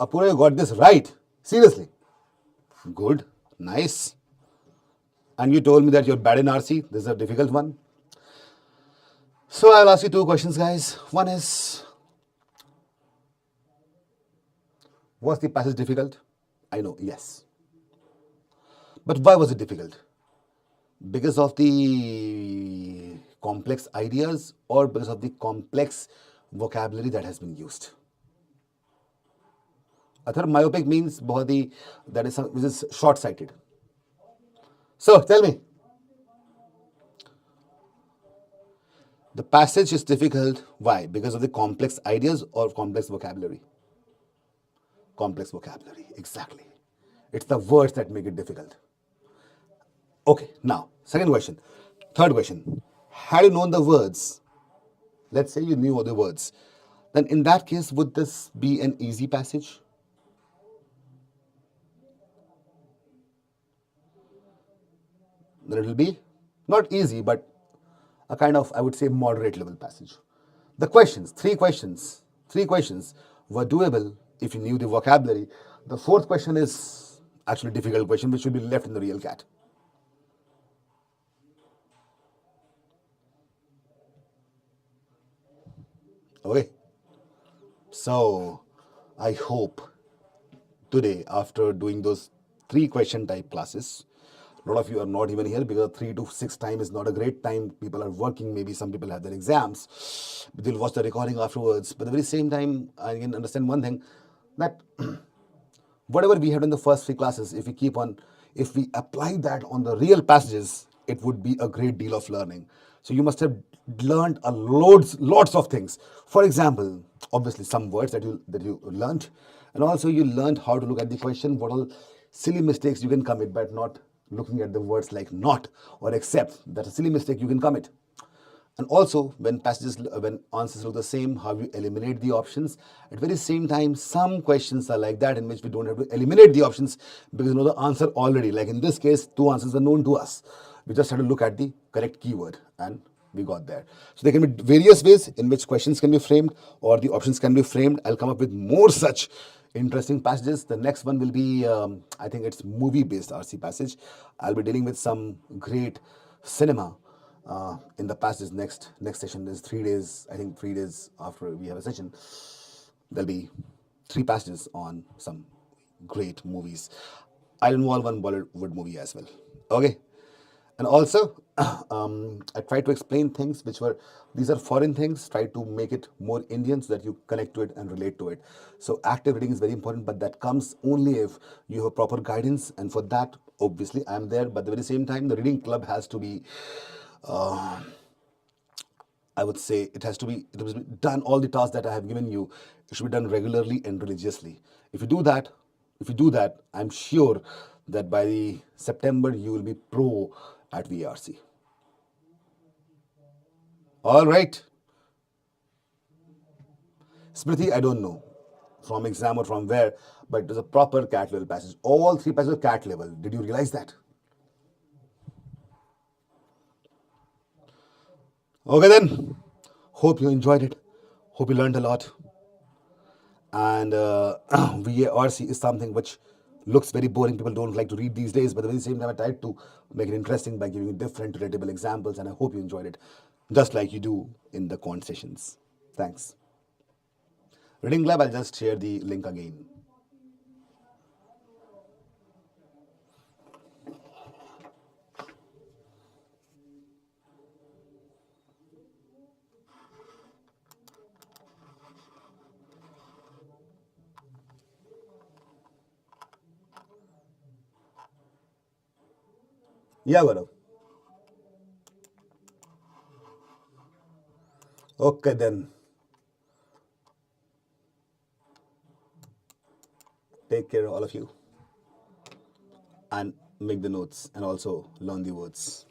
Apurva, you got this right. Seriously. Good. Nice. And you told me that you're bad in RC. This is a difficult one. So I'll ask you two questions, guys. One is, was the passage difficult? I know, yes. But why was it difficult? Because of the complex ideas or because of the complex vocabulary that has been used? Athar, myopic means that is short-sighted. So tell me, the passage is difficult. Why? Because of the complex ideas or complex vocabulary? Complex vocabulary, exactly. It's the words that make it difficult. Okay, now, second question. Third question. Had you known the words, let's say you knew all the words, then in that case, would this be an easy passage? Then it will be not easy, but a kind of, I would say, moderate level passage. The questions, three questions were doable if you knew the vocabulary. The fourth question is actually a difficult question, which should be left in the real cat. Okay. So I hope today, after doing those 3 question type classes, a lot of you are not even here because 3 to 6 time is not a great time. People are working, maybe some people have their exams, but they'll watch the recording afterwards. But at the very same time, I can understand one thing, that whatever we had in the first 3 classes, if we apply that on the real passages, it would be a great deal of learning. So you must have learned lots of things. For example, obviously some words that you learned, and also you learned how to look at the question, what all silly mistakes you can commit by not looking at the words like not or except. That's a silly mistake you can commit. And also, when answers look the same, how you eliminate the options. At the very same time, some questions are like that in which we don't have to eliminate the options because we know the answer already. Like in this case, 2 answers are known to us. We just had to look at the correct keyword and we got there. So there can be various ways in which questions can be framed or the options can be framed. I'll come up with more such interesting passages. The next one will be, I think it's movie-based RC passage. I'll be dealing with some great cinema in the passage. Next session is 3 days. I think 3 days after we have a session, there'll be 3 passages on some great movies. I'll involve one Bollywood movie as well. Okay. And also, I try to explain things these are foreign things, try to make it more Indian so that you connect to it and relate to it. So active reading is very important, but that comes only if you have proper guidance. And for that, obviously, I'm there. But at the very same time, the reading club has to be, I would say, it has to be done. All the tasks that I have given you, it should be done regularly and religiously. If you do that, I'm sure that by the September, you will be pro at VARC. All right. Smriti, I don't know from exam or from where, but it was a proper cat level passage. All 3 passages are cat level. Did you realize that? Okay then. Hope you enjoyed it. Hope you learned a lot. And VARC is something which looks very boring. People don't like to read these days, but at the same time, I tried to make it interesting by giving you different relatable examples, and I hope you enjoyed it, just like you do in the quant sessions. Thanks. Reading Lab, I'll just share the link again. Yeah, Gaurav. Okay then. Take care, all of you, and make the notes and also learn the words.